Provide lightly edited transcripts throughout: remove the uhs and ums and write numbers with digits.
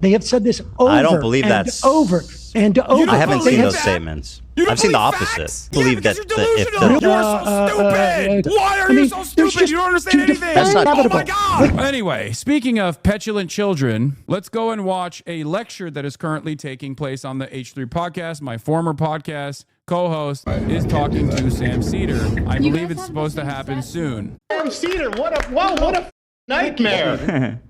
They have said this over I don't believe and that's over and over. I haven't seen those that? statements. You don't I've seen the believe opposite. facts? Believe yeah, that you're delusional. You are so stupid. Why are you so stupid? You don't understand anything. That's not oh my God. Anyway, speaking of petulant children, let's go and watch a lecture that is currently taking place on the H3 podcast. My former podcast co-host is talking to Sam Seder. I believe it's supposed to happen soon. Sam Seder, what a nightmare.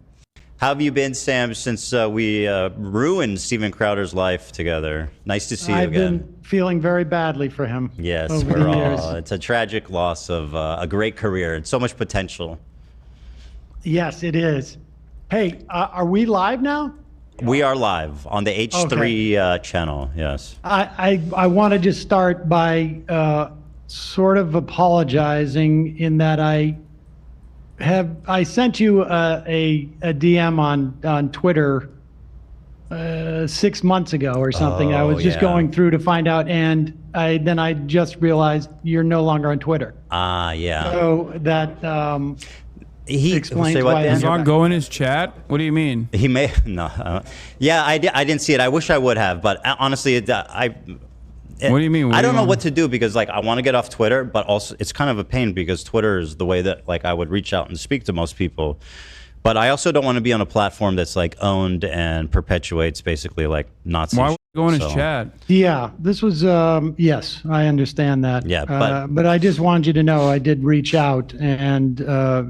How have you been, Sam, since we ruined Steven Crowder's life together? Nice to see you again. I've been feeling very badly for him. Yes, over we're the years. all. It's a tragic loss of a great career and so much potential. Yes, it is. Hey, are we live now? We are live on the H3 channel, yes. I want to just start by sort of apologizing in that I sent you a DM on Twitter 6 months ago or something. I was just going through to find out, and then I just realized you're no longer on Twitter. Yeah. So that He explains why Is on go in his chat? What do you mean? He may no. Yeah, I didn't see it. I wish I would have, but honestly, What do you mean? I don't know what to do because like I want to get off Twitter, but also it's kind of a pain because Twitter is the way that like I would reach out and speak to most people. But I also don't want to be on a platform that's like owned and perpetuates basically like Nazi. Why would you go in his So- chat? Yeah, this was yes, I understand that. Yeah, but I just wanted you to know I did reach out, and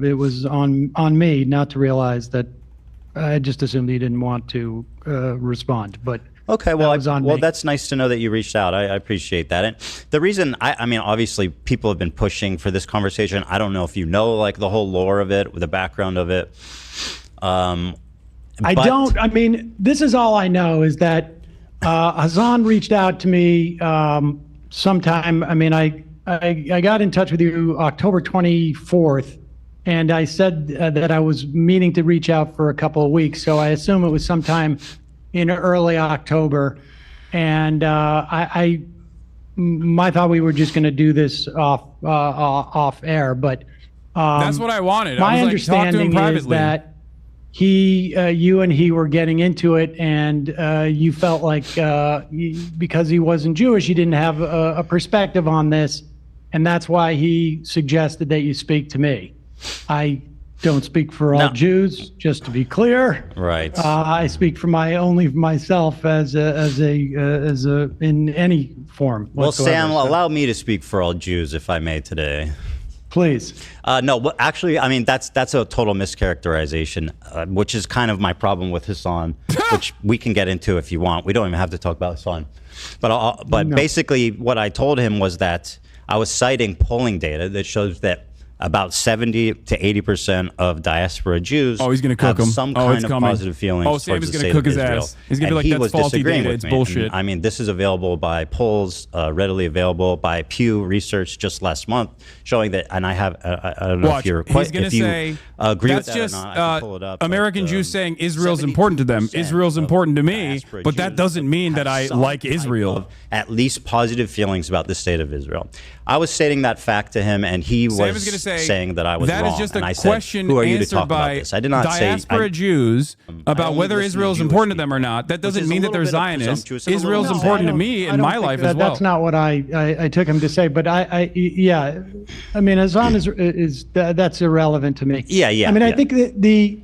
it was on me not to realize that. I just assumed you didn't want to respond, but. Okay, well, me. that's nice to know that you reached out. I appreciate that. And the reason, I mean, obviously, people have been pushing for this conversation. I don't know if you know, like, the whole lore of it, the background of it. I mean, this is all I know is that Hasan reached out to me sometime. I mean, I got in touch with you October 24th, and I said that I was meaning to reach out for a couple of weeks. So I assume it was sometime in early October, and my thought we were just going to do this off air, but That's what I wanted. My I was like, talk to him understanding is privately. that you and he were getting into it, and you felt like because he wasn't Jewish, he didn't have a perspective on this, and that's why he suggested that you speak to me. I don't speak for all Jews, just to be clear. Right. I speak only for myself as a in any form. Well, whatsoever. Sam, So, allow me to speak for all Jews, if I may, today. please. No, but actually, I mean, that's a total mischaracterization, which is kind of my problem with Hasan, which we can get into if you want. We don't even have to talk about Hasan. But basically, what I told him was that I was citing polling data that shows that about 70 to 80% of diaspora Jews he's gonna cook have him. some Oh, kind it's of coming. positive feelings Oh, Sam towards is the gonna state cook of his Israel. ass. He's gonna be And like, he "That's was faulty disagreeing data. with It's me. bullshit." And, I mean, this is available by polls, readily available by Pew Research just last month, showing that. And I have, I don't know Watch. if you're He's quite, gonna if you say agree with that's that just or not. I can pull it up. American but, Jews saying Israel's important to them. 70% Israel's of important to me, diaspora but that Jews doesn't mean have that I some like type Israel. of at least positive feelings about the state of Israel. I was stating that fact to him, and he Sam was is gonna say saying that I was that wrong. is just and a I said, question who are you to answered talk about by this? I did not say diaspora Jews about only whether listen to Israel is Jewish important to them people, or not. That which doesn't is a mean that little they're bit of Zionists. presumptuous and a little Israel's bit important to wrong. me I in don't my think life as well. That's not what I took him to say, but yeah, I mean, Hasan is that's irrelevant to me. Yeah. I mean, I yeah. think that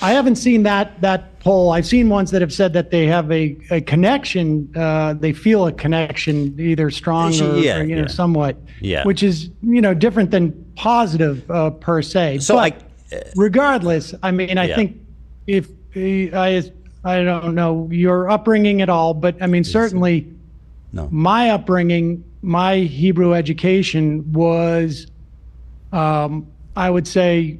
I haven't seen that poll. I've seen ones that have said that they have a connection. They feel a connection, either strong or somewhat. Yeah. Which is different than positive per se. So but regardless, I mean, I think if I don't know your upbringing at all, but I mean, certainly my upbringing, my Hebrew education was, I would say,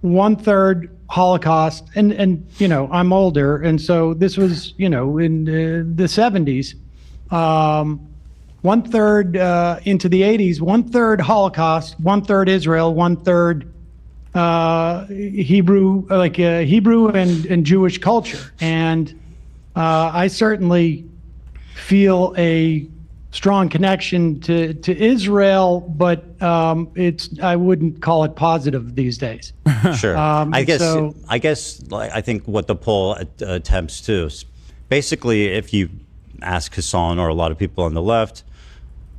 1/3 Holocaust, and I'm older, and so this was in the 70s, 1/3 into the 80s, 1/3 Holocaust, 1/3 Israel, 1/3 Hebrew, Hebrew and Jewish culture, and I certainly feel a strong connection to Israel, but I wouldn't call it positive these days. Sure. I think what the poll attempts to is basically, if you ask Hasan or a lot of people on the left,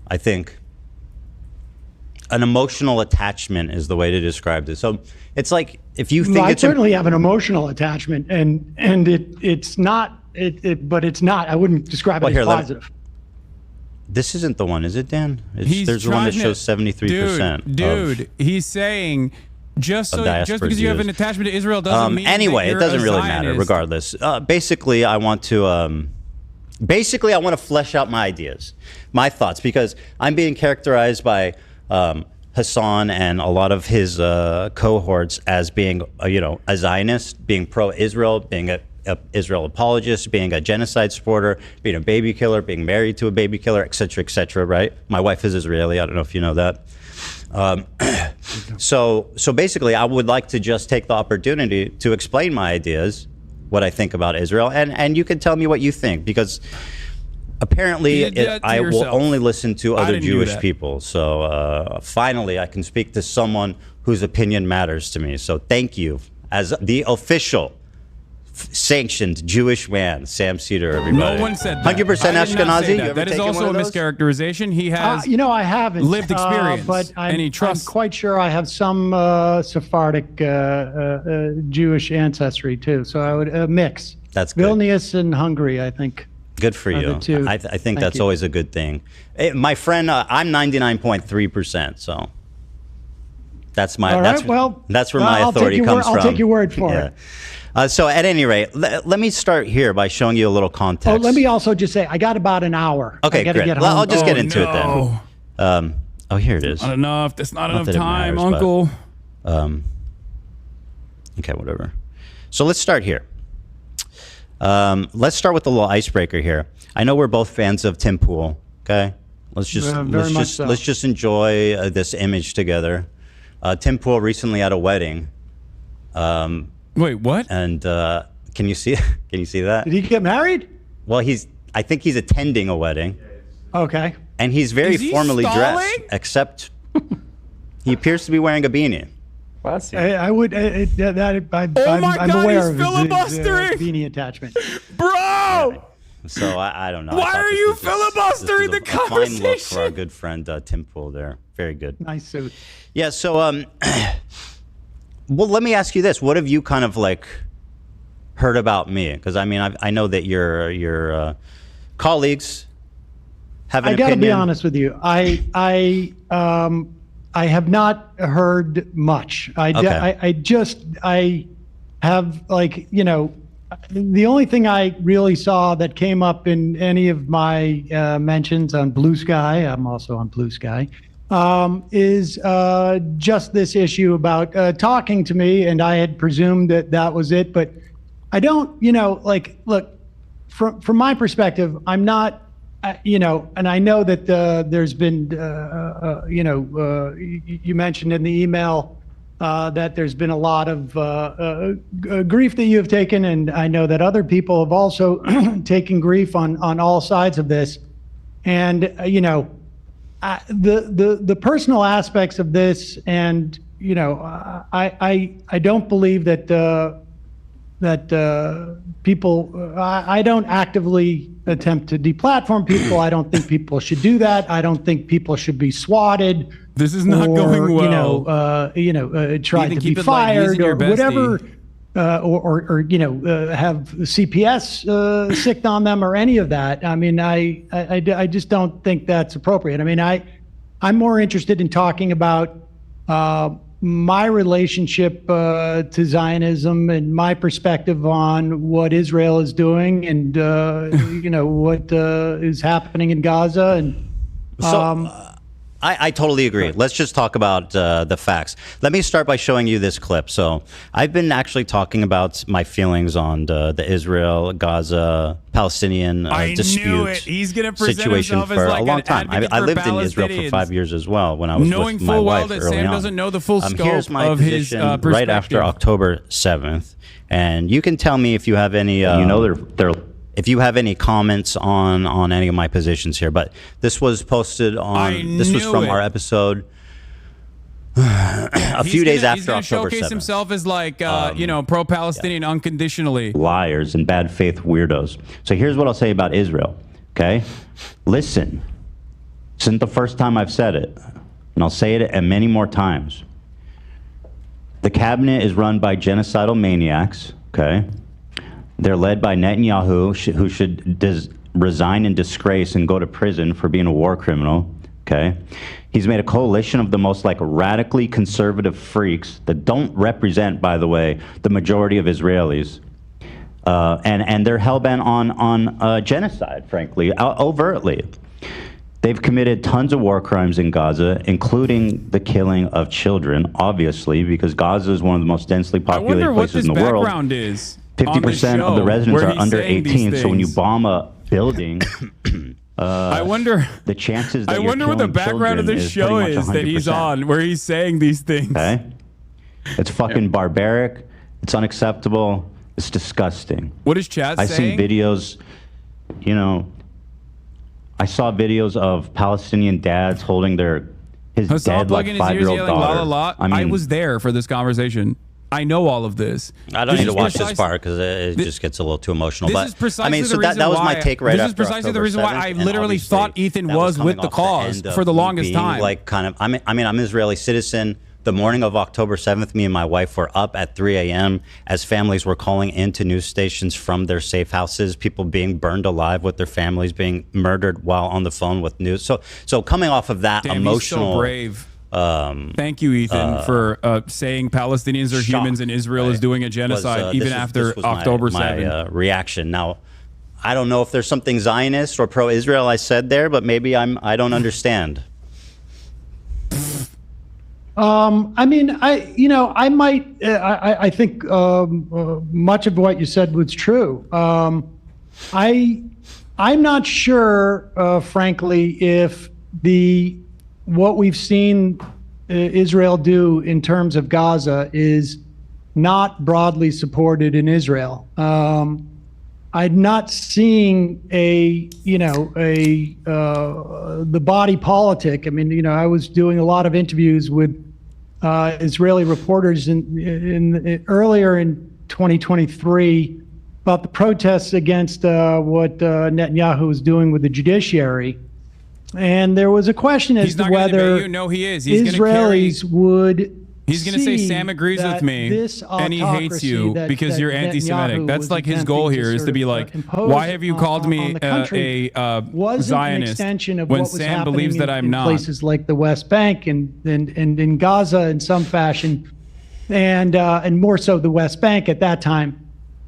I think an emotional attachment is the way to describe this. So it's like, if you think I certainly have an emotional attachment, and it's not, but it's not. I wouldn't describe it as positive. This isn't the one, is it, Dan? There's one that shows 73%. Dude, he's saying just because you have an attachment to Israel doesn't mean anyway, that it doesn't really Zionist. matter. Regardless, basically, I want to flesh out my ideas, my thoughts, because I'm being characterized by Hasan and a lot of his cohorts as being, a Zionist, being pro-Israel, being a Israel apologist, being a genocide supporter, being a baby killer, being married to a baby killer, et cetera, right? My wife is Israeli. I don't know if you know that. So basically, I would like to just take the opportunity to explain my ideas, what I think about Israel, and you can tell me what you think, because apparently I will only listen to other Jewish people. So finally, I can speak to someone whose opinion matters to me. So thank you, as the official sanctioned Jewish man, Sam Seder, everybody. No one said that. 100% Ashkenazi? That is also a mischaracterization. He has I haven't lived experience, but and he trusts. I'm quite sure I have some Sephardic Jewish ancestry too. So I would mix. That's good. Vilnius and Hungary, I think. Good for you. I think that's always a good thing. My friend, I'm 99.3%, so that's my. All right, that's where my authority comes from. I'll take your word for it. So at any rate, let me start here by showing you a little context. Oh, let me also just say, I got about an hour. Okay, great. Get home. Well, I'll just get into it then. Here it is. Not enough. That's not enough time, Uncle. Okay, whatever. So let's start here. Let's start with a little icebreaker here. I know we're both fans of Tim Pool. Okay, let's just enjoy this image together. Tim Pool recently at a wedding. Wait, what? And can you see? Can you see that? Did he get married? Well, I think he's attending a wedding. Okay. And he's very formally dressed, except he appears to be wearing a beanie. Classy. I'm aware of his beanie attachment. Bro! So I don't know. Why are you filibustering the conversation? Fine look for our good friend Tim Pool there. Very good. Nice suit. Yeah. So well, let me ask you this: what have you kind of like heard about me? Because I mean, I know that your colleagues have an opinion. I got to be honest with you. I have not heard much. I have, like, the only thing I really saw that came up in any of my mentions on Blue Sky, I'm also on Blue Sky, is just this issue about talking to me, and I had presumed that was it. But I don't, look, from my perspective, I'm not, and I know that there's been, you mentioned in the email that there's been a lot of grief that you have taken, and I know that other people have also taken grief on all sides of this. And, the personal aspects of this, and, I don't believe that people, I don't actively attempt to deplatform people. I don't think people should do that. I don't think people should be swatted. This is not going well. Try to be fired or whatever, or have CPS sicked on them or any of that. I mean, I just don't think that's appropriate. I mean, I'm more interested in talking about my relationship to Zionism and my perspective on what Israel is doing, and what is happening in Gaza. And I totally agree. Let's just talk about the facts. Let me start by showing you this clip. So I've been actually talking about my feelings on the Israel-Gaza Palestinian dispute situation for a long time. I lived in Israel for 5 years as well when I was with my wife early on. Sam doesn't know the full scope here's my of his position right after October 7th. And you can tell me if you have any... they're if you have any comments on any of my positions here. But this was posted on. This was from our episode a few days after October 7th. He's going to showcase himself as like, pro-Palestinian unconditionally. Liars and bad faith weirdos. So here's what I'll say about Israel, okay? Listen, this isn't the first time I've said it, and I'll say it many more times. The cabinet is run by genocidal maniacs, okay? They're led by Netanyahu, who should resign in disgrace and go to prison for being a war criminal, okay? He's made a coalition of the most like radically conservative freaks that don't represent, by the way, the majority of Israelis. And they're hell-bent on genocide, frankly, overtly. They've committed tons of war crimes in Gaza, including the killing of children, obviously, because Gaza is one of the most densely populated places in the world. I wonder what this background is. 50% of the residents are under 18, so when you bomb a building... I wonder the chances. I wonder what the background of this show is that he's on, where he's saying these things. Okay, it's fucking barbaric. It's unacceptable. It's disgusting. What is Chad saying? I've seen videos. You know, I saw videos of Palestinian dads holding his Hasan dead like 5-year-old daughter. La, la, la. I was there for this conversation. I know all of this. I don't need to watch this part because it just gets a little too emotional. This is precisely the reason that was my take right after This is precisely the reason why I literally thought Ethan was with the cause for the longest time. Like I'm an Israeli citizen. The morning of October 7th, me and my wife were up at 3 a.m. as families were calling into news stations from their safe houses, people being burned alive with their families being murdered while on the phone with news. So coming off of that emotional... He's so brave. Thank you, Ethan, for saying Palestinians are humans and Israel is doing a genocide even after October 7th. My reaction. Now, I don't know if there's something Zionist or pro-Israel I said there, but maybe I don't understand. I mean, I think much of what you said was true. I'm not sure, frankly, if what we've seen Israel do in terms of Gaza is not broadly supported in Israel. I'm not seeing the body politic. I mean, I was doing a lot of interviews with Israeli reporters earlier in 2023 about the protests against what Netanyahu was doing with the judiciary. And there was a question as to whether Israelis would. He's going to say Sam agrees with me, and he hates you because you're anti-Semitic. That's like his goal here is to be like, why have you called me a Zionist when Sam believes that I'm not? Places like the West Bank and in Gaza in some fashion, and more so the West Bank at that time.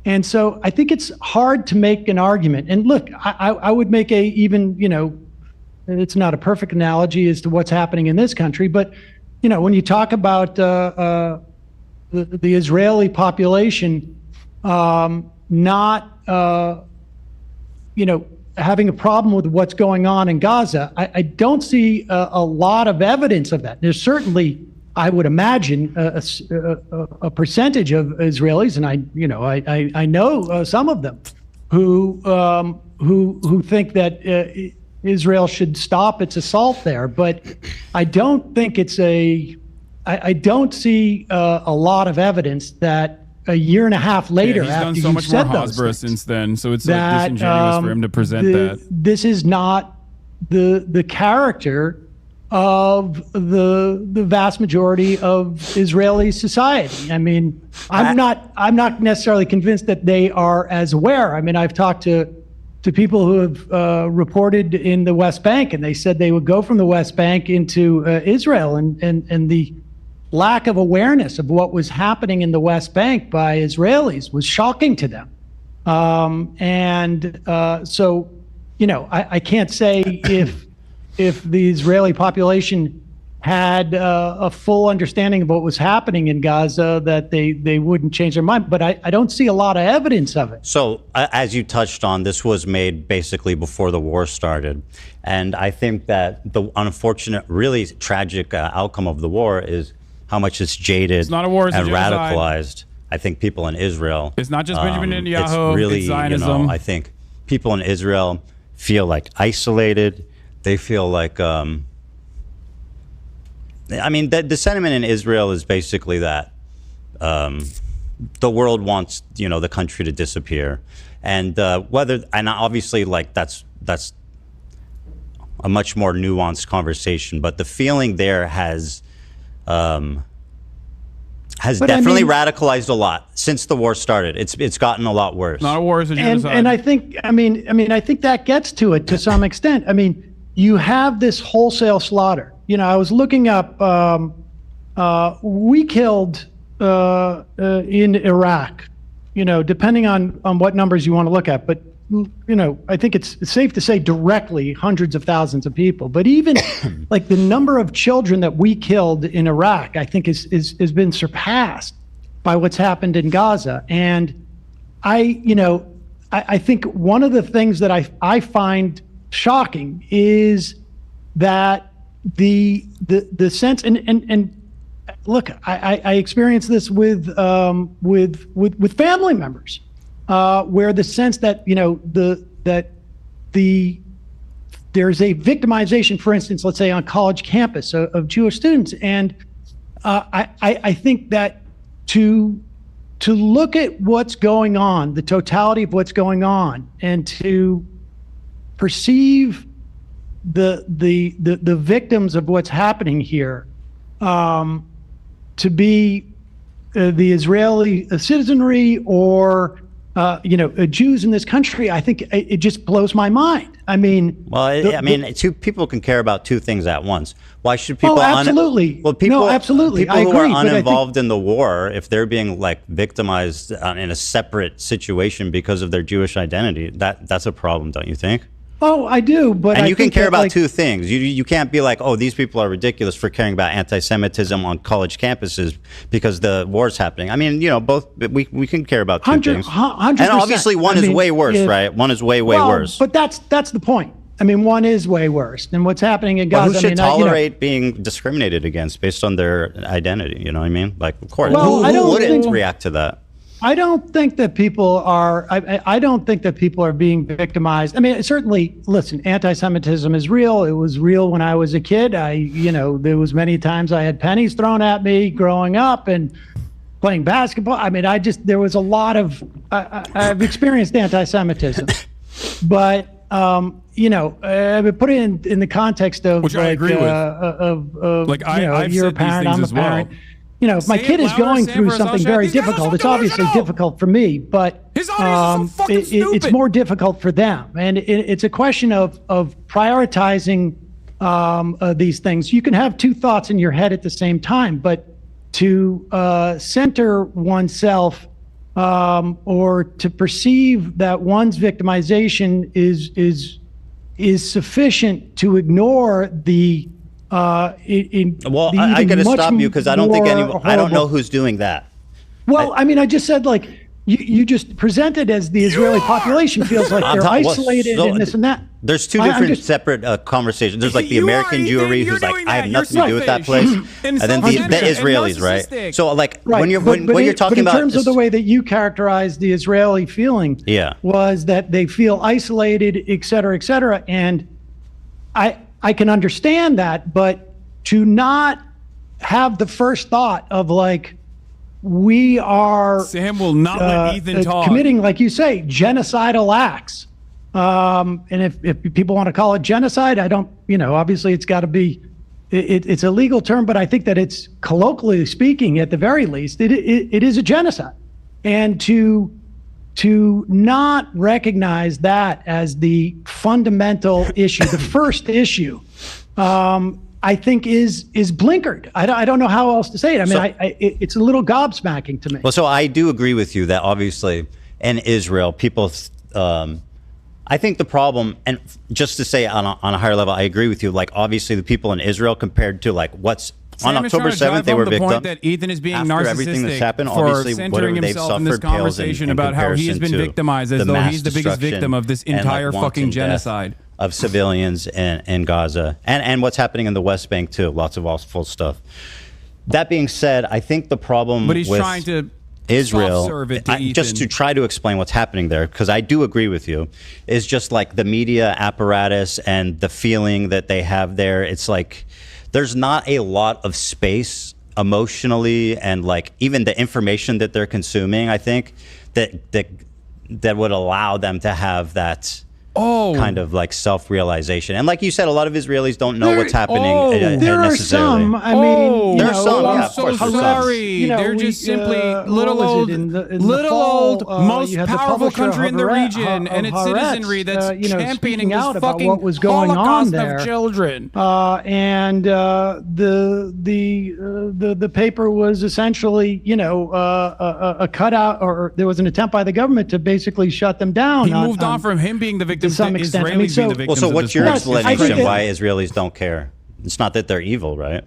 And so I think it's hard to make an argument. And look, I would make it's not a perfect analogy as to what's happening in this country, but when you talk about the Israeli population not having a problem with what's going on in Gaza, I don't see a lot of evidence of that. There's certainly, I would imagine, a percentage of Israelis, and I know some of them who think that Israel should stop its assault there, but I don't think I don't see a lot of evidence that a year and a half later after you said those things, since then, so it's like disingenuous for him to present that. This is not the character of the vast majority of Israeli society. I mean, I'm not necessarily convinced that they are as aware. I mean, I've talked to people who have reported in the West Bank, and they said they would go from the West Bank into Israel, and the lack of awareness of what was happening in the West Bank by Israelis was shocking to them. So, I can't say if the Israeli population had a full understanding of what was happening in Gaza, that they wouldn't change their mind. But I don't see a lot of evidence of it. So as you touched on, this was made basically before the war started. And I think that the unfortunate, really tragic outcome of the war is how much it's jaded it's not a war, it's and a genocide. radicalized, I think, people in Israel. It's not just Benjamin Netanyahu, it's really, it's Zionism. I think people in Israel feel like isolated. They feel like, I mean, the sentiment in Israel is basically that the world wants, the country to disappear. And and obviously, like, that's a much more nuanced conversation, but the feeling there has definitely radicalized a lot since the war started. It's gotten a lot worse. Not a war, it's a genocide. And I think that gets to it to some extent. I mean, you have this wholesale slaughter. I was looking up, we killed in Iraq, depending on what numbers you want to look at, but I think it's safe to say directly hundreds of thousands of people. But even like the number of children that we killed in Iraq, I think has been surpassed by what's happened in Gaza. And I think one of the things that I find shocking is that the sense and look, I experienced this with family members. Where the sense that there's a victimization, for instance, let's say on college campus of Jewish students, and I think that to look at what's going on, the totality of what's going on, and to perceive the victims of what's happening here to be the Israeli citizenry or Jews in this country, I think it just blows my mind. I mean, two people can care about two things at once. Why should people? Oh, absolutely. Absolutely. People who are uninvolved in the war, if they're being like victimized in a separate situation because of their Jewish identity, that's a problem, don't you think? Oh, I do, but you can care about two things. You can't be like, oh, these people are ridiculous for caring about anti-Semitism on college campuses because the war's happening. I mean, both we can care about two things. 100%. And obviously, one is way worse, right? One is way worse. But that's the point. I mean, one is way worse than what's happening in Gaza. But who should tolerate being discriminated against based on their identity? You know what I mean? Like, of course, who wouldn't react to that? I don't think that people are. I don't think that people are being victimized. I mean, certainly, listen, anti-Semitism is real. It was real when I was a kid. There was many times I had pennies thrown at me growing up and playing basketball. I mean, there was a lot of. I've experienced anti-Semitism, but put it in the context of which I agree with. I've you're a parent, I'm a parent. If my kid is going through something very difficult, it's obviously difficult for me, but it's more difficult for them. And it's a question of prioritizing these things. You can have two thoughts in your head at the same time, but to center oneself or to perceive that one's victimization is sufficient to ignore the I got to stop you because I don't think I don't know who's doing that. Well, I just said like you just presented as the Israeli population feels like they're isolated and this and that. There's two different separate conversations. There's like the American Jewry who's like, I have nothing to do with that place, and then the Israelis, right? So like when you're talking about in terms of the way that you characterized the Israeli feeling, was that they feel isolated, et cetera, and I can understand that, but to not have the first thought of like, we are Sam will not let Ethan talk. Committing, like you say, genocidal acts. And if people want to call it genocide, I don't, obviously it's got to be, it's a legal term, but I think that it's colloquially speaking, at the very least, it is a genocide. And to not recognize that as the fundamental issue, the first issue, I think is blinkered. I don't know how else to say it. I mean, it's a little gobsmacking to me. Well, so I do agree with you that obviously in Israel, people, I think the problem, and just to say on a higher level, I agree with you. Like obviously the people in Israel compared to like what's on October 7th, they were victims. Point that Ethan is being after everything that's happened, for obviously, centering himself in this conversation about how he's been victimized as though he's the biggest victim of this entire fucking genocide of civilians in Gaza and what's happening in the West Bank too. Lots of awful stuff. That being said, I think the problem but he's trying to Israel, serve it to just Ethan. to try to explain what's happening there, because I do agree with you, is just like the media apparatus and the feeling that they have there. It's like there's not a lot of space emotionally, and like even the information that they're consuming, I think that would allow them to have that kind of like self-realization. And like you said, a lot of Israelis don't know what's happening there are necessarily. some. I mean, There's some. I'm Yeah, of so course there's some. sorry. They're just simply little old, most powerful country in the region and its citizenry that's championing this fucking what was going Holocaust on there of children. And the paper was essentially, a cutout, or there was an attempt by the government to basically shut them down. He moved on from him being the victim to some extent. Israelis I mean, being the victims. Well, so what's your Yes, I explanation think why Israelis don't care? It's not that they're evil, right?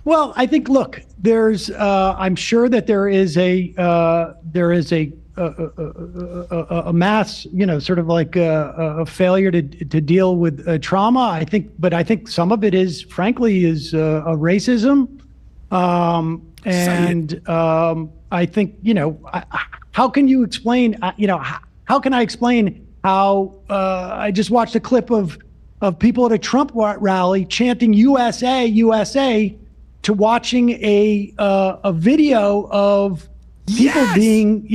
Well, I think, look, there's, I'm sure that there is a mass, sort of like a failure to deal with trauma. I think some of it is, frankly, is racism. I think, how can you explain, how can I explain how I just watched a clip of people at a Trump rally chanting USA, USA, to watching a video of people being,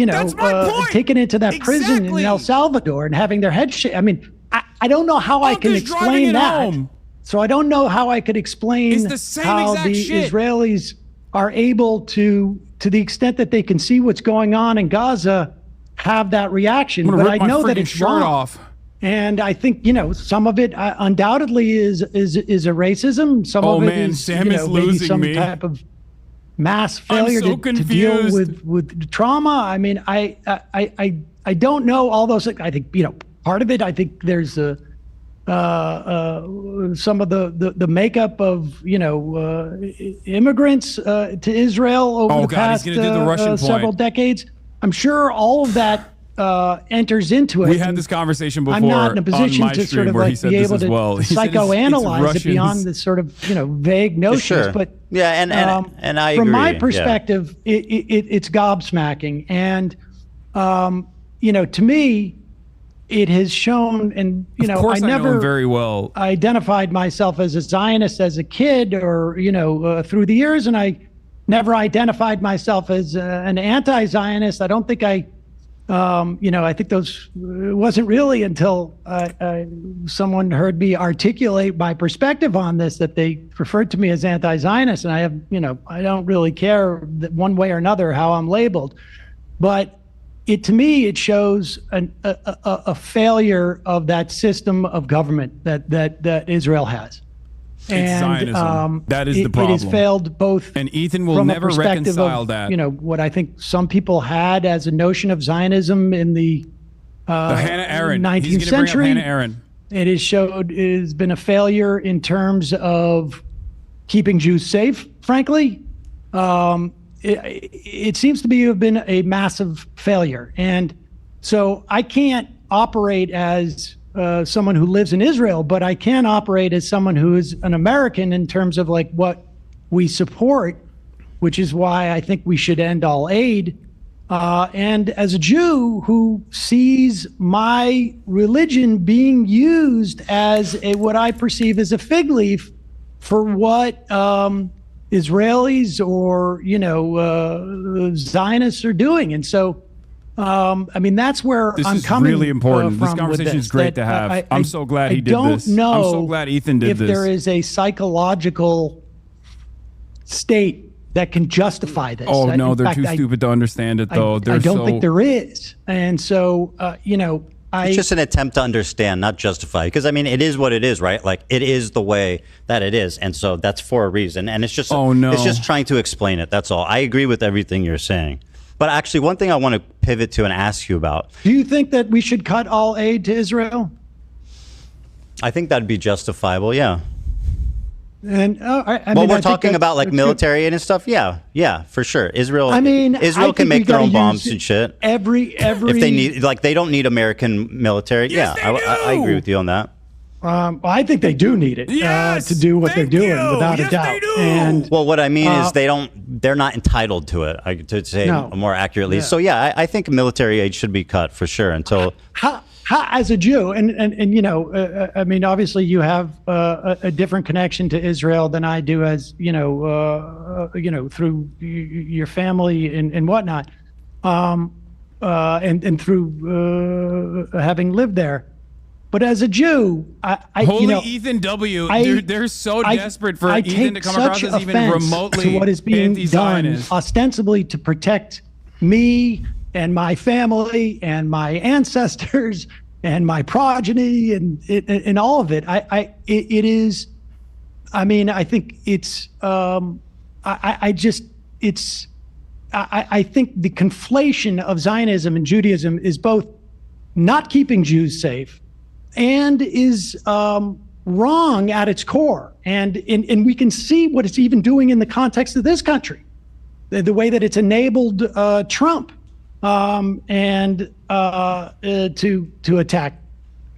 taken into that prison in El Salvador and having their heads I mean, I don't know how I can explain that. Home. So I don't know how I could explain how the Israelis are able to the extent that they can see what's going on in Gaza, have that reaction. But I know that it's wrong. Off. And I think, some of it undoubtedly is a racism. Some of it is, Sam is maybe losing some me. type of mass failure so to deal confused. with trauma. I mean, I don't know all those things. I think, part of it, I think there's some of the makeup of, immigrants to Israel over the past several decades. I'm sure all of that enters into it. We had this conversation before. I'm not in a position to sort of like be able to psychoanalyze it beyond this sort of vague notions. Sure. But and I agree. From my perspective, it's gobsmacking, and to me, it has shown, and I never very well identified myself as a Zionist as a kid, or through the years, and I never identified myself as an anti-Zionist. I don't think I think it wasn't really until someone heard me articulate my perspective on this that they referred to me as anti-Zionist, and I don't really care that one way or another how I'm labeled, but to me it shows a failure of that system of government that Israel has. It's Zionism. That is the problem. It has failed both. And Ethan will never reconcile that. What I think some people had as a notion of Zionism in the Hannah Arendt. 19th century. Hannah Arendt. It has been a failure in terms of keeping Jews safe, frankly. It seems to have been a massive failure. And so I can't operate as someone who lives in Israel, but I can operate as someone who is an American in terms of like what we support, which is why I think we should end all aid. And as a Jew who sees my religion being used as what I perceive as a fig leaf for what Israelis or Zionists are doing, and so. That's where this I'm coming. This is really important. From this conversation is great to have. I'm so glad he did this. I don't know. I'm so glad Ethan did if this. there is a psychological state that can justify this. Oh no, they're too stupid to understand it, though. I don't think there is, and so it's just an attempt to understand, not justify. Because it is what it is, right? Like it is the way that it is, and so that's for a reason. And it's just it's just trying to explain it. That's all. I agree with everything you're saying. But actually, one thing I want to pivot to and ask you about. Do you think that we should cut all aid to Israel? I think that'd be justifiable, yeah. And we're talking about like military and stuff. Yeah, for sure. Israel can make their own bombs and shit. Every if they need, like, they don't need American military. Yes, I agree with you on that. I think they do need it to do what they're doing, without a doubt. And well, what I mean is they're not entitled to it, to say more accurately. So yeah, I think military aid should be cut for sure until. How, as a Jew, and you know, I mean, obviously you have a different connection to Israel than I do, as you know, through your family and whatnot, and through having lived there. But as a Jew, Ethan W. They're so desperate for Ethan to come across as even remotely to what is being done, ostensibly to protect me and my family and my ancestors and my progeny and all of it. It is. I mean, I think it's. I think the conflation of Zionism and Judaism is both not keeping Jews safe and is wrong at its core. And we can see what it's even doing in the context of this country, the way that it's enabled Trump and to attack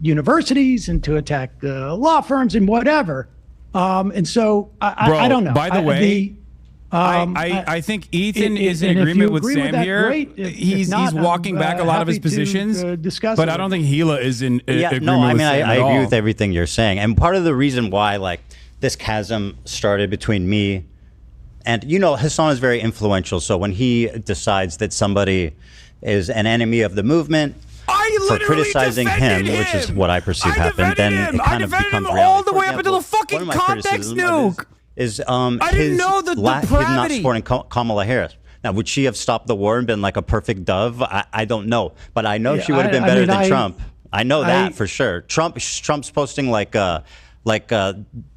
universities and to attack law firms and whatever. And so I don't know. By the way, I think Ethan is in agreement with Sam here. He's walking back a lot of his positions, but I don't think Gila is in agreement with Sam I agree with everything you're saying. And part of the reason why like this chasm started between me and, you know, Hasan is very influential. So when he decides that somebody is an enemy of the movement for criticizing him, which is what I perceive happened, then it kind of becomes reality. All the way up until the fucking context nuke. Is I didn't know the his not supporting Kamala Harris. Now, would she have stopped the war and been like a perfect dove? I don't know, but I know she would have been better than Trump. I know that for sure. Trump's posting like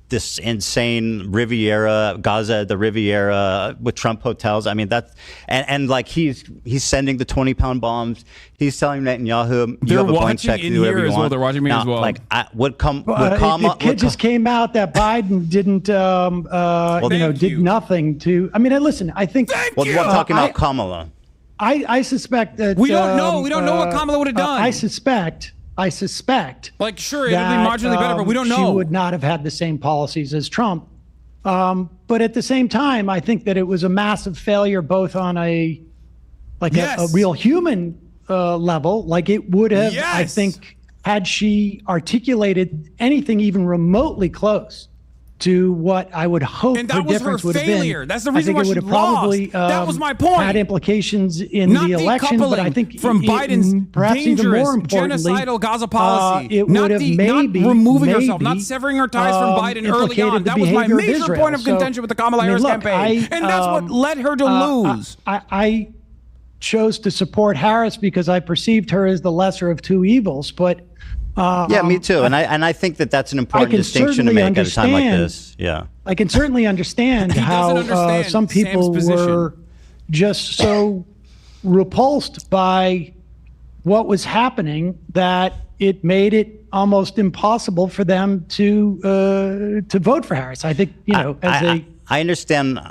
this insane Riviera, Gaza, the Riviera with Trump hotels. I mean, that's and like he's sending the 20-pound bombs. He's telling Netanyahu, you have a blank check to do whatever you want. They're watching me as well. Like, it just came out that Biden didn't, did nothing to. I mean, listen, I think. Well, we're talking about Kamala. I suspect that we don't know. We don't know what Kamala would have done. I suspect. Like, sure, it'll be marginally better, but we don't know. She would not have had the same policies as Trump. But at the same time, I think that it was a massive failure, both on a real human level. Like it would have, I think, had she articulated anything even remotely close to what I would hope and that her difference would have been. Failure. That's the reason why she probably, lost. That was my point. Had implications in the election, but I think from Biden's perhaps dangerous, even more importantly, genocidal Gaza policy, it would have not removing herself, not severing her ties from Biden early on. That was my major point of contention with the Kamala Harris campaign, and that's what led her to lose. I chose to support Harris because I perceived her as the lesser of two evils, but. Yeah, me too. And I think that that's an important distinction to make at a time like this. Yeah. I can certainly understand how some people were just so repulsed by what was happening that it made it almost impossible for them to vote for Harris. I think, you know, I understand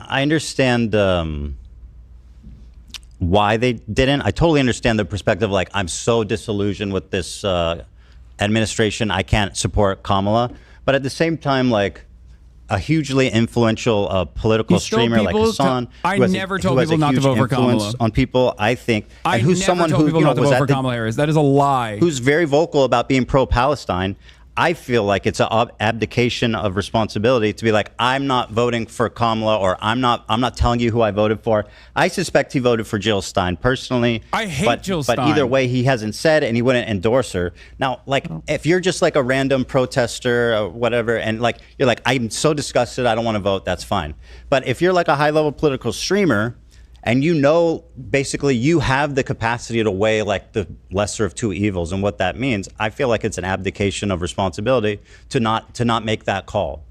why they didn't. I totally understand the perspective. Like, I'm so disillusioned with this administration, I can't support Kamala. But at the same time, like a hugely influential political streamer like Hasan, I never told people not to vote for Kamala. On people, I think, and who's someone who you know, was at Kamala Harris. That is a lie. Who's very vocal about being pro-Palestine. I feel like it's an abdication of responsibility to be like, I'm not voting for Kamala, or I'm not telling you who I voted for. I suspect he voted for Jill Stein personally. I hate Jill Stein. But either way, he hasn't said, and he wouldn't endorse her. Now, like, if you're just like a random protester or whatever, and like you're like, I'm so disgusted, I don't want to vote, that's fine. But if you're like a high-level political streamer, and you know, basically, you have the capacity to weigh like the lesser of two evils and what that means. I feel like it's an abdication of responsibility to not make that call.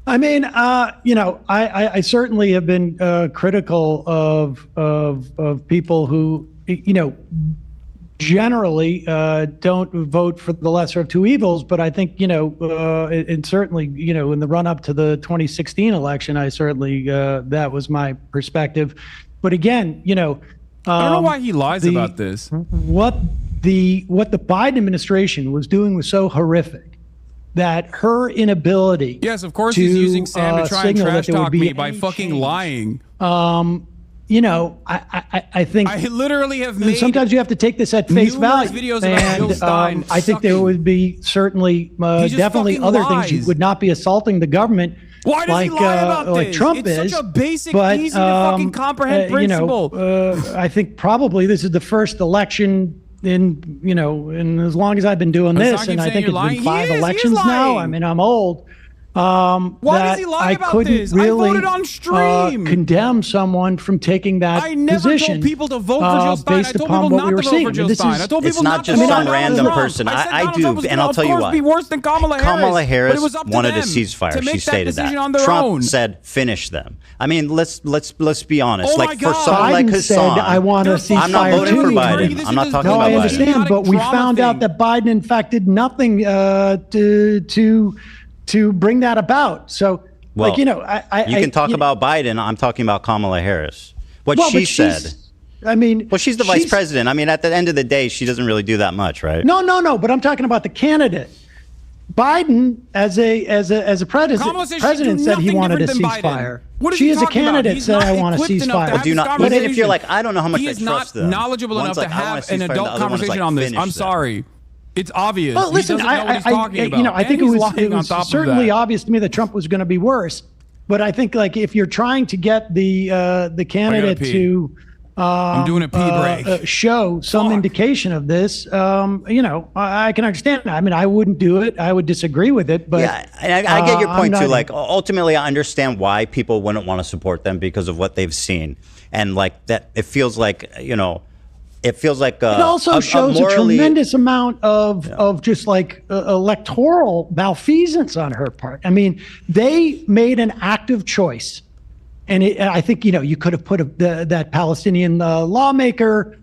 I mean, you know, I certainly have been critical of people who, you know, generally don't vote for the lesser of two evils. But I think, you know, and certainly, you know, in the run up to the 2016 election, I certainly that was my perspective. But again, you know, I don't know why he lies about this. What the Biden administration was doing was so horrific that her inability. Yes, of course he's using Sam to try and trash talk me by fucking change. lying. You know, I think I literally have made sometimes you have to take this at face value. videos about Jill Stein I think there would be certainly definitely other things. You would not be assaulting the government. Why does he lie about like this? Trump It's is, such a basic, but, easy to fucking comprehend principle. I think probably this is the first election in as long as I've been doing this, and I think it's been 5 elections now. I mean, I'm old. Why does he lie about this? I voted on stream. Condemn someone from taking that I never position told people to vote for Jill Stein. I told people not to vote for Jill Stein. I told It's people not not to just vote some for random Donald person. Trump. I Donald do, Trump was and gonna, I'll tell you of course, why. be worse than Kamala Harris. Kamala Harris But it was up to wanted a them ceasefire. to make She stated decision that. on their Trump own. said, "Finish them." I mean, let's be honest. Oh my like for God. someone like Biden said, Hasan, "I want a ceasefire I'm not voting for too." Biden. I'm not talking No, about I Biden. understand, but we Trauma found out thing. that Biden, in fact, did nothing to bring that about. So, Well, like, you know, you can talk about Biden. I'm talking about Kamala Harris. What well, she but she's- said. I mean, Well, she's the vice president. I mean, at the end of the day, she doesn't really do that much, right? No, but I'm talking about the candidate. Biden, as a Kamala says president, she said he nothing wanted a different than Biden. ceasefire. What is She he as a talking about? candidate He's said, not "I want a equipped enough to ceasefire." have Do you not? this Even if you're conversation. like, I don't know how much He I is trust not them. knowledgeable One's enough like, to I want a have an ceasefire, and the adult other one's conversation like, on this. finish I'm them. sorry. It's obvious. Well, listen, he doesn't know what he's talking about. you know, I think And it he's was, lying on top of certainly that. obvious to me that Trump was going to be worse. But I think, like, if you're trying to get the candidate pee. to I'm doing a pee break. show some Fuck. indication of this, you know, I can understand that. I mean, I wouldn't do it. I would disagree with it. But Yeah, and I get your I'm point too. not- Like, ultimately, I understand why people wouldn't want to support them because of what they've seen, and like that, it feels like it feels like it also shows a tremendous amount of just like electoral malfeasance on her part. I mean, they made an active choice. And I think, you know, you could have put that Palestinian lawmaker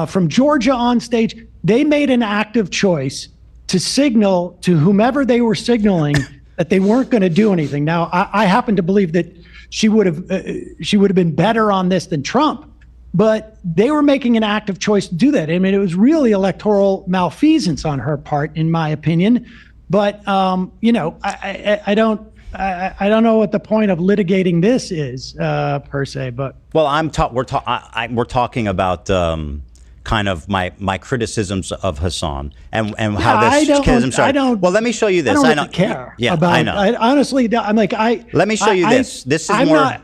from Georgia on stage. They made an active choice to signal to whomever they were signaling that they weren't going to do anything. Now, I happen to believe that she would have been better on this than Trump, but they were making an active choice to do that. I mean, it was really electoral malfeasance on her part, in my opinion. But you know, I don't know what the point of litigating this is per se, but well, we're talking about kind of my criticisms of Hasan and how this schism started. Well, let me show you this. I don't care. Yeah, about, I know. Honestly, I'm like Let me show you this. This is I'm more. Not,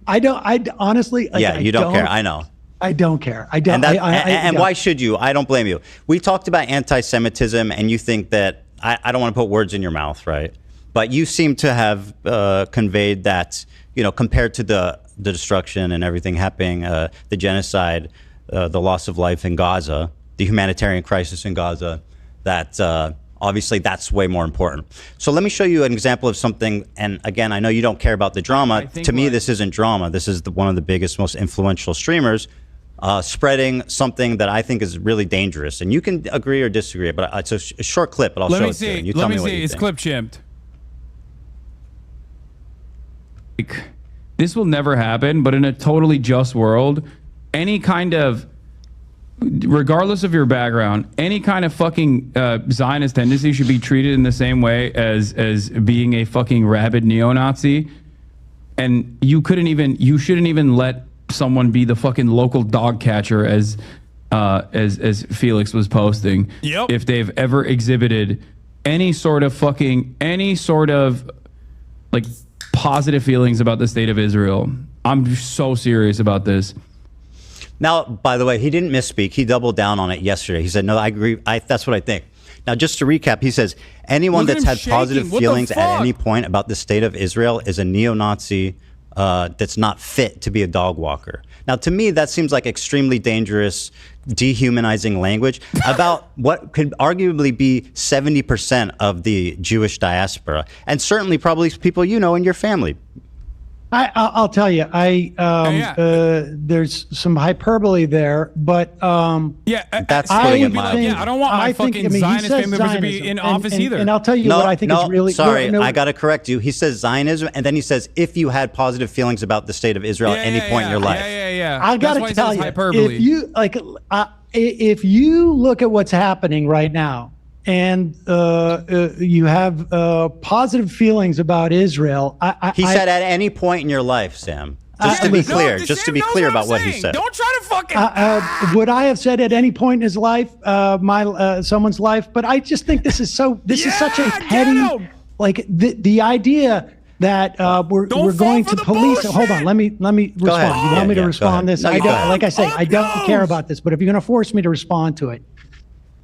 I honestly. Like, Yeah, you don't care. I know. I don't care. I don't. And why should you? I don't blame you. We talked about anti-Semitism, and you think that I don't want to put words in your mouth, right? But you seem to have conveyed that, you know, compared to the destruction and everything happening, the genocide, the loss of life in Gaza, the humanitarian crisis in Gaza, that obviously that's way more important. So let me show you an example of something. And again, I know you don't care about the drama. To me, this isn't drama. This is one of the biggest, most influential streamers spreading something that I think is really dangerous. And you can agree or disagree, but it's a short clip, but I'll show it to you. And you tell me what you It's think. clip chimped. This will never happen, but in a totally just world, any kind of, regardless of your background, any kind of fucking Zionist tendency should be treated in the same way as being a fucking rabid neo-Nazi. And you shouldn't even let someone be the fucking local dog catcher as Felix was posting. Yep. If they've ever exhibited any sort of like positive feelings about the state of Israel. I'm so serious about this. Now, by the way, he didn't misspeak. He doubled down on it yesterday. He said, no, I agree. That's what I think. Now, just to recap, he says, anyone Look at that's him had positive shaking. What the feelings at fuck? any point about the state of Israel is a neo-Nazi that's not fit to be a dog walker. Now, to me, that seems like extremely dangerous, dehumanizing language about what could arguably be 70% of the Jewish diaspora, and certainly probably people you know in your family. I'll tell you, there's some hyperbole there, but that's I putting it would be mildly. I don't want my fucking Zionist family members to be in office either. And I'll tell you what I think is really. Sorry, I got to correct you. He says Zionism, and then he says if you had positive feelings about the state of Israel at any point in your life. Yeah. I got to tell you, hyperbole. if you look at what's happening right now and you have positive feelings about Israel. He said at any point in your life, Sam. Just to be clear, about what he said. Don't try to fucking. Would I have said at any point in his life, someone's life? But I just think this is such a petty, like the idea that we're going to police. Hold on, let me respond. You want me to respond this? No, I don't, like I say, I don't care about this. But if you're going to force me to respond to it,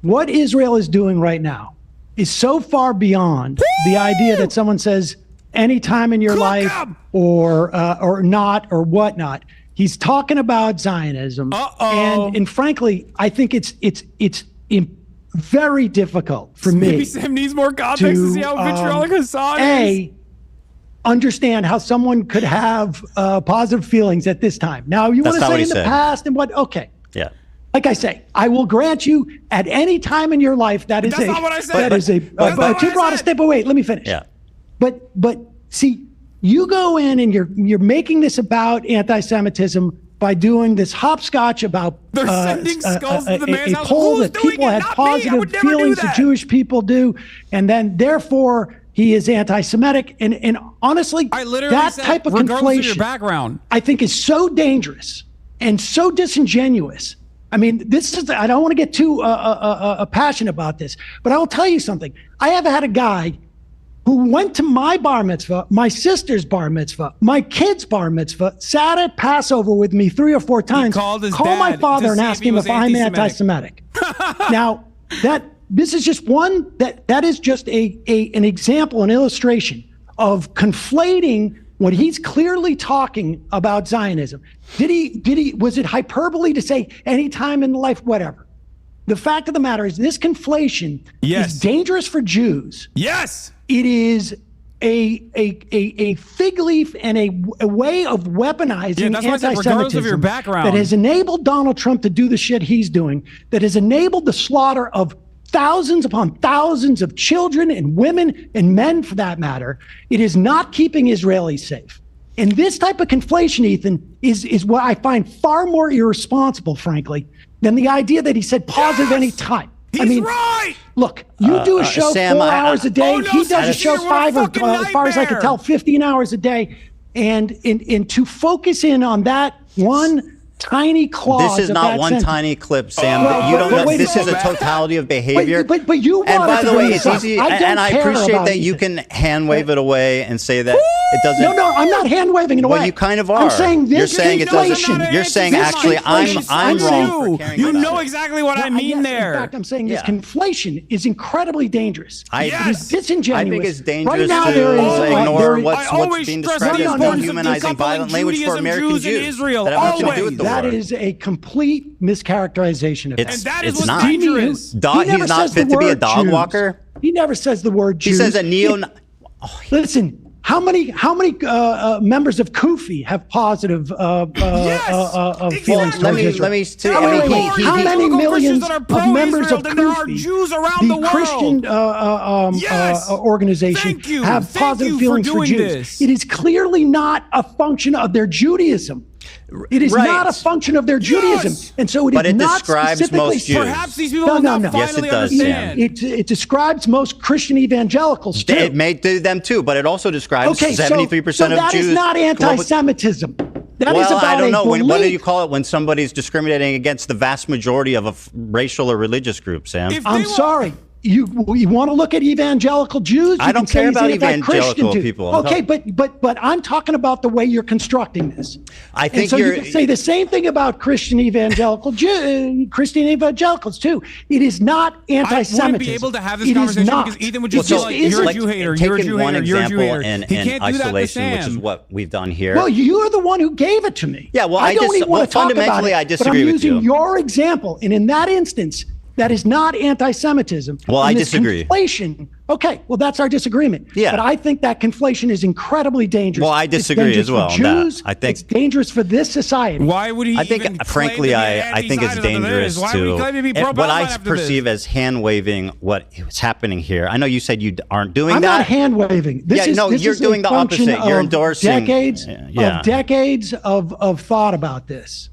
what Israel is doing right now is so far beyond the idea that someone says any time in your life or not or whatnot. He's talking about Zionism, and frankly, I think it's very difficult for me. Maybe Sam needs more context to see how vitriolic Hasan is. Understand how someone could have positive feelings at this time. Now, you want to say in the past and what? Okay. Yeah. Like I say, I will grant you at any time in your life that is not what I said. That is too broad a step. But wait, let me finish. Yeah. But see, you go in and you're making this about anti-Semitism by doing this hopscotch about they're sending skulls to the man's house. poll that people had positive feelings that Jewish people do, and then therefore he is anti-Semitic. And honestly, I literally that said, type of regardless of your conflation, background, I think is so dangerous and so disingenuous. I mean, I don't want to get too passionate about this, but I will tell you something. I have had a guy who went to my bar mitzvah, my sister's bar mitzvah, my kid's bar mitzvah, sat at Passover with me 3 or 4 times, call my father and ask him if I'm anti-Semitic. Now, this is just one, that is just an example, an illustration of conflating when he's clearly talking about Zionism. Was it hyperbole to say any time in life, whatever? The fact of the matter is this conflation is dangerous for Jews. Yes. It is a fig leaf and a way of weaponizing anti-Semitism that has enabled Donald Trump to do the shit he's doing, that has enabled the slaughter of thousands upon thousands of children and women and men, for that matter. It is not keeping Israelis safe. And this type of conflation, Ethan, is what I find far more irresponsible, frankly, than the idea that he said positive any time. He's right. Look, you do a show Sam, 4 hours a day. He does a show 5 or, as far as I can tell, 15 hours a day. And to focus in on that one tiny clause. This is not one tiny clip, Sam. You don't know. This is a totality of behavior. But you want. And by the way, it's easy. And I appreciate that you can hand wave it away and say that it doesn't. No, I'm not hand waving it away. Well, you kind of are. I'm saying this. You're saying it doesn't. You're saying actually I'm wrong. You know exactly what I mean there. In fact, I'm saying this conflation is incredibly dangerous. It is disingenuous. I think it's dangerous now, to ignore what's being described as dehumanizing violent language for American Jews that have nothing to do with the war. That is a complete mischaracterization of it. And that is what's dangerous. He's not fit to be a dog walker. He never says the word Jews. He says a neo. Listen, how many members of Kufi have positive feelings towards Israel? How many millions of members of Kufi, the Christian organization, have positive feelings for Jews? It is clearly not a function of their Judaism. It is not a function of their Judaism, and so it is not describes most Jews. Perhaps these people finally understand. It describes most Christian evangelicals too. It may do them too, but it also describes 73% of Jews. That is not anti-Semitism. That is about I don't know. What do you call it when somebody's discriminating against the vast majority of a racial or religious group, Sam? I'm sorry. You want to look at evangelical Jews? I don't care about evangelical people. Okay, but I'm talking about the way you're constructing this. I think you can say the same thing about Christian evangelicals too. It is not anti-Semitism. I wouldn't be able to have this conversation because Ethan would just be like, "You're a Jew hater. You're a Jew hater. You're a Jew hater." In isolation, which is what we've done here. Well, you're the one who gave it to me. Yeah, well, I don't even want to talk about it. I disagree with you. But I'm using your example, and in that instance, that is not anti-Semitism. Well, I disagree. Conflation. Okay, well, that's our disagreement. Yeah. But I think that conflation is incredibly dangerous. Well, I disagree as well. It's dangerous for Jews. I think it's dangerous for this society. Why would he? I think, frankly, I think it's dangerous what I perceive as hand waving what's happening here. I know you said you aren't doing that. I'm not hand waving. You're doing the opposite. You're endorsing decades of thought about this.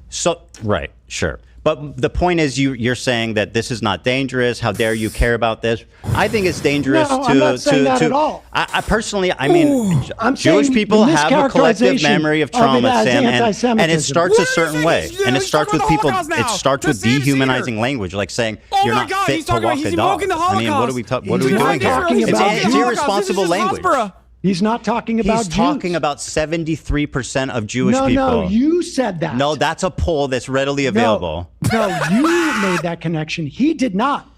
So right, sure. But the point is, you're saying that this is not dangerous. How dare you care about this? I think it's dangerous No, I'm not saying that at all. I personally, I mean, I'm Jewish saying people the have a collective mischaracterization memory of of it trauma, as Sam, and it anti-Semitism. starts a certain way, He's and it starts talking with about the people. Holocaust It now. starts with To Sam dehumanizing Seder. language, like saying Oh you're my not God, fit he's to talking walk about- a he's dog. invoking the I mean, what are we Holocaust. what are we He's doing not talking here? about It's Jews. irresponsible language. He's not talking about He's Jews. talking about 73% of Jewish no, people. No, you said that. No, that's a poll that's readily available. No, you made that connection. He did not.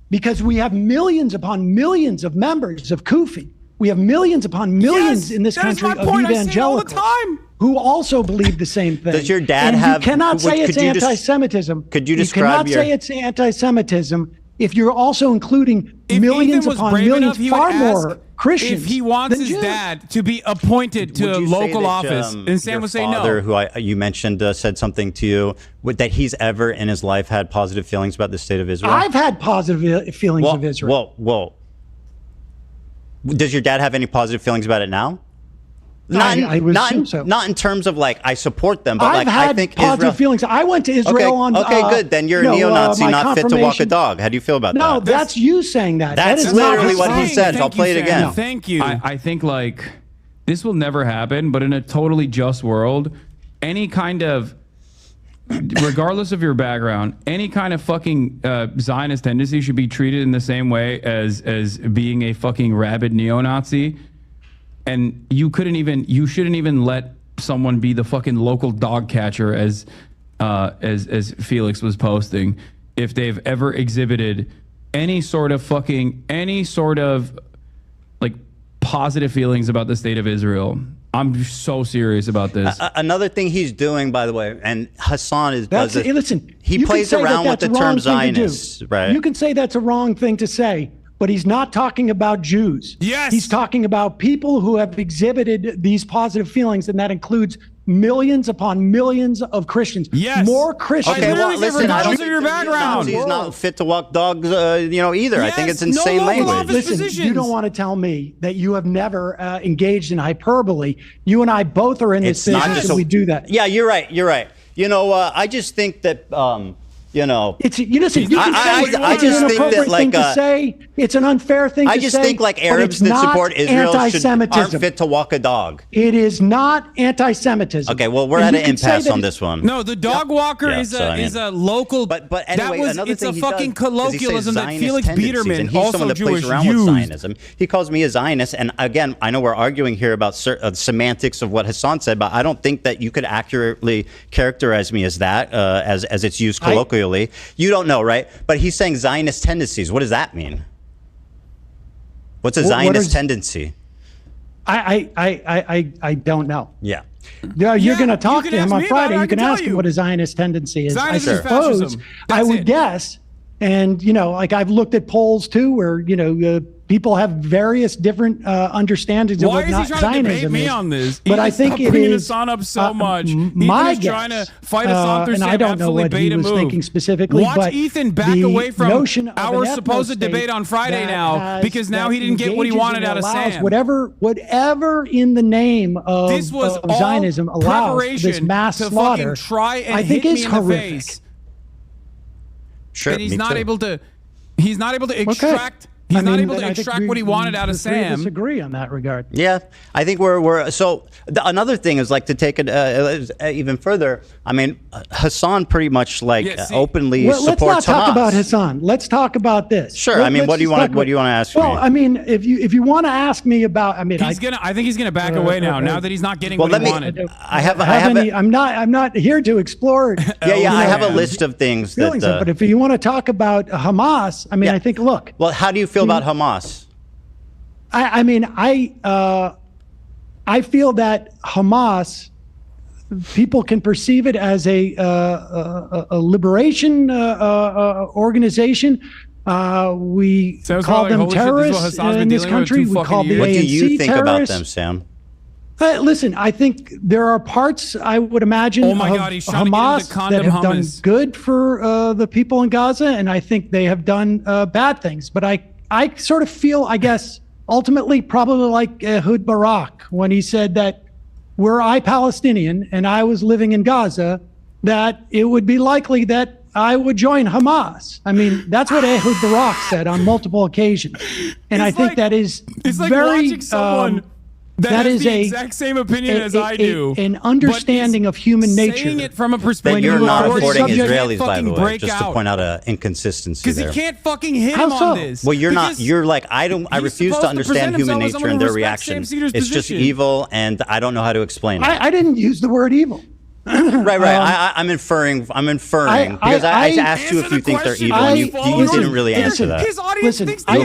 Because we have millions upon millions of members of Kufi. We have millions upon millions Yes, in this that is country my of point. I say it all the evangelicals time. who also believe the same thing. Does your dad and have- You cannot say it's could you anti-Semitism. could you You describe cannot your- say it's anti-Semitism if you're also including If millions Ethan was upon brave millions, enough, he would far ask more Christians if he wants than his Jews. dad to be appointed to Would you say local that, office, and Sam your would say father, no. who you mentioned, said something to you that he's ever in his life had positive feelings about the state of Israel? I've had positive feelings of Israel. Well, does your dad have any positive feelings about it now? I would assume so. Not in terms of like I support them, but I've like had I think positive Israel. feelings. I went to Israel on. Okay, good. Then you're a neo-Nazi, my not fit to walk a confirmation. dog. How do you feel about No, that? that's you saying that. That's that is not literally what he Hasan. said. I'll Thank you, play it Sam. again. No. Thank you. I think like this will never happen, but in a totally just world, any kind of, regardless of your background, any kind of fucking Zionist tendency should be treated in the same way as being a fucking rabid neo-Nazi. And you shouldn't even let someone be the fucking local dog catcher as Felix was posting if they've ever exhibited any sort of like positive feelings about the state of Israel. I'm so serious about this. Another thing he's doing, by the way, and Hasan does it. Listen, he you can plays say around with that's the a term wrong thing to do. Zionists, right? You can say that's a wrong thing to say, but he's not talking about Jews. Yes. He's talking about people who have exhibited these positive feelings, and that includes millions upon millions of Christians. Yes. More Christians. Okay, well, literally say listen, I don't regardless of think your the background. Nazi is not fit to walk dogs, either. I think Yes, it's insane no local language. office Listen, positions. you don't want to tell me that you have never engaged in hyperbole. You and I both are in this It's not business, just and we do that. Yeah, you're right. I just think that It's listen. You can I say just it's an think that, inappropriate like, thing to say. It's an unfair thing to say. I just think like but Arabs it's that not support Israel aren't anti-Semitism. fit to walk a dog. It is not anti-Semitism. Okay, well, we're And at you an can say impasse that on it's- this one. No, the dog walker Yeah, is so, I mean- is a local. But anyway, another it's thing a he fucking does is he says colloquialism that Zionist Felix tendencies, Biederman, and he's also someone that Jewish, plays around used. with Zionism. He calls me a Zionist, and again, I know we're arguing here about semantics of what Hasan said, but I don't think that you could accurately characterize me as that, as it's used colloquially. You don't know, right? But he's saying Zionist tendencies. What does that mean? What's a Zionist tendency? I don't know. Yeah. Yeah, you're Yeah, going to you talk can to him ask on me about Friday. it. I You can can tell ask him you. what a Zionist tendency is. Zionism I is suppose fascism. I That's would it. guess, and like I've looked at polls too, where people have various different understandings Why of is what he trying to debate Zionism me is. on this? But I Ethan's think it bringing is Hasan up so much. My Ethan is trying to guess, fight Hasan through and some I don't know absolutely what he beta was move. thinking specifically. Watch but Ethan back the away from notion of our an supposed ethno-state debate on Friday that now because now that he didn't get what he engages wanted and out of allows Sam. Whatever in the name of, This was of all Zionism allows preparation this mass to slaughter. fucking try and I think hit is me in the horrific. face. Sure. And he's me not too. able to. He's not able to extract. He's I not mean, able then to I think extract what he wanted out of the three of us Sam. agree on that regard. Yeah, I think another thing is like to take it even further. I mean, Hasan pretty much openly Well, let's not supports talk Hamas. about Hasan. Let's talk about this. Sure. I mean, what do you want to ask me? Well, I mean, if you want to ask me about, I mean, I think he's gonna back away now. Now that he's not getting what he wanted. I'm not here to explore. I have a list of things feelings, that. but if you want to talk about Hamas, I mean, I think look. Well, how do you feel about Hamas? I feel that Hamas, people can perceive it as a liberation organization. We Sounds call like, them holy shit, this is what terrorists Hasan's been in this dealing with country. 2 We fucking call the years. What do ANC you think about terrorists. them, Sam? Listen, I think there are parts, I would imagine, Oh my of God, he's trying to get Hamas into condom that have done hummus. good for the people in Gaza, and I think they have done bad things. But I sort of feel, I guess, ultimately probably like Ehud Barak when he said that were I Palestinian and I was living in Gaza, that it would be likely that I would join Hamas. I mean, that's what Ehud Barak said on multiple occasions, and I think that is very watching someone that has is the exact same opinion as I do, an understanding of human nature. Saying it from a perspective that you're not supporting subject Israelis, by the way, just to out. point out an inconsistency because there. he can't fucking hit How him so? on this. Well, you're not. Because You're like I refuse to understand human nature and their reaction. It's just position. evil, and I don't know how to explain it. I didn't use the word evil. Right. I'm inferring because I asked you if you think they're evil, and you didn't really answer that. His audience thinks I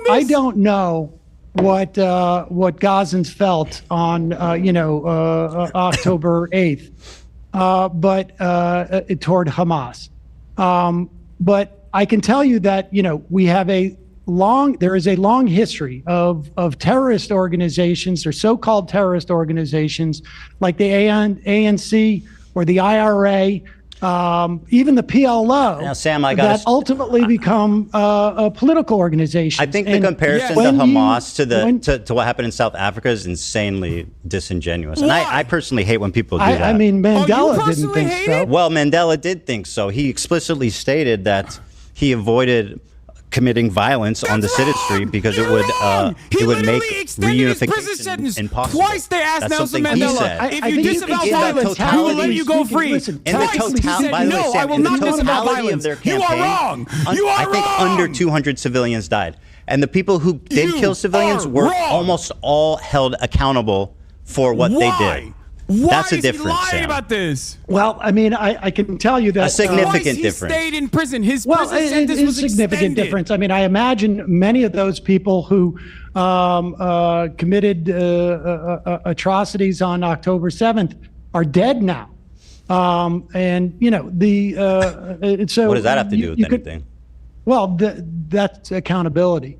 I don't know what Gazans felt on October 8th, but toward Hamas. But I can tell you that we have there is a long history of terrorist organizations or so-called terrorist organizations like the ANC or the IRA, even the PLO, now, Sam, that ultimately become a political organization. I think the comparison to Hamas to what happened in South Africa is insanely disingenuous. And I personally hate when people do that. I mean, Mandela didn't think so. Well, Mandela did think so. He explicitly stated that he avoided committing violence on the citizenry because it would make reunification impossible. Twice they asked Nelson Mandela, if you disavow violence, we will let you go free. In the totality, no, I will not disavow violence. You are wrong. You are wrong. I think under 200 civilians died, and the people who did kill civilians were almost all held accountable for what they did. That's a difference. Why is he lying about this? Well, I mean, I can tell you that a significant difference. He stayed in prison. His prison sentence was a significant extended. difference. I mean, I imagine many of those people who committed atrocities on October 7th are dead now. And so what does that have to do with anything? Well, that's accountability.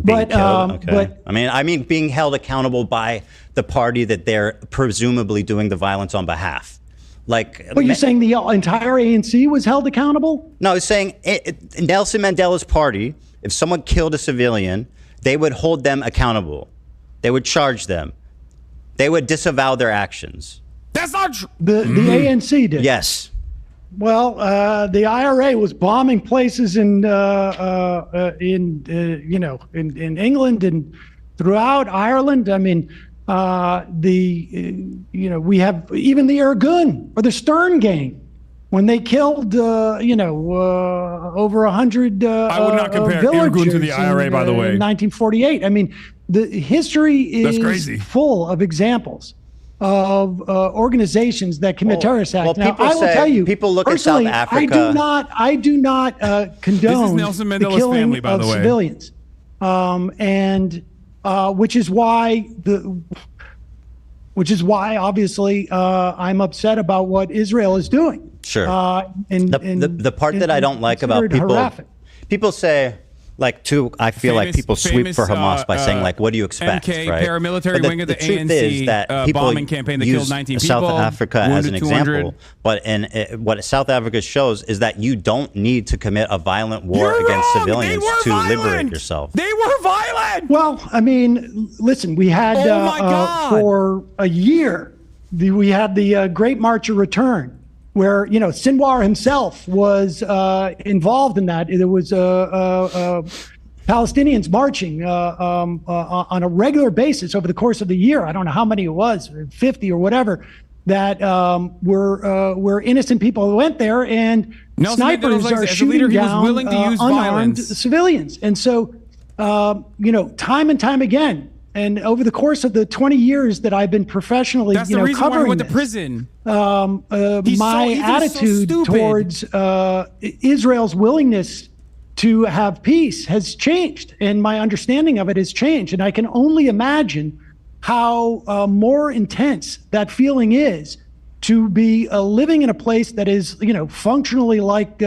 But I mean being held accountable by the party that they're presumably doing the violence on behalf. But you're saying the entire ANC was held accountable? No, I was saying Nelson Mandela's party, if someone killed a civilian, they would hold them accountable. They would charge them. They would disavow their actions. That's not true. The ANC did. Yes. Well, the IRA was bombing places in England and throughout Ireland. I mean, we have even the Irgun or the Stern Gang when they killed over 100 I would not compare villagers Irgun to the IRA, by the way. In 1948. I mean, the history is full of exampons of organizations that commit terrorist acts. Now, I will tell you, people look at South Africa. I do not condone the killing of civilians, which is why obviously I'm upset about what Israel is doing. Sure. The part that I don't like about people say. I feel like people sweep for Hamas by saying, what do you expect, MK, right? paramilitary wing of the truth ANC is that people bombing campaign that killed 19 people, South Africa as an 200. example, but what South Africa shows is that you don't need to commit a violent war against civilians to liberate yourself. They were violent! Well, I mean, listen, we had for a year, we had the Great March of Return, where Sinwar himself was involved in that. There was Palestinians marching on a regular basis over the course of the year. I don't know how many it was, 50 or whatever, that were innocent people who went there, and snipers are shooting down unarmed civilians. And so, time and time again. And over the course of the 20 years that I've been professionally, that's the reason why he went to prison. My attitude towards Israel's willingness to have peace has changed, and my understanding of it has changed. And I can only imagine how more intense that feeling is to be living in a place that is, functionally like,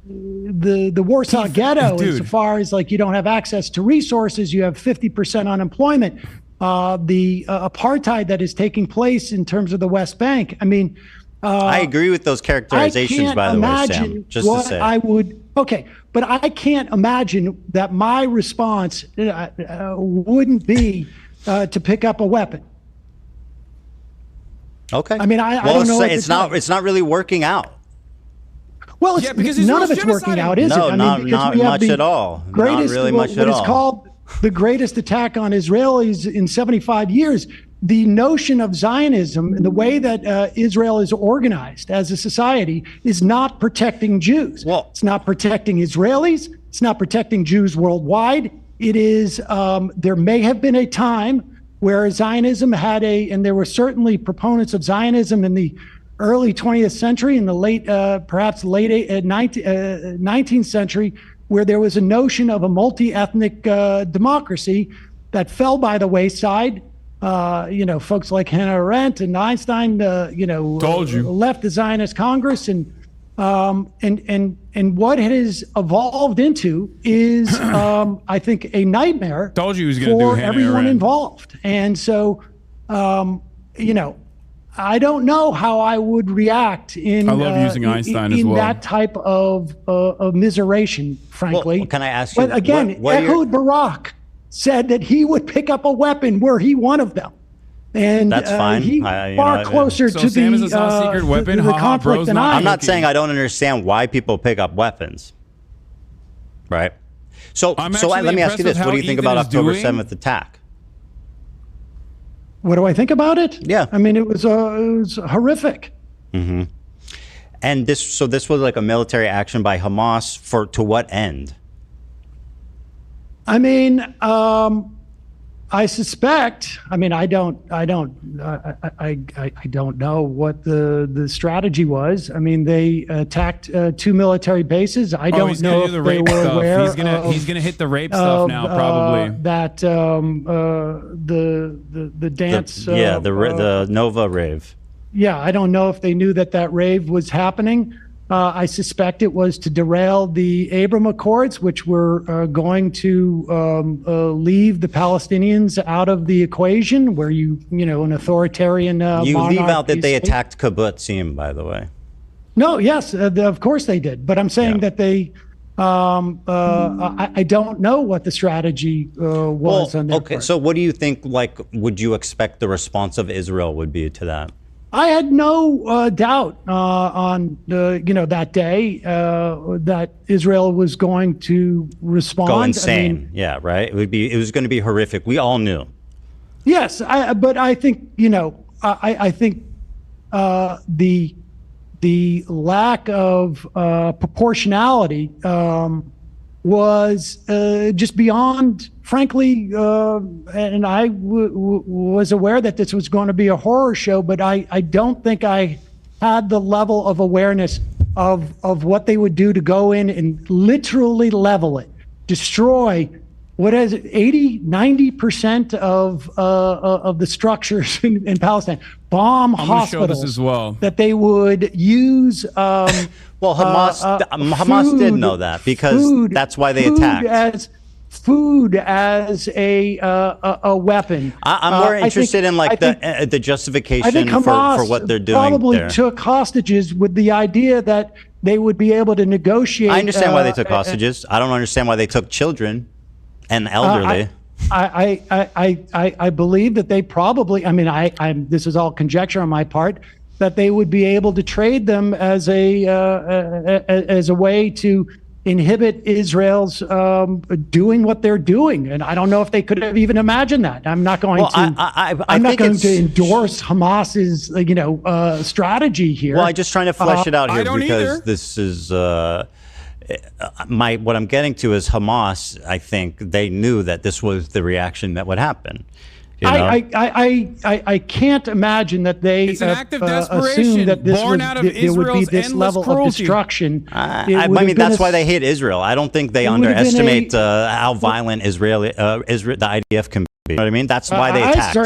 the Warsaw Ghetto, insofar as you don't have access to resources, you have 50% unemployment, the apartheid that is taking place in terms of the West Bank. I mean, I agree with those characterizations, by the way, Sam. Just to say, but I can't imagine that my response wouldn't be to pick up a weapon. Okay. I mean, I don't know. It's not really working out. Well, because none of it's working out, is it? No, I mean, not much at all. Greatest, not really much at all. What is called the greatest attack on Israelis in 75 years. The notion of Zionism and the way that Israel is organized as a society is not protecting Jews. Well, it's not protecting Israelis. It's not protecting Jews worldwide. It is, there may have been a time where Zionism had and there were certainly proponents of Zionism in the early 20th century, in the late, perhaps late 19th century, where there was a notion of a multi-ethnic democracy that fell by the wayside. Folks like Hannah Arendt and Einstein, left the Zionist Congress, and what it has evolved into is, I think, a nightmare Told you he was gonna do for Hannah everyone Arendt. involved. And so, I don't know how I would react in. I love using Einstein as in well. that type of miseration, frankly. Well, can I ask you? But again, Ehud Barak said that he would pick up a weapon were he one of them. And that's fine. He's far closer So to Sam the, is a top secret weapon? the Ha-ha, conflict bro's than not- I I'm am. not saying I don't understand why people pick up weapons. Right. So I'm let actually me ask you impressed this: with what do you how think Ethan about is October doing. 7th attack? What do I think about it? Yeah. I mean, it was horrific. And this was like a military action by Hamas to what end? I mean, I suspect. I mean, I don't know what the strategy was. I mean, they attacked 2 military bases. I don't he's know gonna if do the they rape were stuff. aware. He's gonna hit the rape stuff now, probably. That the dance. The Nova rave. Yeah, I don't know if they knew that rave was happening. I suspect it was to derail the Abraham Accords, which were going to leave the Palestinians out of the equation, where an authoritarian You leave out that they monarchy state. attacked kibbutzim, by the way. No, yes, of course they did. But I'm saying that they. I don't know what the strategy was on their okay. part. So what do you think? Like, would you expect the response of Israel would be to that? I had no doubt on that day that Israel was going to respond. Go insane. I mean, Yeah, right. It was going to be horrific. We all knew. yes, but I think I think the lack of proportionality was just beyond, frankly, and I was aware that this was going to be a horror show, but I don't think I had the level of awareness of what they would do to go in and literally level it, destroy what is it, 90% of the structures in Palestine, bomb I'm gonna show hospitals this as well. that they would use. Well, Hamas did know that because that's why they attacked. Food as a weapon. I'm more interested in the justification for what they're doing. Probably there. took hostages with the idea that they would be able to negotiate. I understand why they took hostages. I don't understand why they took children and elderly. I believe that they probably. I mean, this is all conjecture on my part. That they would be able to trade them as a way to inhibit Israel's doing what they're doing, and I don't know if they could have even imagined that. I'm not going I'm not going to endorse Hamas's strategy here. Well, I'm just trying to flesh it out here because either. this is what I'm getting to is Hamas. I think they knew that this was the reaction that would happen. You know? I can't imagine that they It's an act of desperation, assumed that this born was, out of there would be Israel's this endless level cruelty. of destruction. I mean, that's why they hate Israel. I don't think they It would have been underestimate how violent the IDF can be. You know what I mean? That's why they attacked.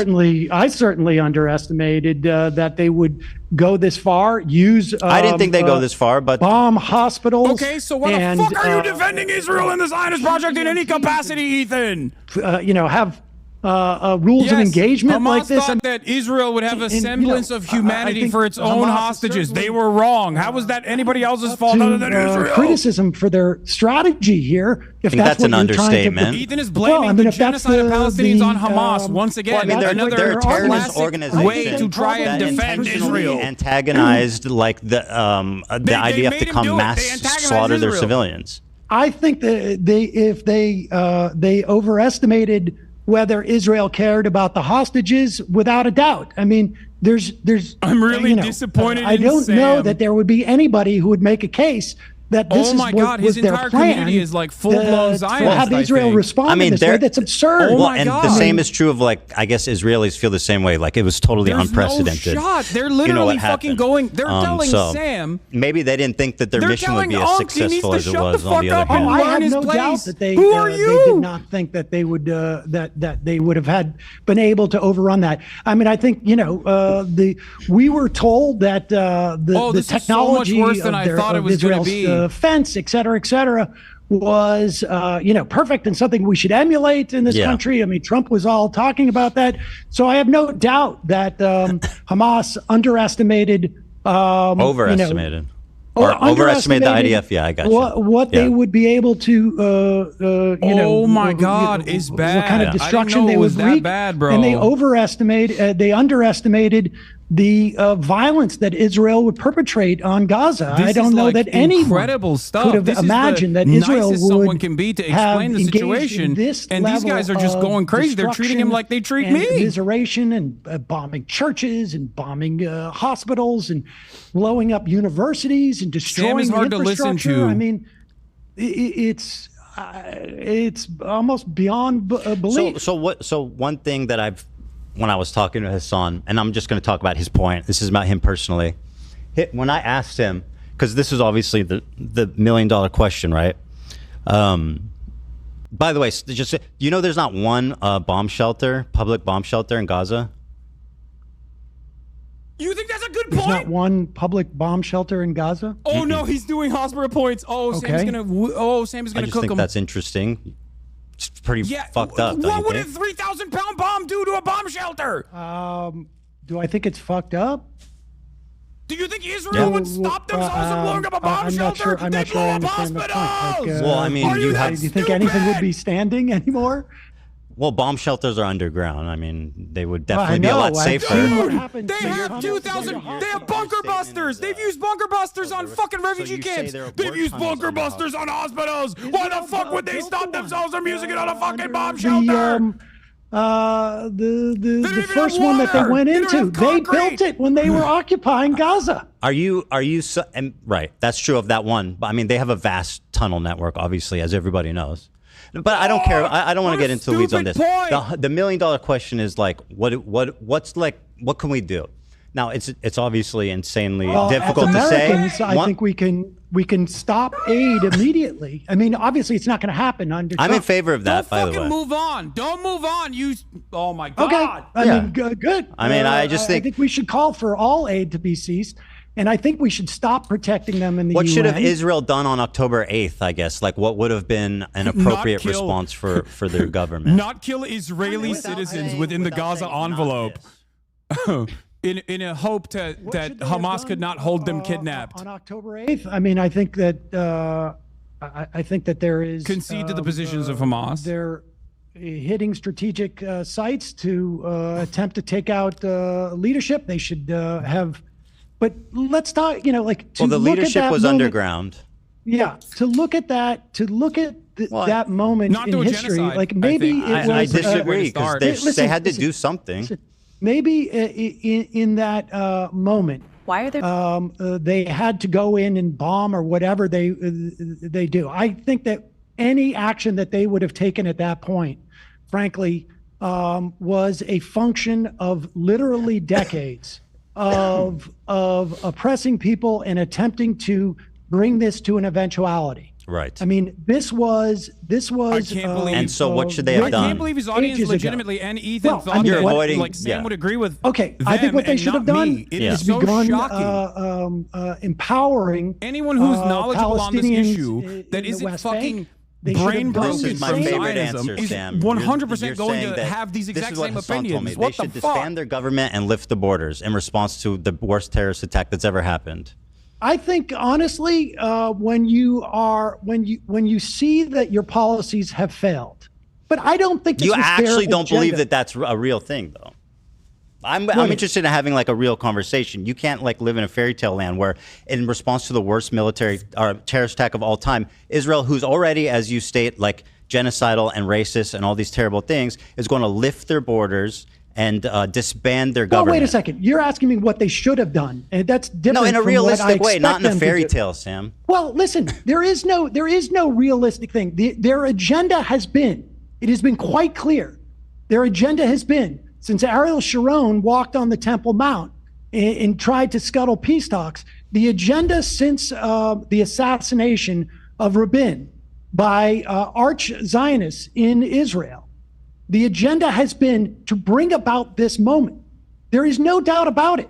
I certainly underestimated that they would go this far. Use I didn't think they'd go this far, but bomb hospitals. Okay, so why the fuck are you defending Israel and the Zionist project in any capacity, Ethan? Have rules of engagement Hamas like this. thought that Israel would have a semblance of humanity for its own Hamas hostages. They were wrong. How was that anybody else's fault other than Israel? Criticism for their strategy here. If I think that's an understatement. Ethan is blaming the genocide of Palestinians on Hamas once again. Well, I mean, they're a terrorist organization way to try and defend Israel. Antagonized like the IDF to come mass slaughter their civilians. I think that they overestimated whether Israel cared about the hostages, without a doubt. I mean, I'm really disappointed. I don't know that there would be anybody who would make a case that this was their plan. Community is like full-blown Zionist. Have Israel respond this way? That's absurd. The same is true of, like, I guess Israelis feel the same way. Like, it was totally unprecedented. No shot. They're literally fucking going. They're telling Sam. Maybe they didn't think that their mission would be as successful as it was on the other hand. I have no doubt that they did not think that they would that they would have been able to overrun that. I mean, I think we were told that the technology is so much worse than I thought it was going to be. Fence, et cetera, was perfect and something we should emulate in this country. I mean, Trump was all talking about that. So I have no doubt that Hamas overestimated the IDF. Yeah, I got you. What they would be able to, oh my God, is bad. What kind of destruction they would wreak, bro. And they underestimated the violence that Israel would perpetrate on Gaza. I don't know that anyone could have imagined that Israel would someone can be to explain the situation. And these guys are just going crazy. They're treating him like they treat me. Commiseration and bombing churches and bombing hospitals and blowing up universities and destroying Sam is hard to infrastructure. listen to. I mean, it's almost beyond belief. So one thing that when I was talking to Hasan, and I'm just going to talk about his point. This is about him personally. When I asked him, because this is obviously the $1 million question, right? By the way, just there's not one public bomb shelter in Gaza. You think that's a good point? There's not one public bomb shelter in Gaza? Oh no, he's doing hospital points. Oh, okay. Sam's gonna cook him. I just think that's interesting. It's pretty fucked up. What would a 3,000-pound bomb do to a bomb shelter? Do I think it's fucked up? Do you think Israel would stop themselves from blowing up a bomb shelter? They blow up hospitals. Well, I mean, do you think anything would be standing anymore? Well, bomb shelters are underground. I mean, they would definitely be a lot safer. They have 2,000. They have bunker busters. They've used bunker busters on fucking refugee camps. They've used bunker busters on hospitals. Why the fuck would they stop themselves from using it on a fucking bomb shelter? The first one that they went into, they built it when they were occupying Gaza. Are you right? That's true of that one. But I mean, they have a vast tunnel network, obviously, as everybody knows. But I don't care. I don't want to get into the weeds on this. The $1 million question is like, what can we do? Now, it's obviously insanely difficult to say. I think we can stop aid immediately. I mean, obviously, it's not going to happen under Trump. I'm in favor of that, by the way. Don't move on. Don't move on. Oh my God. Okay. I mean, good. I mean, I think we should call for all aid to be ceased. And I think we should stop protecting them in the UN. What should have Israel done on October 8th, I guess? Like, what would have been an appropriate response for their government? Not kill Israeli citizens within the Gaza envelope. in a hope that Hamas could not hold them kidnapped. On October 8th, I mean, I think that there is... Concede to the positions of Hamas. They're hitting strategic sites to attempt to take out leadership. They should have... But let's talk, the leadership was underground. Yeah, to look at that, that moment in history, genocide, like maybe it was. I disagree because they had to do something. Maybe in that moment, why are there? They had to go in and bomb or whatever they do. I think that any action that they would have taken at that point, frankly, was a function of literally decades of oppressing people and attempting to bring this to an eventuality. Right. I mean, this was. I can't believe. And so, what should they have done? I can't believe his audience legitimately and Ethan thought you're that avoiding, Sam would agree with. Okay, I think what they should have done is begun shocking. empowering anyone who's knowledgeable on this Palestinians issue that isn't fucking. brain broken This is my from favorite Zionism answer, is Sam. 100% You're going saying to that have these this exact is what same Hasan told me. opinions. They What the should fuck? disband their government and lift the borders in response to the worst terrorist attack that's ever happened. I think honestly, when you see that your policies have failed, but I don't think this You was actually their don't believe agenda. that that's a real thing, though. I'm interested in having like a real conversation. You can't like live in a fairy tale land where, in response to the worst military or terrorist attack of all time, Israel, who's already, as you state, like genocidal and racist and all these terrible things, is going to lift their borders and disband their government. Wait a second. You're asking me what they should have done, and that's different. No, in a from realistic what I way, not in a expect them to fairy do. tale, Sam. Well, listen, there is no realistic thing. Their agenda has been, it has been quite clear. Their agenda has been, since Ariel Sharon walked on the Temple Mount and tried to scuttle peace talks, the agenda since the assassination of Rabin by arch Zionists in Israel, the agenda has been to bring about this moment. There is no doubt about it.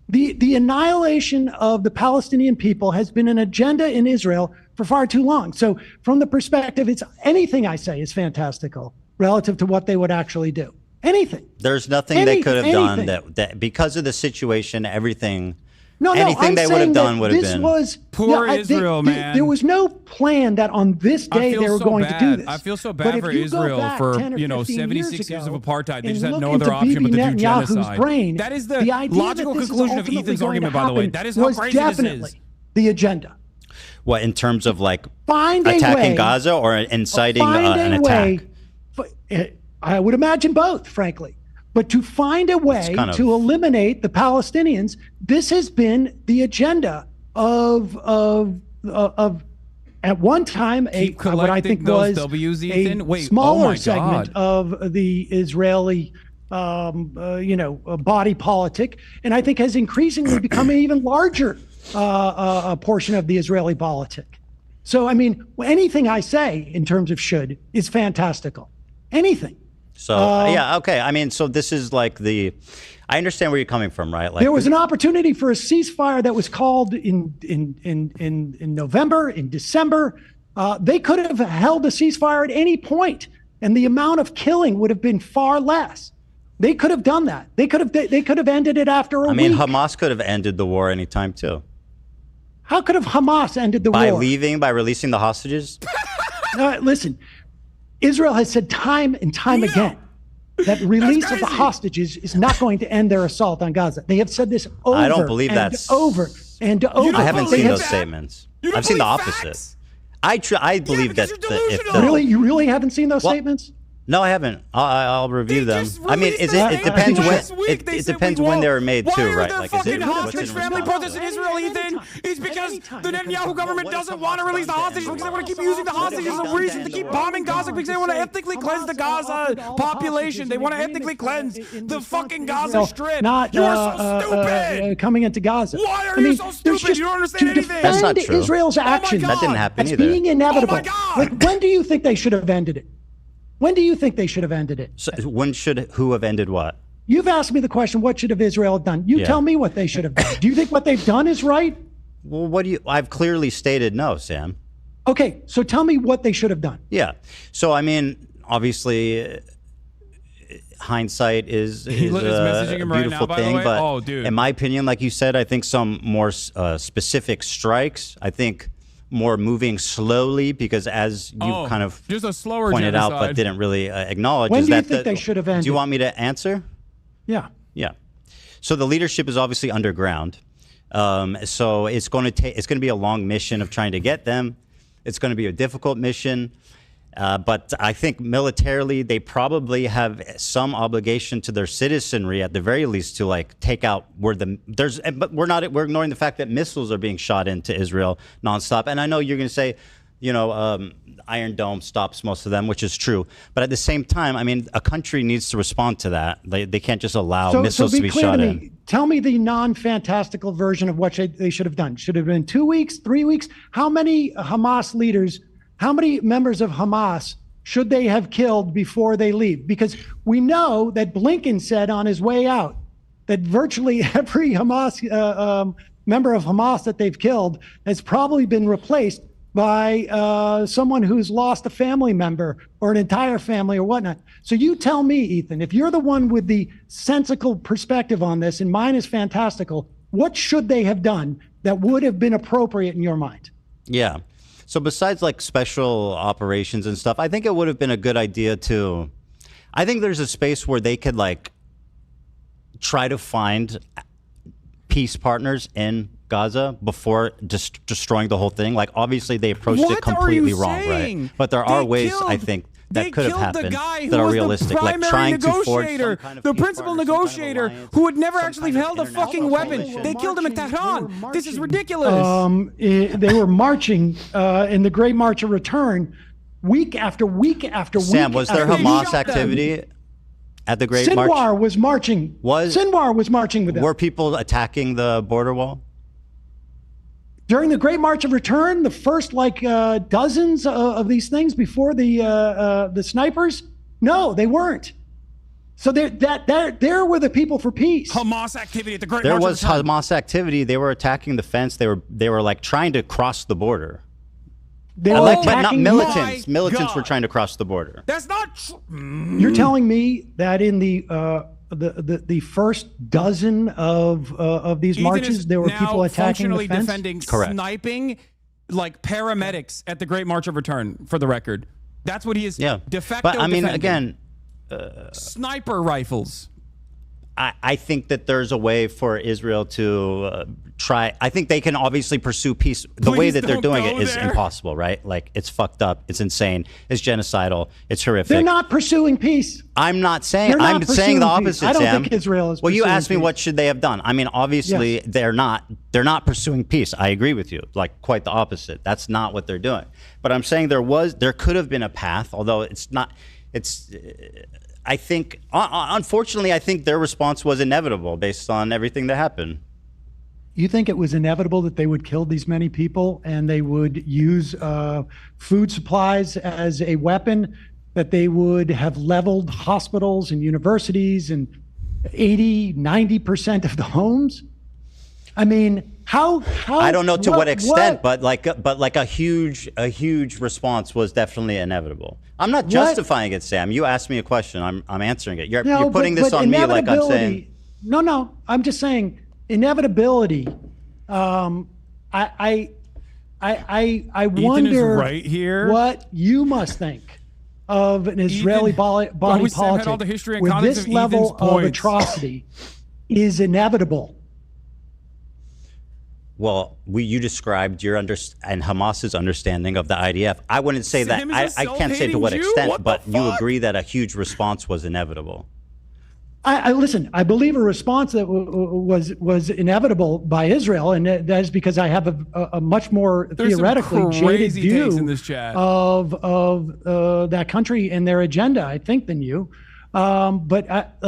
The annihilation of the Palestinian people has been an agenda in Israel for far too long. So from the perspective, it's anything I say is fantastical relative to what they would actually do. Anything. There's nothing they could have done that because of the situation, everything. Anything they would have done would have been. Poor Israel, man. There was no plan that on this day they were going to do this. I feel so bad for Israel for 76 years of apartheid. They just had no other option but to do genocide. That is the logical conclusion of Ethan's argument, by the way. That is how crazy this is. The agenda. What, in terms of like attacking Gaza or inciting an attack? I would imagine both, frankly. But to find a way to eliminate the Palestinians, this has been the agenda of at one time what I think was a smaller segment of the Israeli body politic, and I think has increasingly become an even larger portion of the Israeli politic. So I mean, anything I say in terms of should is fantastical. Anything. So yeah, okay. I mean, so this is like I understand where you're coming from, right? Like there was an opportunity for a ceasefire that was called in November, in December. They could have held a ceasefire at any point, and the amount of killing would have been far less. They could have done that. They could have ended it after a week. I mean, Hamas could have ended the war anytime too. How could have Hamas ended the war? By releasing the hostages? Listen. Israel has said time and time again that release of the hostages is not going to end their assault on Gaza. They have said this over I don't believe that's over and over. I haven't seen those statements. I've seen the opposite. I believe that you really haven't seen those statements? No, I haven't. I'll review them. I mean, it depends when it depends when they were made too, right? Like, is it hostage family protests in Israel, Ethan? Is because the Netanyahu government doesn't want to release the hostages because they want to keep using the hostages as a reason to keep bombing Gaza because they want to ethnically cleanse the Gaza population. They want to ethnically cleanse the fucking Gaza Strip. You are so stupid. Coming into Gaza. Why are you so stupid? You don't understand anything. That's not true. Israel's actions. That didn't happen either. Being inevitable. Oh my God. Like, when do you think they should have ended it? When do you think they should have ended it? So who have ended what? You've asked me the question, what should have Israel done? You tell me what they should have done. Do you think what they've done is right? Well, I've clearly stated no, Sam. Okay, so tell me what they should have done. Yeah. So, I mean, obviously, hindsight is a beautiful thing. But in my opinion, like you said, I think some more specific strikes, I think more moving slowly, because as you kind of just a slower pointed genocide. out but didn't really acknowledge. When do you think they should have ended? Do you want me to answer? Yeah. Yeah. So the leadership is obviously underground. So it's going to be a long mission of trying to get them. It's going to be a difficult mission. But I think militarily, they probably have some obligation to their citizenry, at the very least, to like take out but we're ignoring the fact that missiles are being shot into Israel nonstop. And I know you're going to say, Iron Dome stops most of them, which is true. But at the same time, I mean, a country needs to respond to that. They can't just allow missiles to be shot in. Tell me the non-fantastical version of what they should have done. Should it have been 2 weeks, 3 weeks? How many members of Hamas should they have killed before they leave? Because we know that Blinken said on his way out that virtually every Hamas member of Hamas that they've killed has probably been replaced by someone who's lost a family member or an entire family or whatnot. So you tell me, Ethan, if you're the one with the sensical perspective on this, and mine is fantastical, what should they have done that would have been appropriate in your mind? Yeah. So besides like special operations and stuff, I think it would have been a good idea to, I think there's a space where they could like try to find peace partners in Gaza before just destroying the whole thing. Like obviously they approached it completely wrong, right? But there are ways I think that could have happened that are realistic, like trying to forge some kind of the peace principal partnership, some kind of negotiator, alliance, who had never some actually kind of held a fucking international weapon. coalition. They killed him in Tehran. This is ridiculous. They were marching in the Great March of Return week after week after week. Sam, was there after week. Hamas activity at the Great March? Sinwar was marching. Sinwar was marching with them. Were people attacking the border wall? During the Great March of Return, the first dozens of these things before the snipers, no, they weren't. So there were the people for peace. Hamas activity at the Great There March was of Return. Hamas activity. They were attacking the fence. They were like trying to cross the border. They were But not attacking militants. My Militants were God. trying to cross the border. That's not You're telling me that in the first dozen of these Ethan marches, is there were now people attacking the functionally fence? defending Correct. sniping like paramedics at the Great March of Return, for the record. That's what he is de facto But I mean, defending. again, Sniper rifles. I think that there's a way for Israel to try. I think they can obviously pursue peace. The way Please that they're don't doing go it is there. impossible, right? Like it's fucked up. It's insane. It's genocidal. It's horrific. They're not pursuing peace. I'm not saying. They're not I'm saying the pursuing peace. opposite. I don't Sam. think Israel is Well, you pursuing asked me peace. what should they have done. I mean, obviously Yes. they're not. They're not pursuing peace. I agree with you. Like quite the opposite. That's not what they're doing. But I'm saying there could have been a path, although it's not. It's. I think, unfortunately, I think their response was inevitable based on everything that happened. You think it was inevitable that they would kill these many people and they would use food supplies as a weapon, that they would have leveled hospitals and universities and 90% of the homes? I mean, how I don't know to what extent, but like a huge response was definitely inevitable. I'm not justifying it, Sam. You asked me a question. I'm answering it. You're putting this on me like I'm saying. No. I'm just saying inevitability. I wonder right here. what you must think of an Israeli body Sam had all the politic history and with context this of level Ethan's of points. atrocity is inevitable. Well, you described your and Hamas's understanding of the IDF. I wouldn't say Sam that. is a I can't say to self-hating what Jew? extent, What the but you fuck? agree that a huge response was inevitable. I listen. I believe a response that was inevitable by Israel, and that is because I have a much more There's some theoretically jaded crazy takes view in this chat. of that country and their agenda, I think, than you. But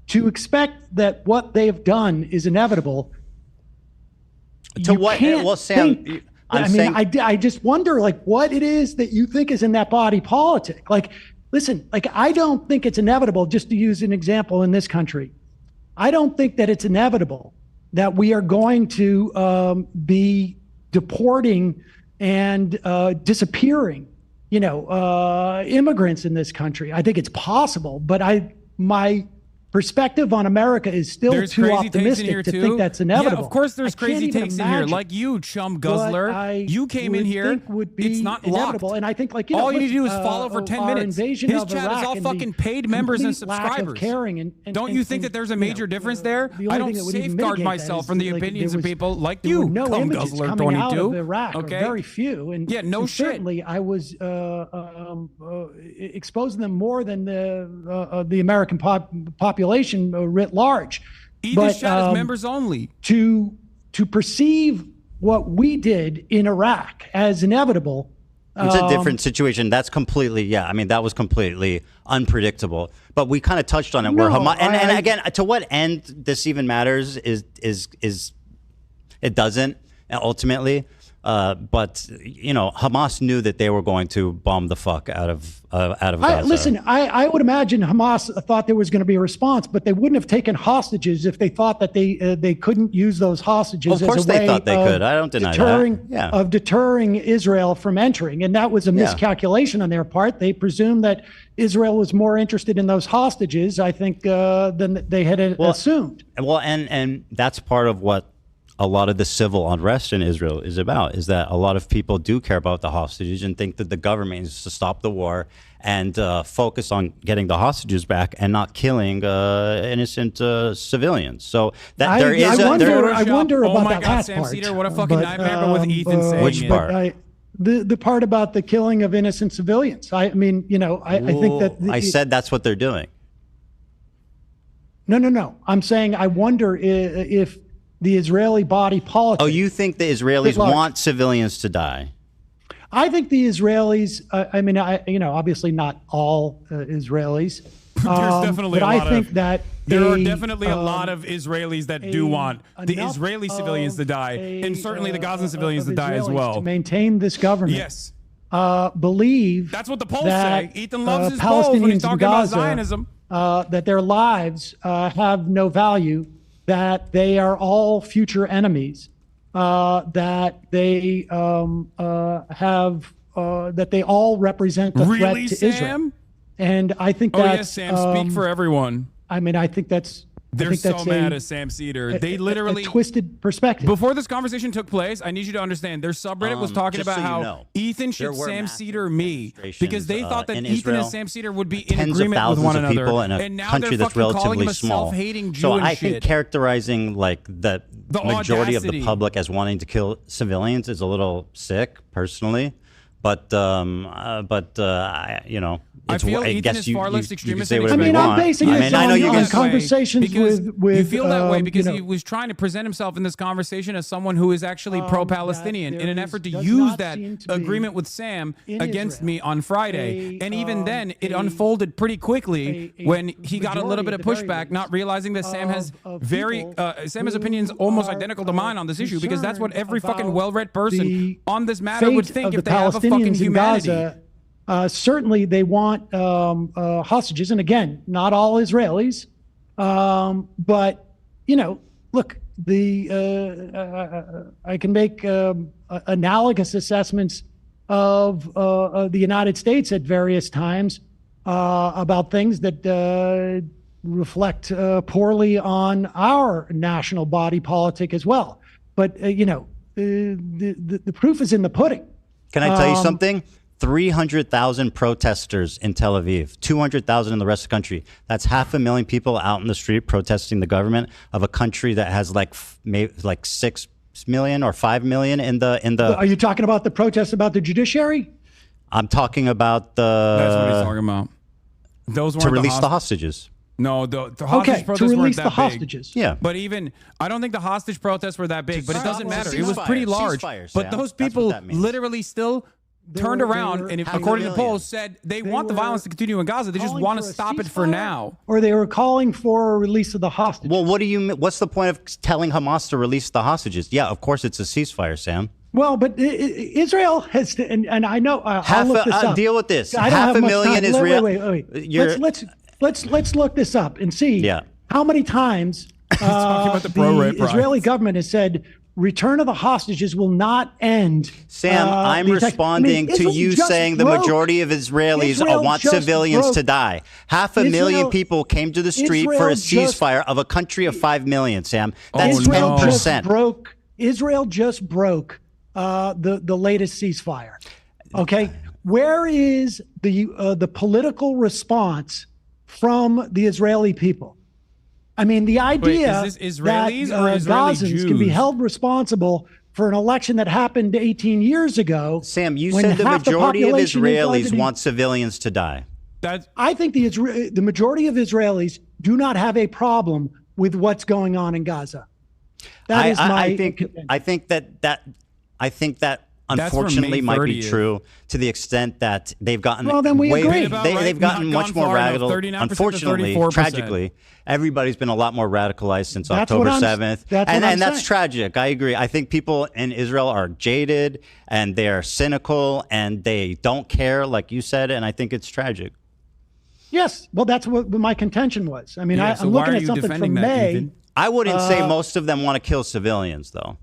to expect that what they've done is inevitable. To you what? can't Well, Sam, think- I'm I mean, saying. I just wonder what it is that you think is in that body politic. Listen, I don't think it's inevitable, just to use an example in this country. I don't think that it's inevitable that we are going to be deporting and disappearing, immigrants in this country. I think it's possible, but my perspective on America is still There's too crazy takes in optimistic here to too. think that's inevitable. Yeah, of course there's I can't crazy even takes in here. imagine Like you, chum what guzzler. I You came in would here. think would be It's not inevitable. locked. And I think All you need to do is follow for 10 our minutes. invasion His of chat Iraq is all and the fucking paid members and complete lack of subscribers. caring and Don't you think that there's a major difference there? the only I don't thing that would even safeguard mitigate that myself is from the like opinions there of was- people like there were you, no cum images guzzler coming out 22. of Iraq, or Okay. very few. And Yeah, no and shit. certainly I was exposing them more than the American population writ large. Ethan's chat is members only. To perceive what we did in Iraq as inevitable. It's a different situation. That's completely, I mean, that was completely unpredictable. But we kind of touched on it. Where No, Hamas, and I- again, to what end this even matters is it doesn't ultimately. But you know, Hamas knew that they were going to bomb the fuck out of Gaza. Listen, I would imagine Hamas thought there was going to be a response, but they wouldn't have taken hostages if they thought that they couldn't use those hostages. Of course, as a way they thought they could. I don't deny that. Yeah. Of deterring Israel from entering, and that was a miscalculation on their part. They presumed that Israel was more interested in those hostages, I think, than they had assumed. Well, and that's part of what a lot of the civil unrest in Israel is about, is that a lot of people do care about the hostages and think that the government needs to stop the war and focus on getting the hostages back and not killing innocent civilians. So that I wonder about that last Sam part. Seder, what a fucking nightmare, but with Ethan saying which part? The part about the killing of innocent civilians. I mean, you know, I think that I said that's what they're doing. No. I'm saying I wonder if the Israeli body politic. Oh, you think the Israelis want civilians to die? I think the Israelis. I mean, obviously not all Israelis. There's definitely but a lot I think of, that there are definitely a lot of Israelis that do want the Israeli civilians to die, and certainly the Gazan civilians to die as well. To maintain this government. Yes. Believe that's what the polls that, say. Ethan loves his polls when he's talking about Zionism. That their lives have no value, that they are all future enemies, that they that they all represent the threat to Israel. And I think that's... Oh, yes, Sam, speak for everyone. I mean, I think that's... They're so mad at Sam Seder. They literally... A twisted perspective. Before this conversation took place, I need you to understand, their subreddit was talking about how Ethan should Sam Seder me, because they thought that Ethan and Sam Seder would be in agreement with one another. And now country they're that's relatively calling him a small. self-hating Jew so and I think characterizing like the majority of the public as wanting to kill civilians is a little sick, personally. But you know, I feel Ethan is far less extremist than I mean, I'm basing it on conversations with you feel that way because he was trying to present himself in this conversation as someone who is actually pro-Palestinian in an effort to use that agreement with Sam against me on Friday. And even then, it unfolded pretty quickly when he got a little bit of pushback, not realizing that Sam has Sam has opinions almost identical to mine on this issue, because that's what every fucking well-read person on this matter would think if they have a fucking humanity. Certainly, they want hostages, and again, not all Israelis. But you know, look, I can make analogous assessments of the United States at various times about things that reflect poorly on our national body politic as well. But you know, the proof is in the pudding. Can I tell you something? 300,000 protesters in Tel Aviv, 200,000 in the rest of the country. That's 500,000 people out in the street protesting the government of a country that has like 6 million or 5 million in the. Are you talking about the protests about the judiciary? I'm talking about the. That's what he's talking about. Those weren't to release the hostages. No, the hostage protests to release weren't that the hostages. Yeah, but even I don't think the hostage protests were that big. But it doesn't matter. It was pretty large. But those people literally still turned around and, according to the polls, said they want the violence to continue in Gaza. They just want to stop it for now. Or they were calling for a release of the hostages. Well, what do you mean? What's the point of telling Hamas to release the hostages? Yeah, of course it's a ceasefire, Sam. Well, but Israel has to, and I know I'll look this up. Deal with this. I don't 500,000 Israel. Wait. Let's look this up and see how many times the Israeli government has said return of the hostages will not end. Sam, I'm responding to you saying the majority of Israelis want civilians to die. 500,000 people came to the street for a ceasefire of a country of 5 million, Sam. That's 10%. Israel just broke the latest ceasefire. Okay? Where is the political response from the Israeli people? I mean, the idea is this Israelis that or Israeli Gazans Jews? Can be held responsible for an election that happened 18 years ago. Sam, you said the majority of Israelis want civilians to die. I think the majority of Israelis do not have a problem with what's going on in Gaza. That is my opinion. I think that unfortunately May might 30th. be true to the extent that they've gotten Well, then we agree. they've gotten Not much gone more far enough, radical. 39% to Unfortunately, 34%. tragically, everybody's been a lot more radicalized since That's October what I'm- 7th. that's what I'm and that's saying. tragic. I agree. I think people in Israel are jaded and they're cynical and they don't care, like you said, and I think it's tragic. Yes. Well, that's what my contention was. I mean, Yeah, so I'm why looking are at you something defending from that, May. Ethan? I wouldn't say most of them want to kill civilians, though.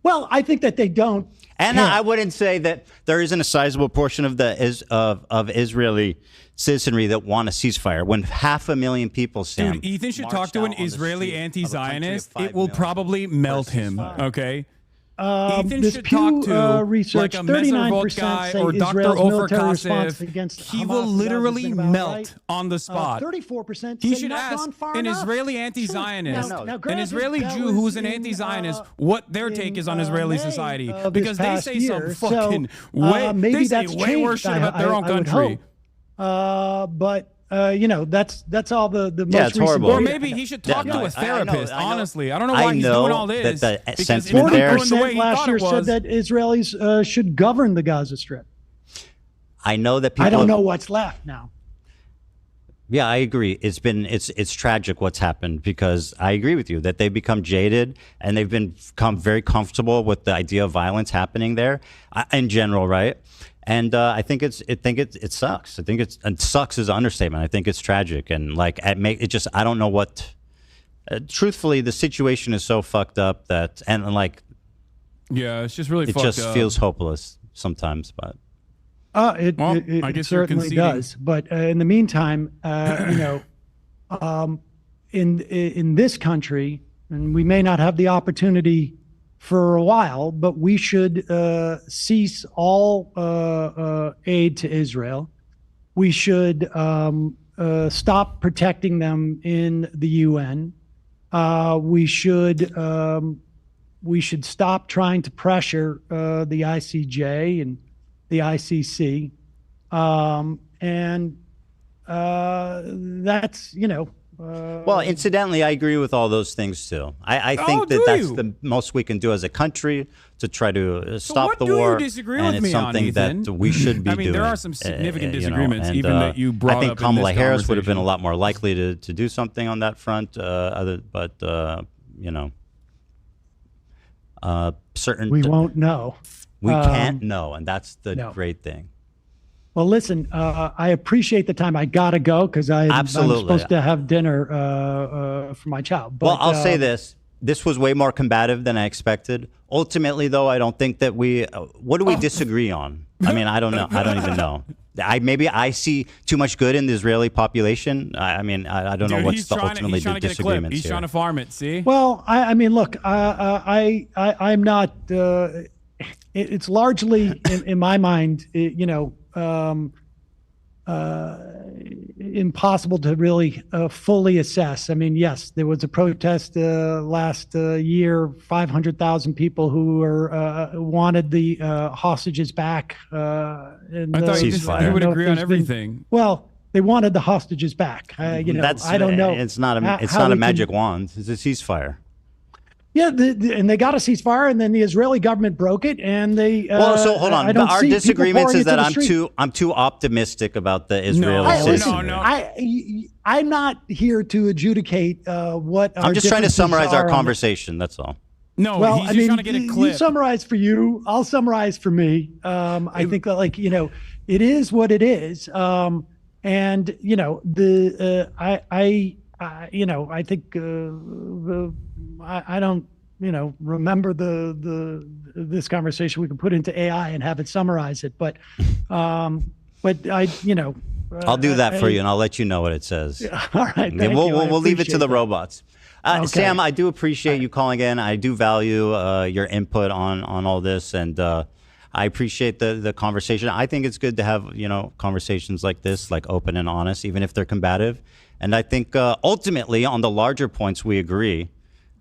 Well, I think that they don't. And care. I wouldn't say that there isn't a sizable portion of of Israeli citizenry that want a ceasefire. When 500,000 people, Sam, Dude, Ethan should marched talk to an out on the Israeli street of a country of anti-Zionist. 5 It will million probably melt for a him. ceasefire. Okay. Ethan This should Pew talk to research, like a Messervolt 39% guy say or Dr. Israel's Ofer military response Kasef. against He Hamas will and Gaza literally has been about melt right. on the spot. 34% He say should not ask gone far an enough. Israeli anti-Zionist, Now, Now, an granted, Israeli that Jew was who's an in, anti-Zionist, what their take is on Israeli May society. of this Because they past say year. some fucking maybe they say that's way worse changed. shit about their own I would country. hope. But you know, that's all the most Yeah, it's recent horrible. Or data. maybe he should talk Yeah, to no, a I know, therapist, I know. honestly. I don't know I why he's know doing all this. that the because sentiment it's not there- going the way he last thought year it was. said that Israelis should govern the Gaza Strip. I know that people. I don't know what's left now. Yeah, I agree. It's tragic what's happened because I agree with you that they've become jaded and they've become very comfortable with the idea of violence happening there in general, right? And I think it sucks. I think it sucks is an understatement. I think it's tragic and like I don't know what. Truthfully, the situation is so fucked up that Yeah, it's just really it fucked just up. feels hopeless sometimes, but. It Well, I guess you're certainly conceding. does. But in the meantime, you know, in this country, and we may not have the opportunity for a while, but we should cease all aid to Israel. We should stop protecting them in the UN. We should stop trying to pressure the ICJ and the ICC, and that's, you know. Well, incidentally, I agree with all those things too. I think do that's you? the most we can do as a country to try to stop what the do you war. disagree and with it's me on, something Ethan? that we should be I mean, doing. there are some significant you know, disagreements, and, even that you brought I think up in Kamala this Harris would have been a conversation. lot more likely to do something on that front. You know, certain We won't know. we can't know, and that's the no. great thing. Well, listen, I appreciate the time. I gotta go because I'm Absolutely. supposed to have dinner for my child. But, Well, I'll say this. This was way more combative than I expected. Ultimately, though, I don't think that we... what do we disagree on? I mean, I don't know. I don't even know. Maybe I see too much good in the Israeli population. I mean, I don't know Dude, what's he's the trying ultimately to the get a clip. disagreements He's here. trying to farm it. See? Well, I mean, look, I'm not. It's largely, in my mind, you know, impossible to really fully assess. I mean, yes, there was a protest last year, 500,000 people who wanted the hostages back. And, I thought you Ceasefire. would know if agree on there's been- everything. Well, they wanted the hostages back. You know, I don't know. It's not how- a, it's how not a we magic can- wand. It's a ceasefire. Yeah, and they got a ceasefire, and then the Israeli government broke it, and they. Well, so hold on. I don't Our see people disagreements pouring is that into the street. I'm too optimistic about the Israeli I, listen, citizenry. no. I'm not here to adjudicate what. I'm just trying to summarize our conversation. conversation. That's all. No, Well, he's I just mean, trying to get a you clip. summarize for you. I'll summarize for me. I think that, like, you know, it is what it is. And you know, you know, I think I don't, you know, remember this conversation. We can put into AI and have it summarize it, but I, you know, I'll do that for you, and I'll let you know what it says. all right. Okay, Thank you. I we'll leave it to appreciate the that. robots. Okay. Sam, I do appreciate you calling in. I do value your input on all this, and I appreciate the conversation. I think it's good to have, you know, conversations like this, like open and honest, even if they're combative. And I think ultimately on the larger points we agree,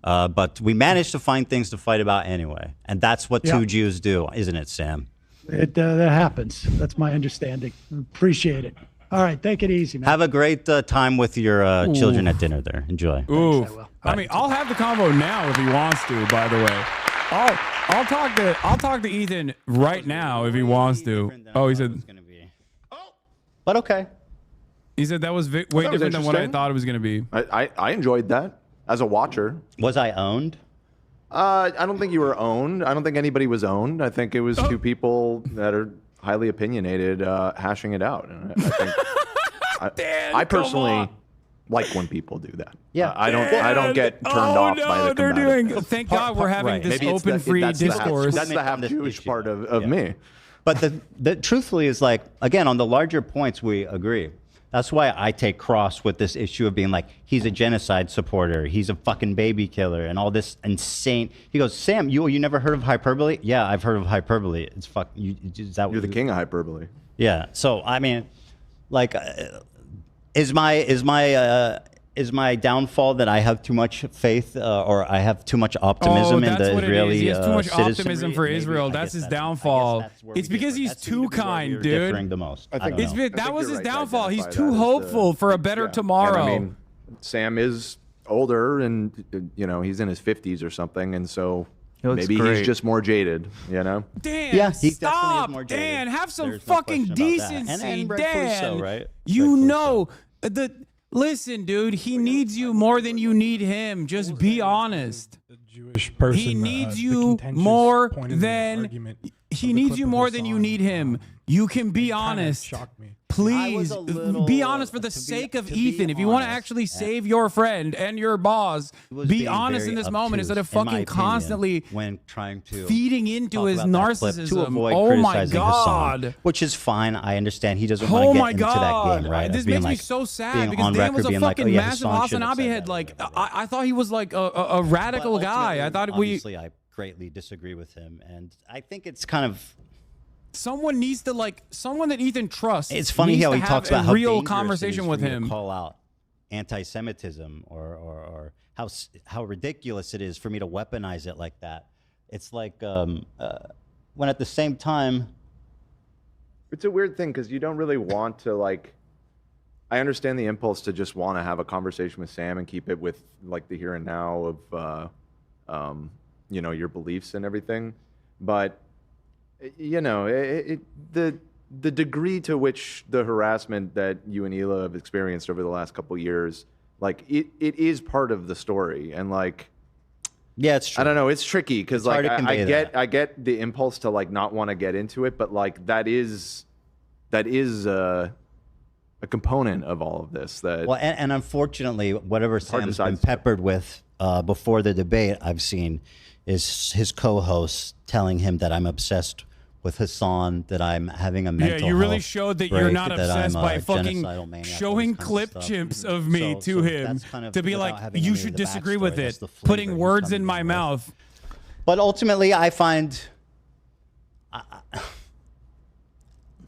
but we managed to find things to fight about anyway, and that's what two Jews do, isn't it, Sam? That happens. That's my understanding. Appreciate it. All right. Take it easy, man. Have a great time with your children at dinner there. Enjoy. Ooh. I will. I mean, I'll have the convo now if he wants to, by the way. I'll talk to Ethan right now if he wants to. Oh, he said. But okay. He said that was way different than what I thought it was going to be. I enjoyed that as a watcher. Was I owned? I don't think you were owned. I don't think anybody was owned. I think it was two people that are highly opinionated hashing it out. And I think I personally like when people do that. Yeah. I don't get turned off by the they're combative. doing. Thank God we're having this Maybe it's open, free that's discourse. That's the half Jewish part of me. But the truthfully is like, again, on the larger points, we agree. That's why I take cross with this issue of being like, he's a genocide supporter, he's a fucking baby killer, and all this insane. He goes, Sam, you never heard of hyperbole? Yeah, I've heard of hyperbole. It's fuck. You're the king of hyperbole. Yeah. So I mean, like, is my downfall that I have too much faith or I have too much optimism in the Israeli He has too much citizenry? optimism for Israel. That's his downfall. It's because he's too kind, dude. Differing the most. That was his downfall. He's too hopeful for a better tomorrow. And I mean, Sam is older, and he's in his 50s or something, and so maybe he's just more jaded. Dan, yeah, he stop. definitely is more jaded. Dan, have some There's no fucking question about that. decency, And rightfully Dan. so, right? You Rightfully know so. Listen, dude, he needs you more than you need him. Just be honest. Jewish person. He needs you more than you need him. You can be honest. Shocked me. Please be honest for the sake of Ethan. If you want to actually save your friend and your boss, be honest in this moment instead of fucking constantly when trying to feeding into his narcissism. To avoid oh my criticizing God. Hassan, which is fine. I understand he doesn't want to get into that game, right? This makes me so sad because Dan was a fucking massive HasanAbi head. Like I thought he was like a radical guy. I thought obviously I greatly disagree with him, and I think it's kind of. Someone needs to someone that Ethan trusts. It's funny how he talks about how real dangerous conversation it is with for me him. to call out anti-Semitism or how ridiculous it is for me to weaponize it like that. It's like when at the same time, it's a weird thing because you don't really want to I understand the impulse to just want to have a conversation with Sam and keep it with like the here and now of your beliefs and everything, but. The degree to which the harassment that you and Hila have experienced over the last couple of years, it is part of the story, and yeah, it's true. I don't know, it's tricky because I get the impulse to not want to get into it, but that is a component of all of this. And unfortunately, whatever Sam's been peppered with before the debate, I've seen is his co-host telling him that I'm obsessed with Hasan, that I'm having a mental Yeah, you really health showed that break, you're not that obsessed I'm by a fucking genocidal maniac, showing all this clip kind of stuff. chimps of me to him that's kind of to be without like, having you any of should the disagree backstory. with That's it, the flavor putting he's words coming in my with. mouth. But ultimately, I find I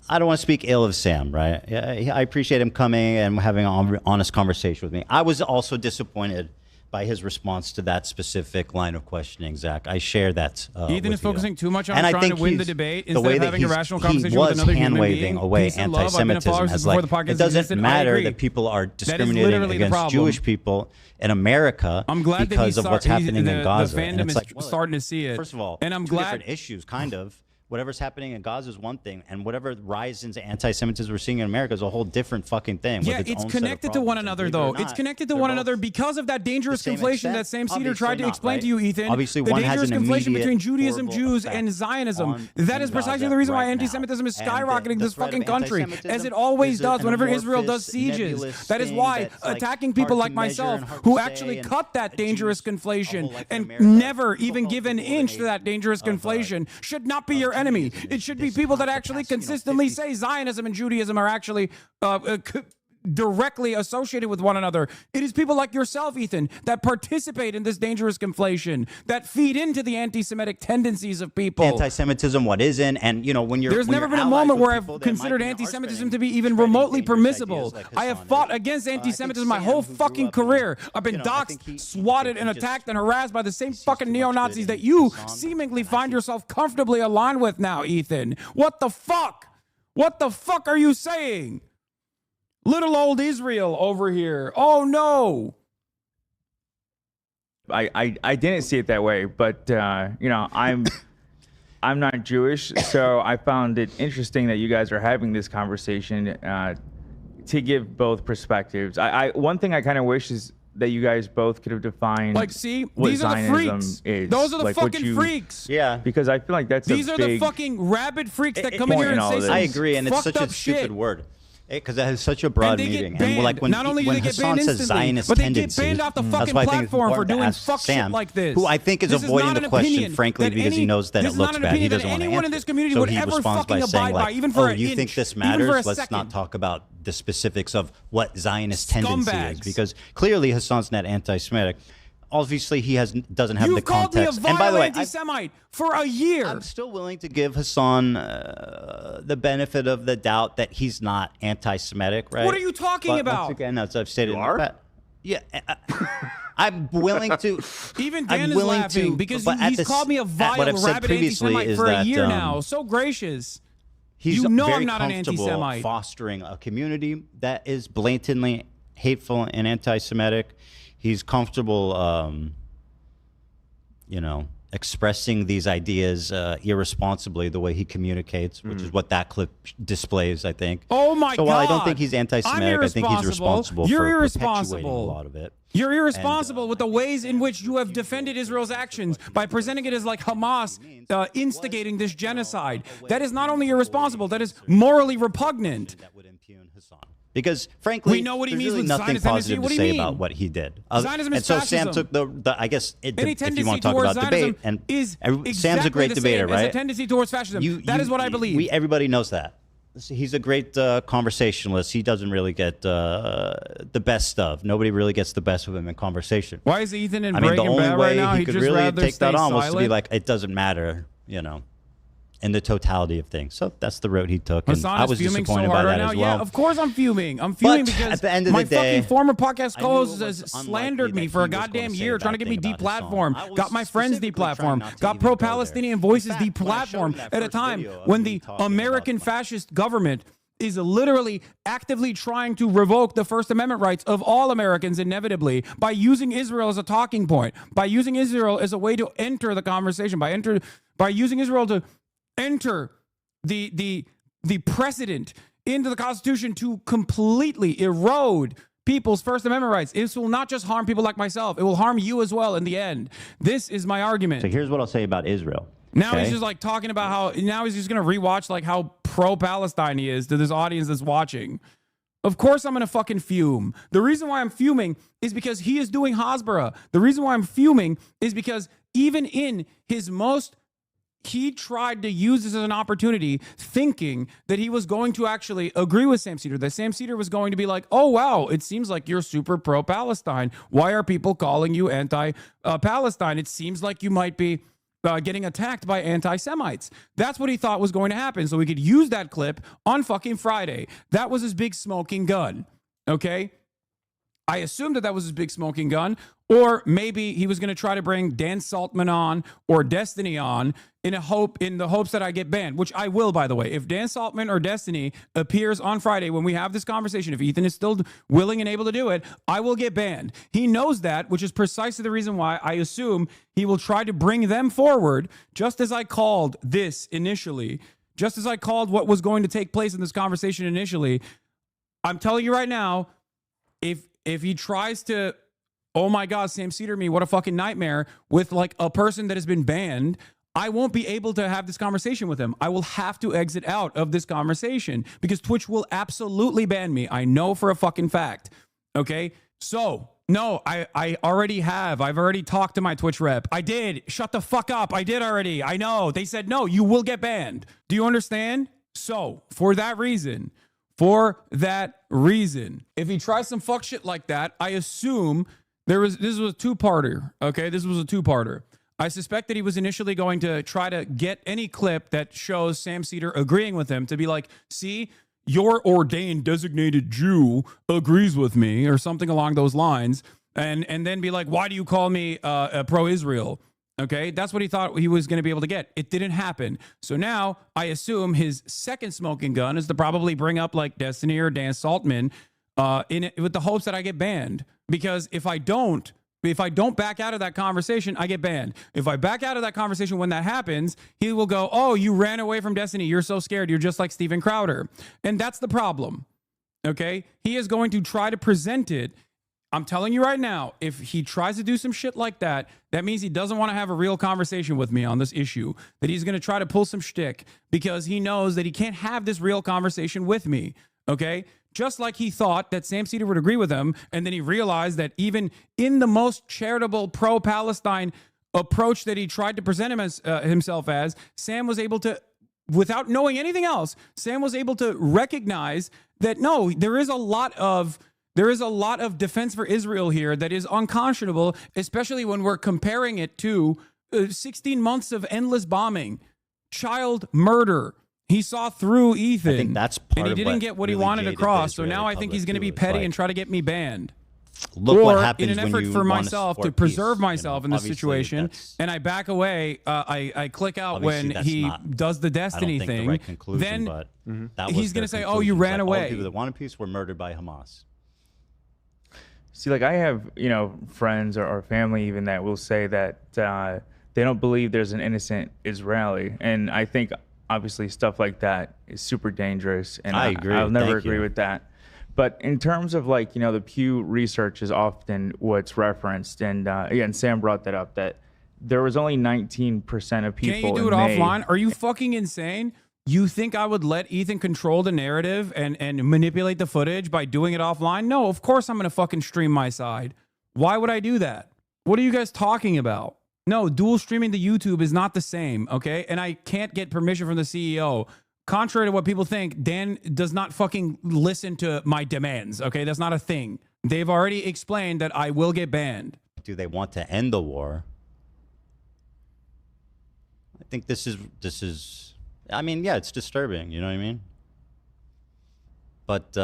don't want to speak ill of Sam, right? I appreciate him coming and having an honest conversation with me. I was also disappointed by his response to that specific line of questioning, Zach. I share that. Ethan is focusing too much on and trying to win the debate instead of having a rational conversation with another human being. Away Peace and love. I've been a follower anti-Semitism since as before the podcast it doesn't existed. I matter agree. that people are That is discriminating literally the against problem. Jewish people in America I'm glad because that of what's happening in Gaza. The And fandom it's is starting to see it. First of all, and I'm two glad different issues, kind of. Whatever's happening in Gaza is one thing, and whatever rise into anti-Semitism we're seeing in America is a whole different fucking thing. Yeah, it's connected to one another, though. It's connected to one another because of that dangerous conflation that Sam Seder tried to explain to you, Ethan. Obviously, the one dangerous has an conflation between immediate, Judaism, horrible Jews, effect and Zionism. on That is precisely Gaza the reason why right anti-Semitism is now. And skyrocketing the this threat fucking of country, anti-Semitism as it always is does an whenever Israel does amorphous, sieges. nebulous That is thing why that's, like, attacking people hard like to measure myself, and hard who to say, actually and cut that dangerous Jews, conflation although, like, in and America, never even people give an call people inch an to that dangerous conflation, should not be your enemy. It should be people that actually consistently say Zionism and Judaism are actually directly associated with one another. It is people like yourself, Ethan, that participate in this dangerous conflation, that feed into the anti-Semitic tendencies of people. Anti-Semitism, what isn't, and when you're there's never been a moment where I've considered anti-Semitism to be even remotely permissible. I have fought against anti-Semitism my whole fucking career. I've been doxxed, swatted, and attacked and harassed by the same fucking neo-Nazis that you seemingly find yourself comfortably aligned with now, Ethan. What the fuck? What the fuck are you saying? Little old Israel over here. Oh no. I didn't see it that way, but you know, I'm not Jewish, so I found it interesting that you guys are having this conversation to give both perspectives. One thing I kind of wish is that you guys both could have defined Like, see, what these are the Zionism freaks. is. Those are the like, what fucking you- freaks. Yeah. Because I feel like that's These a are big, the fucking rabid freaks that come in here and say some I agree, and it's fucked such a up stupid shit. word. Because it has such a broad And they get meaning. banned. And like when, Not only do when they get Hasan banned says instantly, Zionist but they get tendencies, banned off the that's fucking why I think it's platform for important to doing ask fuck shit Sam, like this. who I think is This avoiding not the an question, opinion frankly, that because he knows that this it is not looks an bad. He opinion that doesn't want to anyone in answer. this community So would he ever responds by fucking saying abide by, like, even for oh, an you inch, think this even for a matters? Let's second. not talk about the specifics of what Zionist tendency is, Scumbags. because clearly Hasan's not anti-Semitic. Obviously, he doesn't have You've the called context. me a And by vile the way, anti-Semite for a year. I'm still willing to give Hasan the benefit of the doubt that he's not anti-Semitic, right? What are you talking But about? Once again, as I've stated, You are? yeah, I'm willing to. Even I'm Dan is willing laughing to, because but at he's this- called me a at vile, what I've said rabid previously anti-Semite is for a that, year now. So gracious. He's You know very I'm not an comfortable anti-Semite. fostering a community that is blatantly hateful and anti-Semitic. He's comfortable, you know, expressing these ideas irresponsibly the way he communicates, which is what that clip displays, I think. Oh my So while I don't God. think he's anti-Semitic, I'm I think he's irresponsible. responsible You're for irresponsible. perpetuating a lot of it. You're irresponsible with the ways in which you have defended Israel's actions by presenting it as like Hamas instigating this genocide. That is not only irresponsible, that is morally repugnant. That would impugn Hasan. Because frankly, We know what he there's means really with nothing Zionism. positive What to do you say mean? about what he did. Zionism and is so Sam fascism. took the I guess, Any if you tendency want to talk towards about Zionism debate, and is Sam's a exactly great the debater, same as right? a tendency towards fascism. That is what I believe. Everybody knows that. He's a great conversationalist. He doesn't really get the best of. Nobody really gets the best of him in conversation. Why is Ethan in I mean, the Breaking only Bad way right now? he He'd could just really rather take that stay on was to be silent? like, it doesn't matter, you know, in the totality of things. So that's the road he took. And Hasan I is was fuming so disappointed by hard that right now. as well. Yeah, of course I'm fuming. I'm fuming But because at the end of my the day, fucking former podcast I knew co-host it was has unlikely slandered me that for a he was going goddamn to say year, a trying to bad get me thing about deplatformed. Hasan. I was Got my friends specifically trying deplatformed. not to Got even go there. pro-Palestinian voices In fact, when I showed him deplatformed that at a first time video of when me the talking American about- fascist government is literally actively trying to revoke the First Amendment rights of all Americans inevitably by using Israel as a talking point, by using Israel as a way to enter the conversation, by using Israel to enter the precedent into the Constitution to completely erode people's First Amendment rights. This will not just harm people like myself. It will harm you as well in the end. This is my argument. So here's what I'll say about Israel. Now okay? he's just like talking about now he's just going to rewatch like how pro-Palestine he is to this audience that's watching. Of course I'm going to fucking fume. The reason why I'm fuming is because he is doing Hasbara. The reason why I'm fuming is because even in his he tried to use this as an opportunity, thinking that he was going to actually agree with Sam Seder, that Sam Seder was going to be like, oh, wow, it seems like you're super pro-Palestine. Why are people calling you anti-Palestine? It seems like you might be getting attacked by anti-Semites. That's what he thought was going to happen, so he could use that clip on fucking Friday. That was his big smoking gun, okay? I assumed that was his big smoking gun, or maybe he was going to try to bring Dan Saltman on or Destiny on in the hopes that I get banned, which I will, by the way. If Dan Saltman or Destiny appears on Friday when we have this conversation, if Ethan is still willing and able to do it, I will get banned. He knows that, which is precisely the reason why I assume he will try to bring them forward, just as I called this initially, just as I called what was going to take place in this conversation initially. I'm telling you right now, if he tries to, oh my God, Sam Seder me, what a fucking nightmare, with like a person that has been banned, I won't be able to have this conversation with him. I will have to exit out of this conversation because Twitch will absolutely ban me. I know for a fucking fact. Okay? So, no, I already have. I've already talked to my Twitch rep. I did. Shut the fuck up. I did already. I know. They said, no, you will get banned. Do you understand? So, for that reason, if he tries some fuck shit like that, I assume this was a two-parter, okay? This was a two-parter. I suspect that he was initially going to try to get any clip that shows Sam Seder agreeing with him to be like, see, your ordained designated Jew agrees with me, or something along those lines, and then be like, why do you call me pro-Israel? Okay, that's what he thought he was going to be able to get. It didn't happen. So now I assume his second smoking gun is to probably bring up like Destiny or Dan Saltman with the hopes that I get banned. Because if I don't, If I don't back out of that conversation, I get banned. If I back out of that conversation when that happens, he will go, oh, you ran away from destiny. You're so scared. You're just like Steven Crowder. And that's the problem. Okay? He is going to try to present it. I'm telling you right now, if he tries to do some shit like that, that means he doesn't want to have a real conversation with me on this issue, that he's going to try to pull some shtick because he knows that he can't have this real conversation with me. Okay? Just like he thought that Sam Seder would agree with him, and then he realized that even in the most charitable pro-Palestine approach that he tried to present himself as, Sam was able to, without knowing anything else, Sam was able to recognize that no, there is a lot of defense for Israel here that is unconscionable, especially when we're comparing it to 16 months of endless bombing, child murder. He saw through Ethan. I think that's part and he of didn't what get what he really wanted jaded across. the So now I think Israeli he's going to be public, petty too. and try to get me banned. Look or what happens in an when effort you for want myself to support preserve peace, myself in this Obviously, situation, that's- and I back away. I click out obviously when that's he not- does the I destiny don't think thing. the right conclusion, Then but that was he's their going to say, "Oh, you conclusion, ran that all away." the people that wanted peace were murdered by Hamas. See, like I have, friends or family even that will say that they don't believe there's an innocent Israeli, and I think obviously stuff like that is super dangerous, and I agree. I'll never Thank agree you. with that. But in terms of the Pew research is often what's referenced, and again, Sam brought that up that there was only 19% of people. Can't you do it in May. offline? Are you fucking insane? You think I would let Ethan control the narrative and manipulate the footage by doing it offline? No, of course I'm going to fucking stream my side. Why would I do that? What are you guys talking about? No, dual streaming to YouTube is not the same, okay? And I can't get permission from the CEO. Contrary to what people think, Dan does not fucking listen to my demands, okay? That's not a thing. They've already explained that I will get banned. Do they want to end the war? I think this is. I mean, yeah, it's disturbing. You know what I mean? But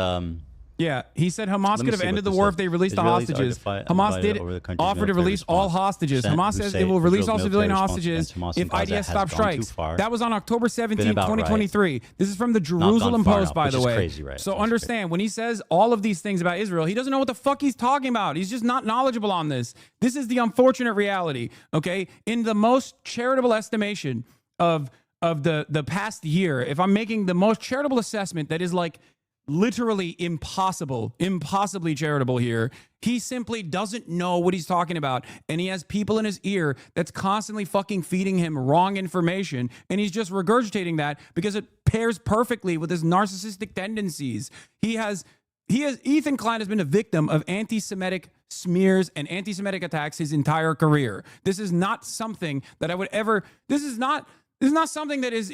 Yeah, he said Hamas Let me could have see ended what the this war says. if they released the Israelis are hostages. Hamas divided did over the country's offer to military release all response. hostages. Who Hamas says say it will release Israel's all military civilian response hostages against Hamas if in Gaza IDF has stops gone too strikes. far. That was on October 17, about right. 2023. This is from the Not Jerusalem gone far Post, enough, by which the is way. crazy, right? So That's understand, when he says all of these things about Israel, he doesn't know what the fuck he's talking about. He's just not knowledgeable on this. This is the unfortunate reality, okay? In the most charitable estimation of the past year, if I'm making the most charitable assessment that is like literally impossibly charitable here, he simply doesn't know what he's talking about, and he has people in his ear that's constantly fucking feeding him wrong information, and he's just regurgitating that because it pairs perfectly with his narcissistic tendencies. Ethan Klein has been a victim of anti-Semitic smears and anti-Semitic attacks his entire career. This is not something that I would ever. This is not something that is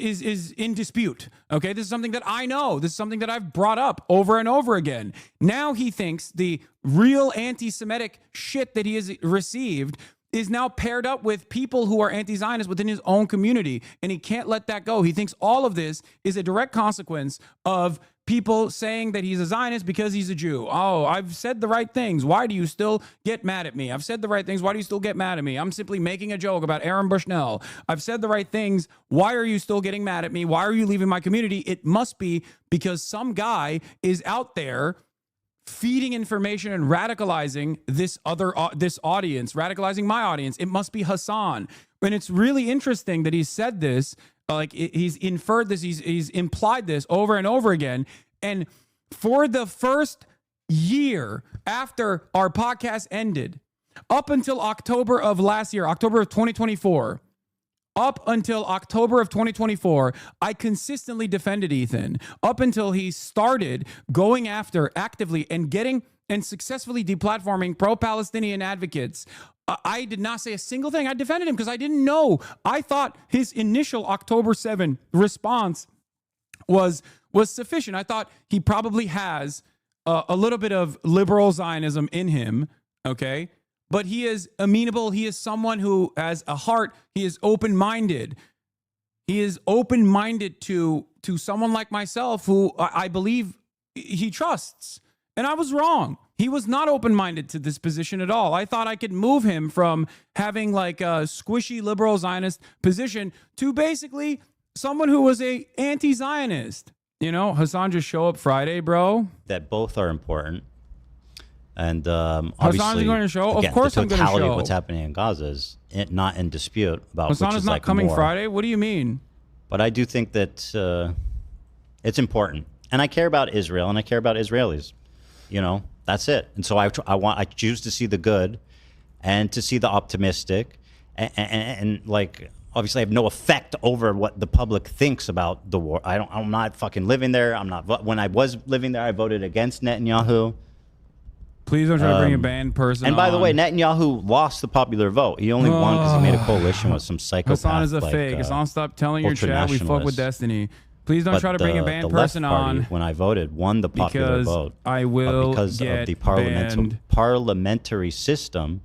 in dispute, okay? This is something that I know. This is something that I've brought up over and over again. Now he thinks the real anti-Semitic shit that he has received is now paired up with people who are anti-Zionist within his own community, and he can't let that go. He thinks all of this is a direct consequence of people saying that he's a Zionist because he's a Jew. Oh, I've said the right things. Why do you still get mad at me? I've said the right things. Why do you still get mad at me? I'm simply making a joke about Aaron Bushnell. I've said the right things. Why are you still getting mad at me? Why are you leaving my community? It must be because some guy is out there feeding information and radicalizing this audience, radicalizing my audience. It must be Hasan. And it's really interesting that he said this, he's inferred this, he's implied this over and over again. And for the first year after our podcast ended, up until October of last year, October of 2024, up until October of 2024, I consistently defended Ethan up until he started going after actively and getting and successfully deplatforming pro-Palestinian advocates. I did not say a single thing. I defended him because I didn't know. I thought his initial October 7 response was sufficient. I thought he probably has a little bit of liberal Zionism in him, okay? But he is amenable. He is someone who has a heart. He is open-minded. He is open-minded to someone like myself who I believe he trusts. And I was wrong. He was not open-minded to this position at all. I thought I could move him from having like a squishy liberal Zionist position to basically someone who was a anti-Zionist. You know, Hasan, just show up Friday, bro. That both are important. And obviously, going to show? Of again, course the I'm going to totality show. of what's happening in Gaza is not in dispute about Hasan which is is not like coming more. Friday. What do you mean? But I do think that it's important, and I care about Israel, and I care about Israelis. You know, that's it. And so I choose to see the good, and to see the optimistic, and like obviously I have no effect over what the public thinks about the war. I'm not fucking living there. I'm not. When I was living there, I voted against Netanyahu. Please don't try to bring a banned person. And by the on. way, Netanyahu lost the popular vote. He only won because he made a coalition with some psychopath. Hasan is a like, fake. Hasan, stop telling your chat we fuck with ultranationalists. Destiny. Please don't try to bring a banned the person left party, on. when I voted, won the popular because vote. I will because get of the banned. parliamentary system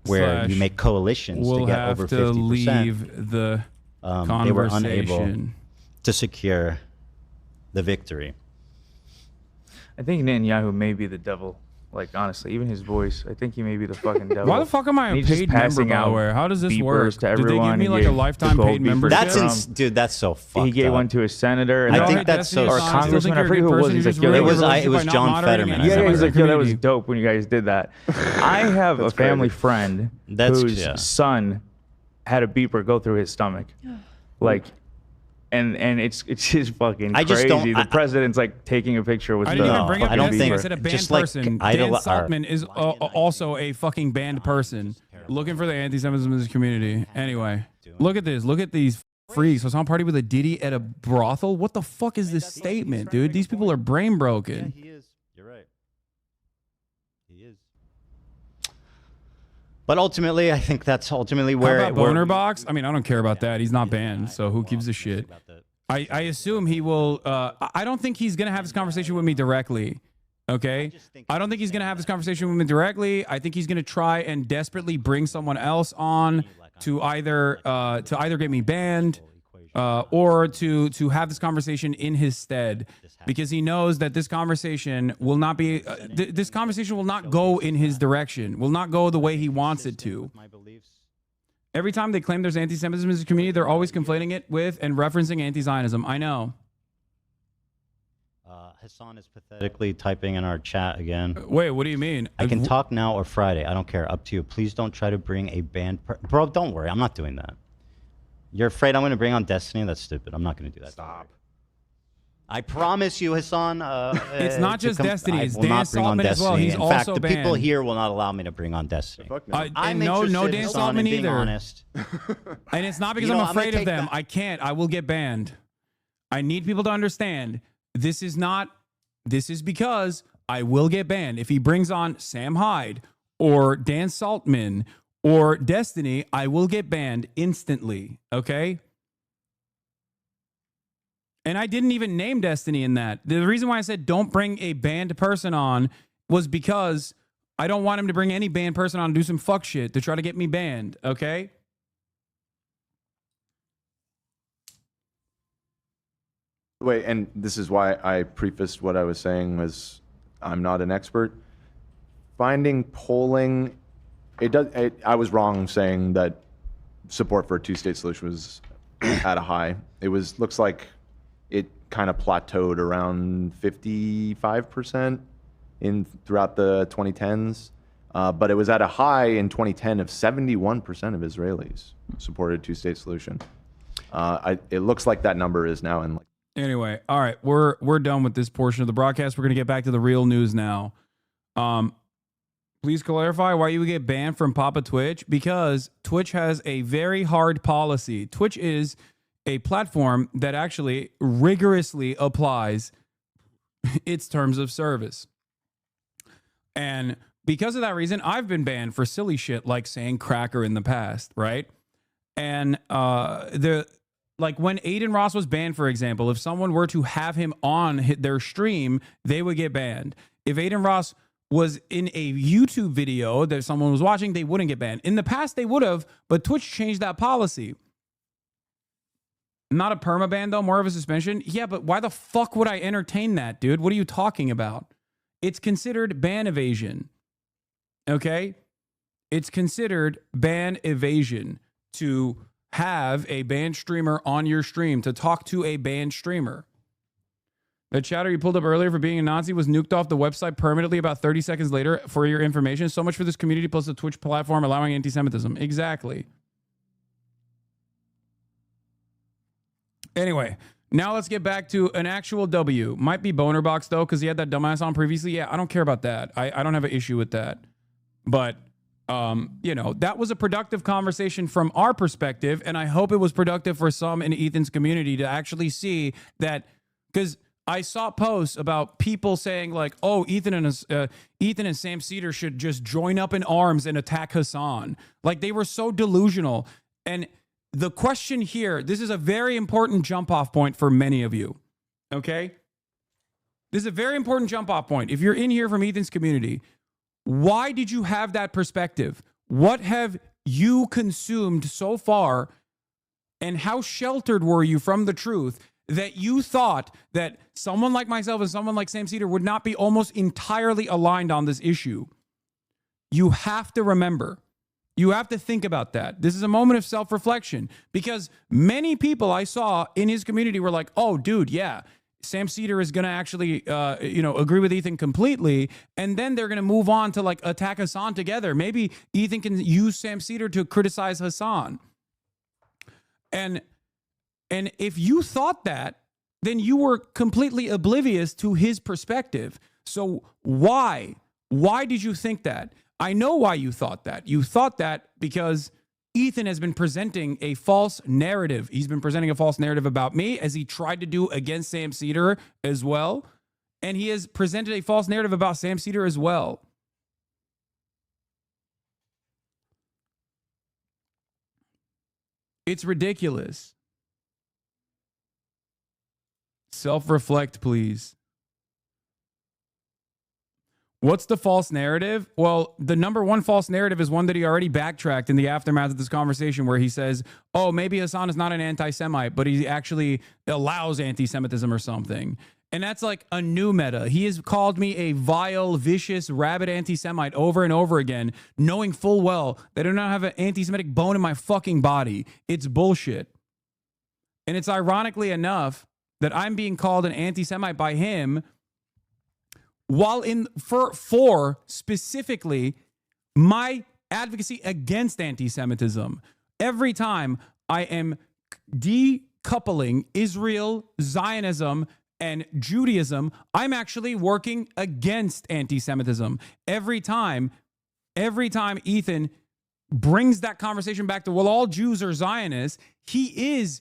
where you make coalitions we'll to get have over to 50%. leave the conversation. They were unable to secure the victory. I think Netanyahu may be the devil. Like, honestly, even his voice, I think he may be the fucking devil. Why the fuck am I And a he's just paid member, passing by the out way? How does this beepers work? to Did they give everyone. me He like a gave lifetime gold paid beepers membership? to Dude, that's so fucked He gave up. one to a senator. And I then- think that's so or stupid. congressman. I forget who it was. He's like, yo, It was John Fetterman. Yeah, he's like, yo, that was community. dope when you guys did that. I have a family friend whose son had a beeper go through his stomach, like, and it's just fucking I just crazy. don't- The president's like taking a picture with I the. didn't even bring up I don't Destiny. think- I said a banned just like person. Dan Saltman is also a fucking banned person. Looking for the anti-Semitism in this community. Anyway, look at this. Look at these freaks. Was on party with a Diddy at a brothel? What the fuck is this statement, dude? These people are brain broken. He is. You're right. He is. But ultimately, I think that's ultimately where... How about Boner Box? I mean, I don't care about that. He's not banned, so who gives a shit? I assume he will... I don't think he's going to have this conversation with me directly, okay? I don't think he's going to have this conversation with me directly. I think he's going to try and desperately bring someone else on to either get me banned or to have this conversation in his stead, because he knows that this conversation will not be this conversation will not go in his direction, will not go the way he wants it to. Every time they claim there's anti-Semitism in this community, they're always conflating it with and referencing anti-Zionism. I know. Hasan is pathetically typing in our chat again. Wait, what do you mean? I can talk now or Friday. I don't care. Up to you. Please don't try to bring a banned... Bro, don't worry. I'm not doing that. You're afraid I'm going to bring on Destiny? That's stupid. I'm not going to do that. Stop. I promise you, Hasan. It's not just Destiny. It's Dan Saltman as well. He's In also fact, the banned. people here will not allow me to bring on Destiny. And no Dan Hasan, Saltman in being either. honest. And it's not because You know, I'm I'm gonna afraid of take them. that- I can't. I will get banned. I need people to understand. This is because I will get banned. If he brings on Sam Hyde or Dan Saltman or Destiny, I will get banned instantly. Okay? And I didn't even name Destiny in that. The reason why I said don't bring a banned person on was because I don't want him to bring any banned person on and do some fuck shit to try to get me banned. Okay? Wait, and this is why I prefaced what I was saying was I'm not an expert. Finding polling, I was wrong saying that support for a two-state solution was at a high. It looks like it kind of plateaued around 55% throughout the 2010s, but it was at a high in 2010 of 71% of Israelis supported a two-state solution. It looks like that number is now in like. Anyway, all right, we're done with this portion of the broadcast. We're going to get back to the real news now. Please clarify why you would get banned from Papa Twitch, because Twitch has a very hard policy. Twitch is a platform that actually rigorously applies its terms of service. And because of that reason, I've been banned for silly shit like saying cracker in the past, right? And like when Aiden Ross was banned, for example, if someone were to have him on their stream, they would get banned. If Aiden Ross was in a YouTube video that someone was watching, they wouldn't get banned. In the past, they would have, but Twitch changed that policy. Not a permaban, though, more of a suspension. Yeah, but why the fuck would I entertain that, dude? What are you talking about? It's considered ban evasion. Okay? It's considered ban evasion to have a banned streamer on your stream, to talk to a banned streamer. The chatter you pulled up earlier for being a Nazi was nuked off the website permanently about 30 seconds later for your information. So much for this community plus the Twitch platform allowing anti-Semitism. Exactly. Anyway, now let's get back to an actual W. Might be Boner Box, though, because he had that dumbass on previously. Yeah, I don't care about that. I don't have an issue with that. But, you know, that was a productive conversation from our perspective, and I hope it was productive for some in Ethan's community to actually see that, because I saw posts about people saying like, oh, Ethan and Sam Seder should just join up in arms and attack Hasan. Like, they were so delusional. And the question here, this is a very important jump off point for many of you. Okay? This is a very important jump off point. If you're in here from Ethan's community, why did you have that perspective? What have you consumed so far? And how sheltered were you from the truth that you thought that someone like myself and someone like Sam Seder would not be almost entirely aligned on this issue? You have to remember. You have to think about that. This is a moment of self-reflection, because many people I saw in his community were like, oh, dude, yeah, Sam Seder is going to actually, agree with Ethan completely. And then they're going to move on to like attack Hasan together. Maybe Ethan can use Sam Seder to criticize Hasan. And if you thought that, then you were completely oblivious to his perspective. So why? Why did you think that? I know why you thought that. You thought that because Ethan has been presenting a false narrative. He's been presenting a false narrative about me, as he tried to do against Sam Seder as well. And he has presented a false narrative about Sam Seder as well. It's ridiculous. Self-reflect, please. What's the false narrative? Well, the number one false narrative is one that he already backtracked in the aftermath of this conversation, where he says, oh, maybe Hasan is not an anti-Semite, but he actually allows anti-Semitism or something. And that's like a new meta. He has called me a vile, vicious, rabid anti-Semite over and over again, knowing full well that I do not have an anti-Semitic bone in my fucking body. It's bullshit. And it's ironically enough that I'm being called an anti-Semite by him, while for specifically my advocacy against anti-Semitism. Every time I am decoupling Israel, Zionism, and Judaism, I'm actually working against anti-Semitism. Every time Ethan brings that conversation back to, well, all Jews are Zionists, he is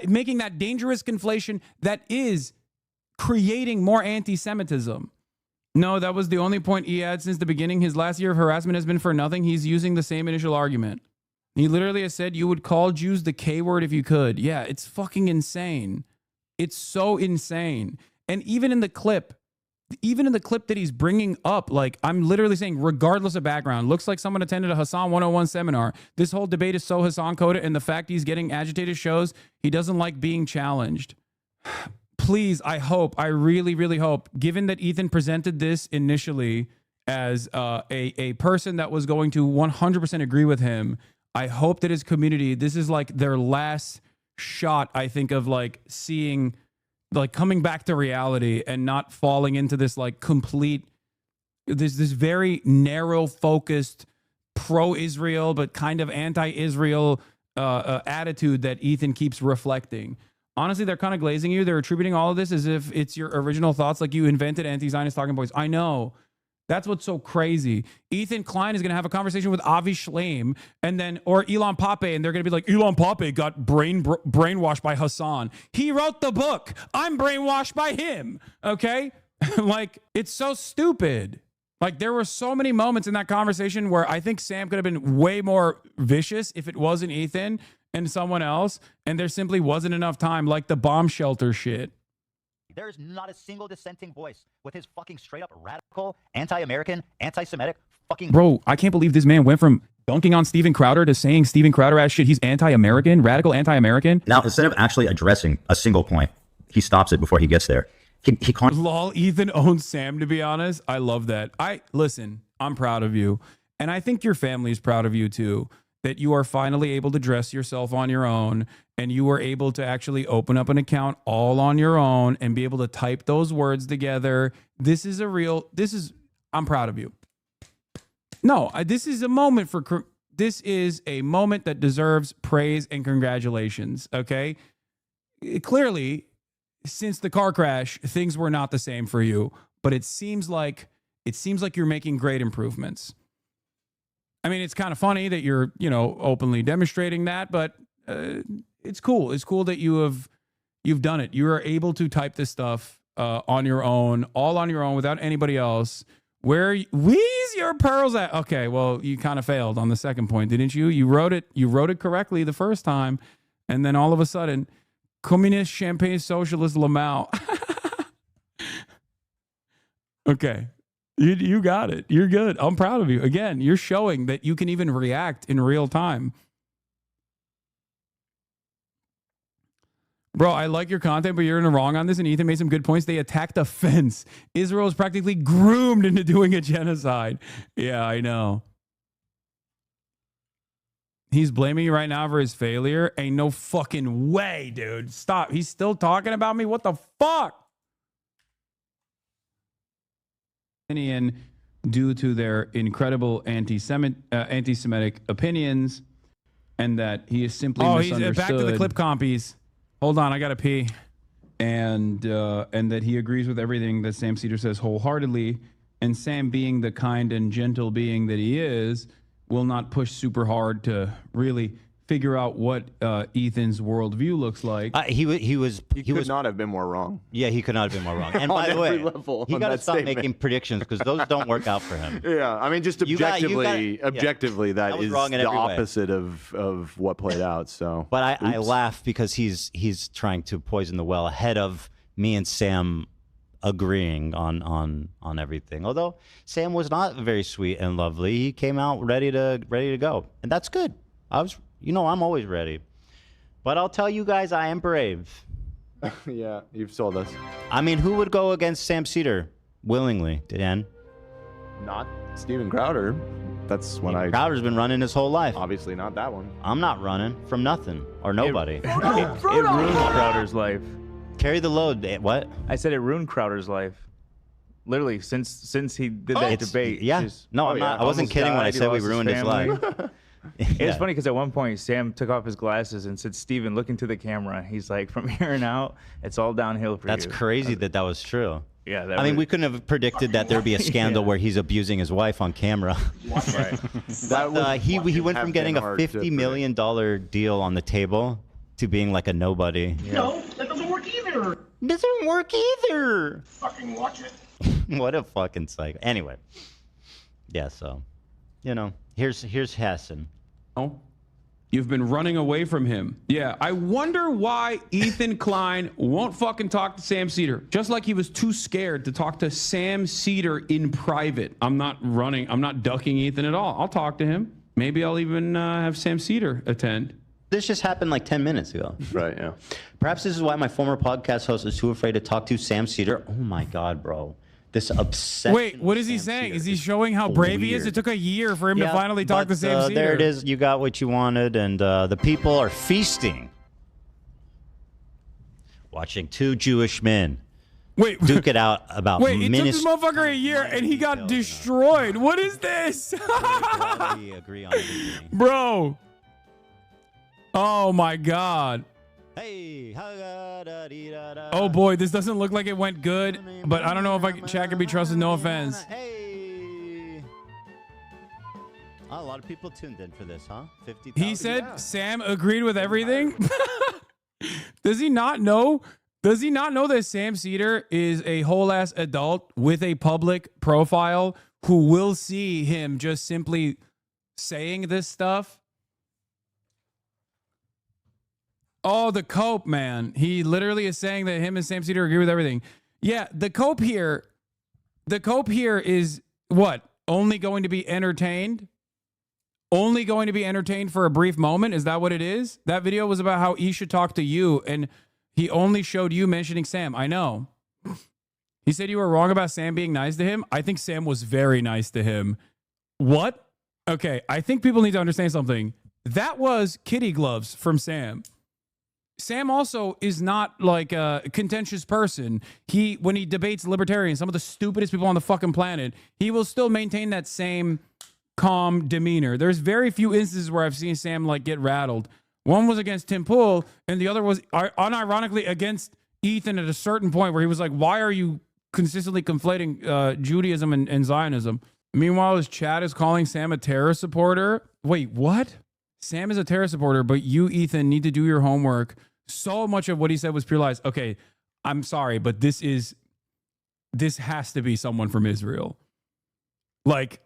making that dangerous conflation that is creating more anti-Semitism. No, that was the only point he had since the beginning. His last year of harassment has been for nothing. He's using the same initial argument. He literally has said you would call Jews the K word if you could. Yeah, it's fucking insane. It's so insane. And even in the clip that he's bringing up, like, I'm literally saying, regardless of background, looks like someone attended a Hasan 101 seminar. This whole debate is so Hasan coded, and the fact he's getting agitated shows he doesn't like being challenged. Please, I really, really hope, given that Ethan presented this initially as a person that was going to 100% agree with him, I hope that his community, this is like their last shot, I think, of like seeing, like, coming back to reality and not falling into this like complete, this very narrow focused pro-Israel but kind of anti-Israel attitude that Ethan keeps reflecting. Honestly, they're kind of glazing you. They're attributing all of this as if it's your original thoughts, like you invented anti-Zionist talking points. I know. That's what's so crazy. Ethan Klein is going to have a conversation with Avi Shleim or Elon Pape, and they're going to be like, Elon Pape got brainwashed by Hasan. He wrote the book. I'm brainwashed by him. Okay? Like, it's so stupid. Like, there were so many moments in that conversation where I think Sam could have been way more vicious if it wasn't Ethan and someone else, and there simply wasn't enough time, like the bomb shelter shit. There is not a single dissenting voice with his fucking straight up radical, anti-American, anti-Semitic fucking... Bro, I can't believe this man went from dunking on Steven Crowder to saying Steven Crowder as shit. He's anti-American, radical anti-American. Now, instead of actually addressing a single point, he stops it before he gets there. He can't... Lol, Ethan owns Sam, to be honest. I love that. Listen, I'm proud of you. And I think your family is proud of you too. that you are finally able to dress yourself on your own and you are able to actually open up an account all on your own and be able to type those words together. I'm proud of you. No, this is a moment that deserves praise and congratulations. Okay. Clearly, since the car crash, things were not the same for you, but it seems like you're making great improvements. I mean, it's kind of funny that you're, openly demonstrating that, but it's cool. It's cool that you've done it. You are able to type this stuff on your own, all on your own, without anybody else. Where's your pearls at? Okay, well, you kind of failed on the second point, didn't you? You wrote it correctly the first time, and then all of a sudden, communist, champagne, socialist, Lamau. Okay. You got it. You're good. I'm proud of you. Again, you're showing that you can even react in real time. Bro, I like your content, but you're in the wrong on this, and Ethan made some good points. They attacked a fence. Israel is practically groomed into doing a genocide. Yeah, I know. He's blaming you right now for his failure? Ain't no fucking way, dude. Stop. He's still talking about me? What the fuck? Due to their incredible anti-Semitic opinions, and that he is simply misunderstood. He's back to the clip compies. Hold on, I gotta pee. And that he agrees with everything that Sam Seder says wholeheartedly. And Sam, being the kind and gentle being that he is, will not push super hard to really figure out what Ethan's worldview looks like. He could not have been more wrong. Yeah, he could not have been more wrong. And by the way, he got to stop making predictions because those don't work out for him. Yeah, I mean, just objectively, that is the opposite of what played out. So, but I laugh because he's trying to poison the well ahead of me and Sam agreeing on everything. Although Sam was not very sweet and lovely, he came out ready to go, and that's good. I'm always ready. But I'll tell you guys, I am brave. Yeah, you've sold us. I mean, who would go against Sam Seder willingly, Dan? Not Steven Crowder. That's when Crowder's been running his whole life. Obviously not that one. I'm not running from nothing or nobody. It ruined Crowder's life. Carry the load. What? I said it ruined Crowder's life. Literally, since he did that debate. Yeah. No, I'm not. I wasn't kidding when I said we ruined his life. It was funny because at one point Sam took off his glasses and said, "Steven, look into the camera." He's like, "From here on out, it's all downhill for you." That's crazy that was true. Yeah. I mean, we couldn't have predicted that there'd be a scandal where he's abusing his wife on camera. Right. But he went from getting a $50 million deal on the table to being like a nobody. Yeah. No, that doesn't work either. Doesn't work either. Fucking watch it. What a fucking psycho. Anyway. Yeah, so, here's Hasan. Oh, you've been running away from him. Yeah, I wonder why Ethan Klein won't fucking talk to Sam Seder. Just like he was too scared to talk to Sam Seder in private. I'm not ducking Ethan at all. I'll talk to him. Maybe I'll even have Sam Seder attend. This just happened like 10 minutes ago. Right, yeah. Perhaps this is why my former podcast host is too afraid to talk to Sam Seder. Oh my God, bro. This obsession. Wait, what is he saying? Is he showing how brave he is? It took a year for him to finally talk to Sam Seder. There it is. You got what you wanted, and the people are feasting. Watching two Jewish men duke it out about it took this motherfucker a year, and he got destroyed. What is this? We agree on everything. Bro. Oh, my God. Hey, oh boy, this doesn't look like it went good, but I don't know if chat can be trusted, no offense. Hey. A lot of people tuned in for this, huh? 50,000. He said Sam agreed with everything? Does he not know that Sam Seder is a whole ass adult with a public profile who will see him just simply saying this stuff? Oh, the cope, man. He literally is saying that him and Sam Seder agree with everything. Yeah, the cope here is what? Only going to be entertained? Only going to be entertained for a brief moment? Is that what it is? That video was about how he should talk to you, and he only showed you mentioning Sam. I know. He said you were wrong about Sam being nice to him. I think Sam was very nice to him. What? Okay, I think people need to understand something. That was kitty gloves from Sam. Sam also is not like a contentious person. When he debates libertarians, some of the stupidest people on the fucking planet, he will still maintain that same calm demeanor. There's very few instances where I've seen Sam like get rattled. One was against Tim Pool, and the other was unironically against Ethan at a certain point where he was like, why are you consistently conflating Judaism and Zionism? Meanwhile, his chat is calling Sam a terror supporter. Wait, what? Sam is a terror supporter, but you, Ethan, need to do your homework. So much of what he said was pure lies. Okay, I'm sorry, but this has to be someone from Israel. Like,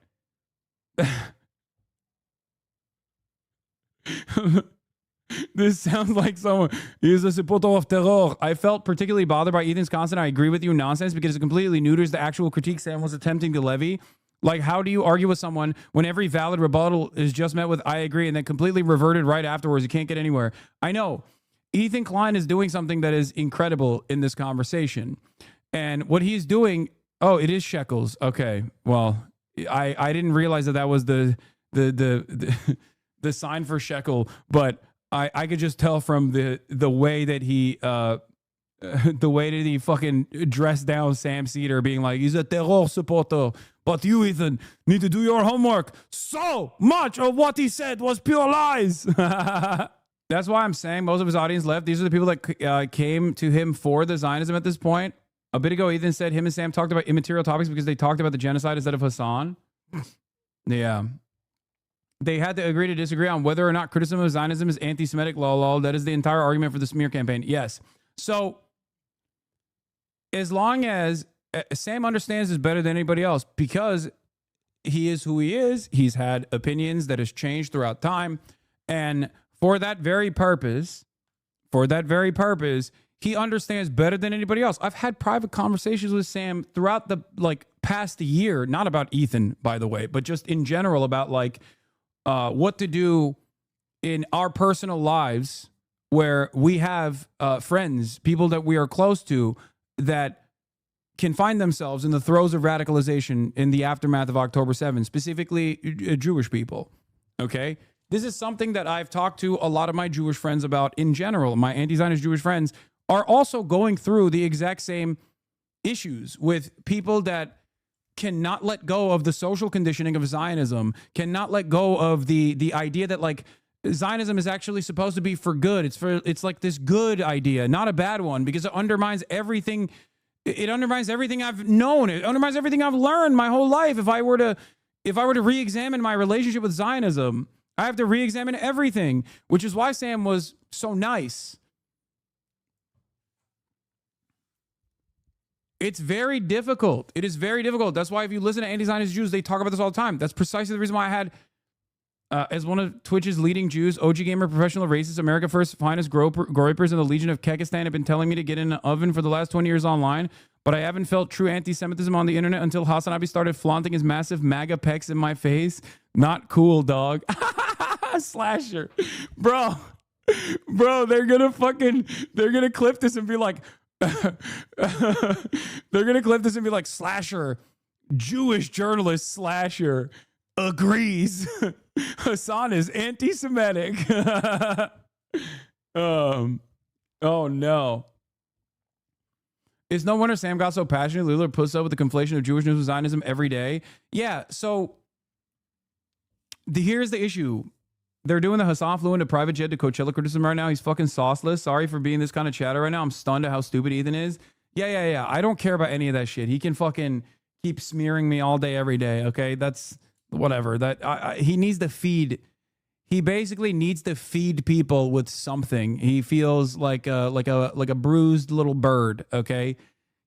this sounds like someone. He's a supporter of terror. I felt particularly bothered by Ethan's constant "I agree with you" nonsense because it completely neuters the actual critique Sam was attempting to levy. Like, how do you argue with someone when every valid rebuttal is just met with "I agree" and then completely reverted right afterwards? You can't get anywhere. I know. Ethan Klein is doing something that is incredible in this conversation. And what he's doing, oh, it is shekels. Okay. Well, I didn't realize that was the sign for shekel, but I could just tell from the way that he fucking dressed down Sam Seder, being like, he's a terror supporter. But you, Ethan, need to do your homework. So much of what he said was pure lies. That's why I'm saying most of his audience left. These are the people that came to him for the Zionism at this point. A bit ago, Ethan said him and Sam talked about immaterial topics because they talked about the genocide instead of Hasan. Yeah. They had to agree to disagree on whether or not criticism of Zionism is anti-Semitic. Lol. That is the entire argument for the smear campaign. Yes. So as long as Sam understands this better than anybody else because he is who he is, he's had opinions that has changed throughout time. And for that very purpose, he understands better than anybody else. I've had private conversations with Sam throughout the past year, not about Ethan, by the way, but just in general about what to do in our personal lives where we have friends, people that we are close to that can find themselves in the throes of radicalization in the aftermath of October 7th, specifically Jewish people. Okay? This is something that I've talked to a lot of my Jewish friends about in general. My anti-Zionist Jewish friends are also going through the exact same issues with people that cannot let go of the social conditioning of Zionism, cannot let go of the idea that Zionism is actually supposed to be for good. It's like this good idea, not a bad one, because it undermines everything. It undermines everything I've known. It undermines everything I've learned my whole life. If I were to re-examine my relationship with Zionism, I have to re-examine everything, which is why Sam was so nice. It's very difficult. It is very difficult. That's why if you listen to anti-Zionist Jews, they talk about this all the time. That's precisely the reason why I had, as one of Twitch's leading Jews, OG Gamer, Professional Racist, America First, Finest, Groypers, and the Legion of Kekistan have been telling me to get in an oven for the last 20 years online, but I haven't felt true anti-Semitism on the internet until HasanAbi started flaunting his massive MAGA pecs in my face. Not cool, dog. Slasher. Bro, they're gonna clip this and be like, Slasher, Jewish journalist Slasher agrees Hasan is anti-Semitic. Oh no. It's no wonder Sam got so passionate. Lillard puts up with the conflation of Jewish news with Zionism every day. Yeah, so here's the issue. They're doing the Hasan flew into private jet to Coachella criticism right now. He's fucking sauceless. Sorry for being this kind of chatter right now. I'm stunned at how stupid Ethan is. Yeah. I don't care about any of that shit. He can fucking keep smearing me all day, every day. Okay, that's whatever. He needs to feed. He basically needs to feed people with something. He feels like a bruised little bird. Okay,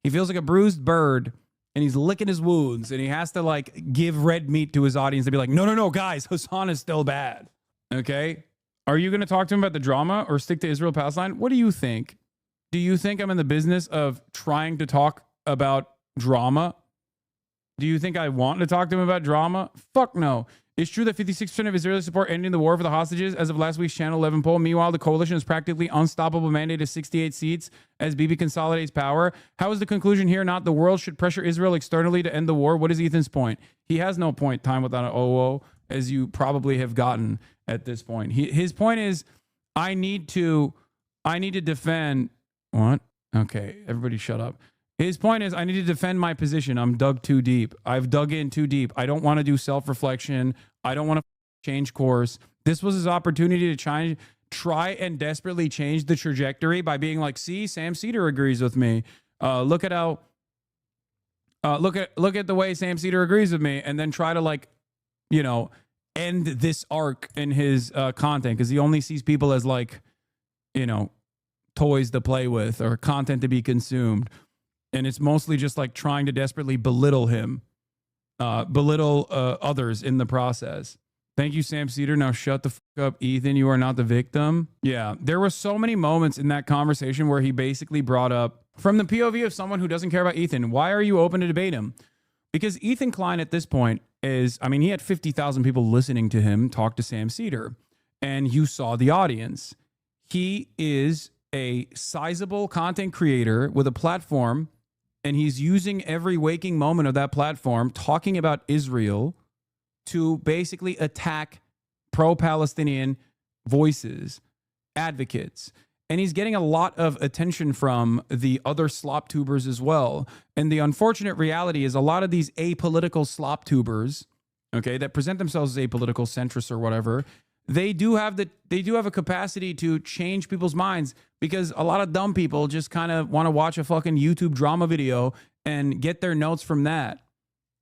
he feels like a bruised bird. And he's licking his wounds, and he has to give red meat to his audience to be like, no, guys, Hasan is still bad. Okay. Are you going to talk to him about the drama or stick to Israel Palestine? What do you think? Do you think I'm in the business of trying to talk about drama? Do you think I want to talk to him about drama? Fuck no. It's true that 56% of Israelis support ending the war for the hostages as of last week's Channel 11 poll. Meanwhile, the coalition is practically unstoppable mandate of 68 seats as Bibi consolidates power. How is the conclusion here not the world should pressure Israel externally to end the war? What is Ethan's point? He has no point, time without an OO, as you probably have gotten. at this point. His point is, I need to defend what? Okay, everybody shut up. His point is, I need to defend my position. I'm dug too deep. I've dug in too deep. I don't want to do self-reflection. I don't want to change course. This was his opportunity to try and desperately change the trajectory by being like, see, Sam Seder agrees with me. Look at how look at the way Sam Seder agrees with me, and then try to, like, you know, end this arc in his content, because he only sees people as, like, you know, toys to play with or content to be consumed. And it's mostly just like trying to desperately belittle him, belittle others in the process. Thank you, Sam Seder. Now shut the fuck up, Ethan. You are not the victim. Yeah, there were so many moments in that conversation where he basically brought up, from the POV of someone who doesn't care about Ethan, why are you open to debate him? Because Ethan Klein at this point is, I mean, he had 50,000 people listening to him talk to Sam Seder, and you saw the audience. He is a sizable content creator with a platform, and he's using every waking moment of that platform talking about Israel to basically attack pro-Palestinian voices, advocates. And he's getting a lot of attention from the other slop tubers as well. And the unfortunate reality is a lot of these apolitical slop tubers, okay, that present themselves as apolitical centrists or whatever, they do have a capacity to change people's minds, because a lot of dumb people just kind of want to watch a fucking YouTube drama video and get their notes from that.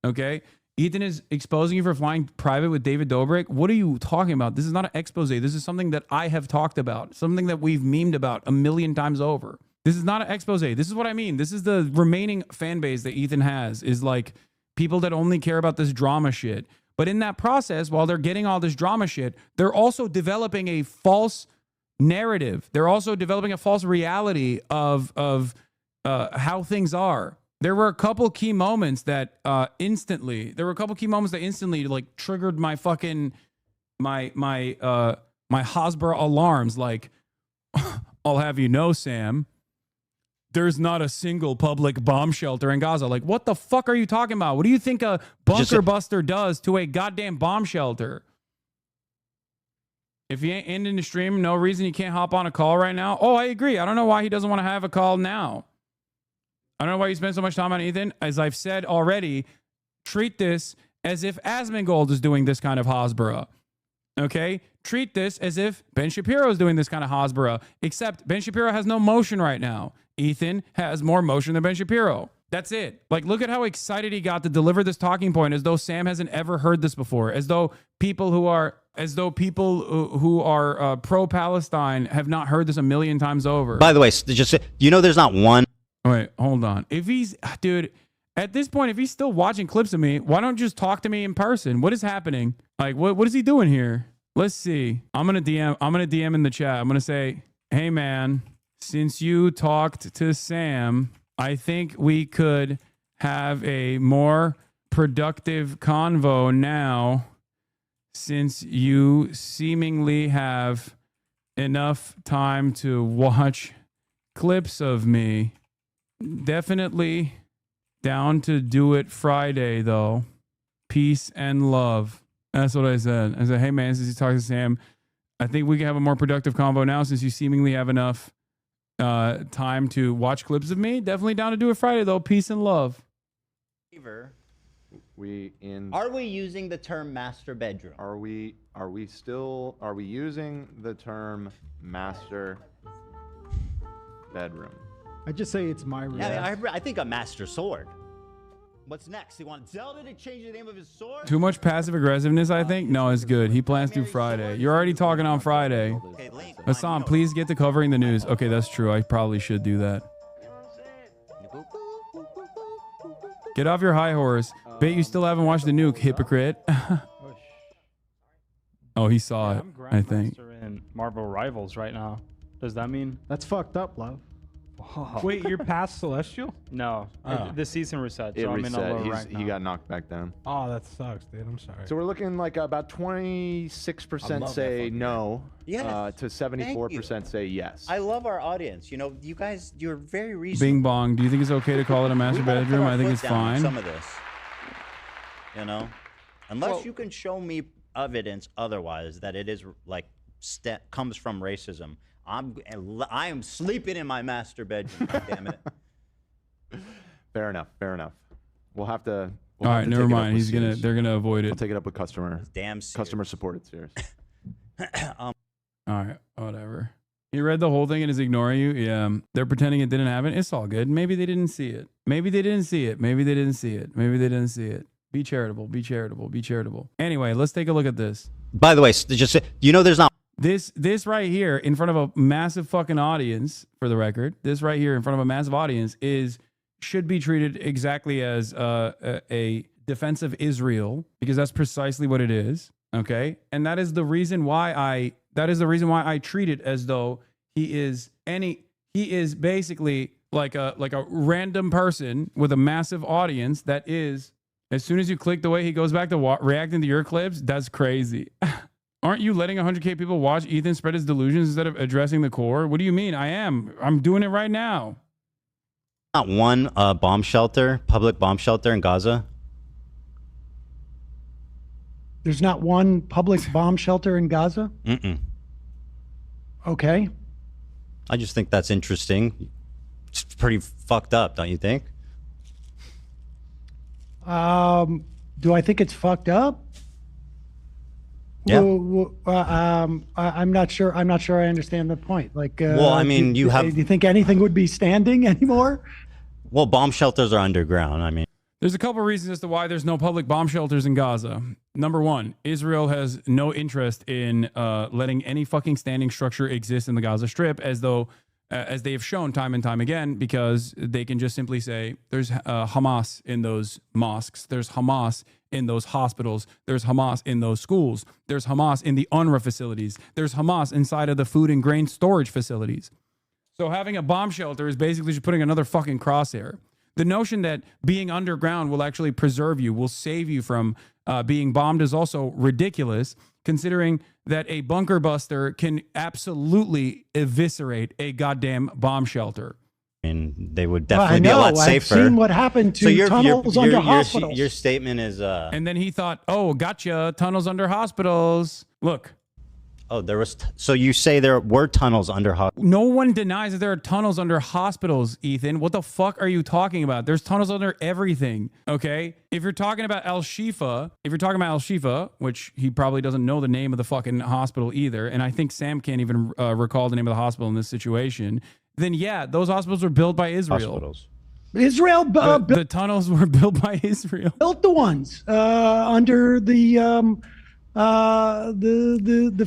Okay? Ethan is exposing you for flying private with David Dobrik. What are you talking about? This is not an expose. This is something that I have talked about, something that we've memed about a million times over. This is not an expose. This is what I mean. This is the remaining fan base that Ethan has, is like people that only care about this drama shit. But in that process, while they're getting all this drama shit, they're also developing a false narrative. They're also developing a false reality of how things are. There were a couple key moments that instantly like triggered my fucking my Hasbro alarms. Like, I'll have you know, Sam, there's not a single public bomb shelter in Gaza. Like, what the fuck are you talking about? What do you think a bunker buster does to a goddamn bomb shelter? If he ain't ending the stream, no reason he can't hop on a call right now. Oh, I agree. I don't know why he doesn't want to have a call now. I don't know why you spend so much time on Ethan. As I've said already, treat this as if Asmongold is doing this kind of Hasbara. Okay? Treat this as if Ben Shapiro is doing this kind of Hasbara, except Ben Shapiro has no motion right now. Ethan has more motion than Ben Shapiro. That's it. Like, look at how excited he got to deliver this talking point, as though Sam hasn't ever heard this before, as though people who are pro-Palestine have not heard this a million times over. By the way, just, you know, there's not one. Wait, hold on. If he's, dude, at this point, if he's still watching clips of me, why don't you just talk to me in person? What is happening? Like, what is he doing here? Let's see. I'm gonna DM in the chat. I'm gonna say, hey man, since you talked to Sam, I think we could have a more productive convo now, since you seemingly have enough time to watch clips of me. Definitely down to do it Friday, though. Peace and love. That's what I said. I said, hey, man, since you talked to Sam, I think we can have a more productive convo now, since you seemingly have enough time to watch clips of me. Definitely down to do it Friday, though. Peace and love. Are we using the term master bedroom? Are we using the term master bedroom? I just say it's my room. Yeah, I think a master sword. What's next? He wants Zelda to change the name of his sword? Too much passive aggressiveness, I think? No, it's good. He plans to Friday. You're already talking on Friday. Okay, Hasan, please get to covering the news. Okay, that's true. I probably should do that. Get off your high horse. Bet you still haven't watched the nuke, hypocrite. Oh, he saw it, I think. In Marvel Rivals right now. Does that mean? That's fucked up, love. Oh. Wait, you're past Celestial? No. This season reset, so I'm in a low rank now. He got knocked back down. Oh, that sucks, dude. I'm sorry. So we're looking like about 26% say no, yes. to 74% say yes. I love our audience. You know, you guys, you're very reasonable. Bing bong. Do you think it's okay to call it a master bedroom? I think it's fine. Some of this, you know, unless you can show me evidence otherwise that it is like comes from racism, I am sleeping in my master bedroom. Damn it. Fair enough. Fair enough. We'll have to. All right, never mind. They're gonna avoid it. I'll take it up with customer support. It's serious. All right, whatever. You read the whole thing and is ignoring you? Yeah. They're pretending it didn't happen. It's all good. Maybe they didn't see it. Maybe they didn't see it. Maybe they didn't see it. Maybe they didn't see it. Be charitable. Be charitable. Be charitable. Anyway, let's take a look at this. By the way, just there's not this right here in front of a massive fucking audience. For the record, this right here in front of a massive audience should be treated exactly as a defense of Israel, because that's precisely what it is. Okay, and that is the reason why I treat it as though he is basically like a random person with a massive audience. That is, as soon as you click the way he goes back to reacting to your clips, that's crazy. Aren't you letting 100K people watch Ethan spread his delusions instead of addressing the core? What do you mean? I'm doing it right now. Not one public bomb shelter in Gaza. There's not one public bomb shelter in Gaza? Mm-mm. Okay. I just think that's interesting. It's pretty fucked up, don't you think? Do I think it's fucked up? Yeah. I'm not sure. I understand the point. Like, well, I mean, do you think anything would be standing anymore? Well, bomb shelters are underground. I mean, there's a couple reasons as to why there's no public bomb shelters in Gaza. Number one, Israel has no interest in letting any fucking standing structure exist in the Gaza Strip, as they have shown time and time again, because they can just simply say there's Hamas in those mosques, there's Hamas in those hospitals, there's Hamas in those schools, there's Hamas in the UNRWA facilities, there's Hamas inside of the food and grain storage facilities. So having a bomb shelter is basically just putting another fucking crosshair. The notion that being underground will actually preserve you, will save you from being bombed, is also ridiculous, considering that a bunker buster can absolutely eviscerate a goddamn bomb shelter. I mean, they would definitely be a lot safer. I've seen what happened to tunnels under hospitals. Your statement is... And then he thought, oh, gotcha, tunnels under hospitals. Look. Oh, there was... So you say there were tunnels under hospitals? No one denies that there are tunnels under hospitals, Ethan. What the fuck are you talking about? There's tunnels under everything, okay? If you're talking about Al-Shifa, which he probably doesn't know the name of the fucking hospital either, and I think Sam can't even recall the name of the hospital in this situation, then yeah, those hospitals were built by Israel. Israel, the tunnels were built by Israel. Built the ones under the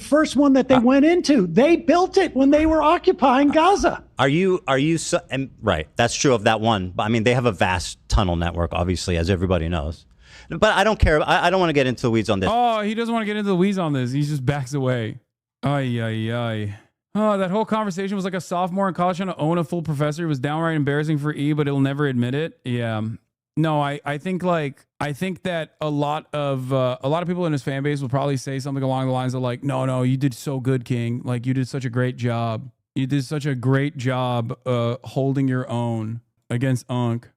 first one that they went into. They built it when they were occupying Gaza. Are you right? That's true of that one. But I mean, they have a vast tunnel network, obviously, as everybody knows. But I don't care. I don't want to get into the weeds on this. Oh, he doesn't want to get into the weeds on this. He just backs away. Ay, ay, ay. Oh, that whole conversation was like a sophomore in college trying to own a full professor. It was downright embarrassing for E, but he'll never admit it. Yeah. No, I think that a lot of people in his fan base will probably say something along the lines of like, no, you did so good, King. Like, you did such a great job. You did such a great job holding your own against Unk.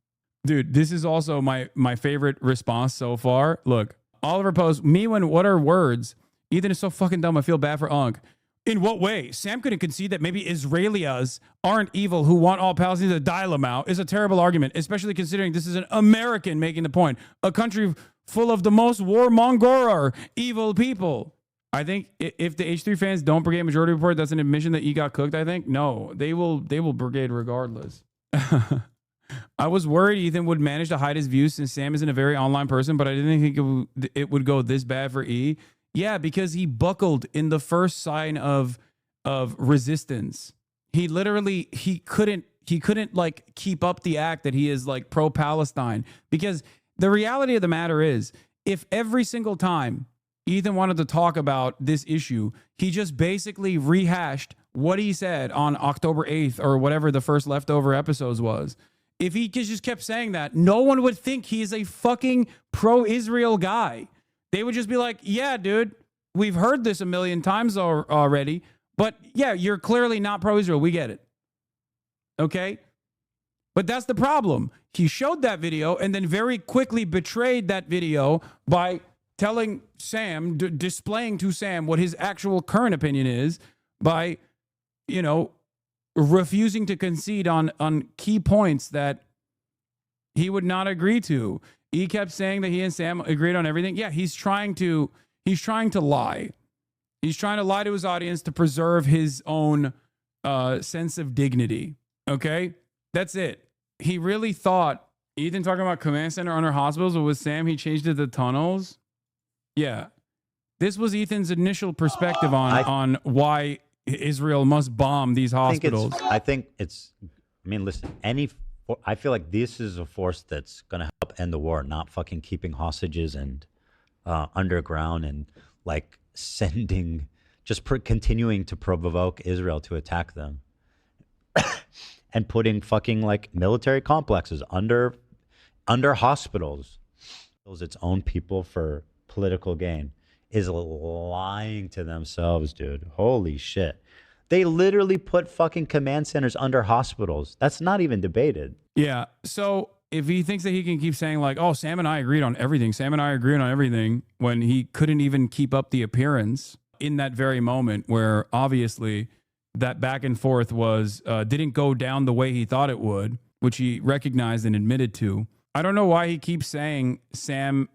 Dude, this is also my favorite response so far. Look, Oliver posts, what are words? Ethan is so fucking dumb. I feel bad for Unk. In what way? Sam couldn't concede that maybe Israelis aren't evil who want all Palestinians to die, Lamau, is a terrible argument, especially considering this is an American making the point. A country full of the most warmonger evil people. I think if the H3 fans don't brigade majority report, that's an admission that he got cooked, I think. No, they will brigade regardless. I was worried Ethan would manage to hide his views since Sam isn't a very online person, but I didn't think it would go this bad for E. Yeah, because he buckled in the first sign of resistance. He literally he couldn't like keep up the act that he is like pro-Palestine, because the reality of the matter is, if every single time Ethan wanted to talk about this issue, he just basically rehashed what he said on October 8th or whatever the first leftover episodes was. If he just kept saying that, no one would think he is a fucking pro-Israel guy. They would just be like, yeah, dude, we've heard this a million times already, but yeah, you're clearly not pro-Israel. We get it. Okay? But that's the problem. He showed that video and then very quickly betrayed that video by telling Sam, displaying to Sam what his actual current opinion is by, you know, refusing to concede on key points that he would not agree to. He kept saying that he and Sam agreed on everything. Yeah, he's trying to lie. He's trying to lie to his audience to preserve his own sense of dignity. Okay? That's it. He really thought Ethan talking about command center under hospitals, but with Sam, he changed it to tunnels. Yeah. This was Ethan's initial perspective on why Israel must bomb these hospitals. I mean, listen, I feel like this is a force that's going to help end the war, not fucking keeping hostages and underground and like sending, just continuing to provoke Israel to attack them and putting fucking like military complexes under hospitals, its own people for political gain, is lying to themselves, dude. Holy shit. They literally put fucking command centers under hospitals. That's not even debated. Yeah. So if he thinks that he can keep saying like, oh, Sam and I agreed on everything, when he couldn't even keep up the appearance in that very moment where obviously that back and forth was didn't go down the way he thought it would, which he recognized and admitted to. I don't know why he keeps saying Sam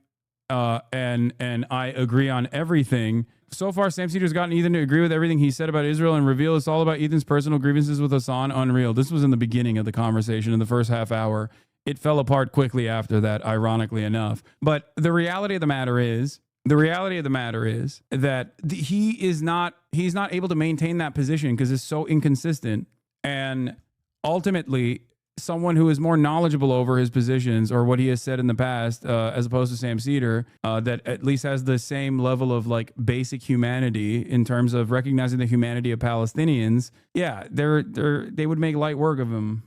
and I agree on everything. So far, Sam Seder's gotten Ethan to agree with everything he said about Israel and reveal it's all about Ethan's personal grievances with Hasan. Unreal. This was in the beginning of the conversation in the first half hour. It fell apart quickly after that, ironically enough. But the reality of the matter is that he's not able to maintain that position because it's so inconsistent. And ultimately, someone who is more knowledgeable over his positions or what he has said in the past, as opposed to Sam Seder, that at least has the same level of like basic humanity in terms of recognizing the humanity of Palestinians. Yeah, they would make light work of him.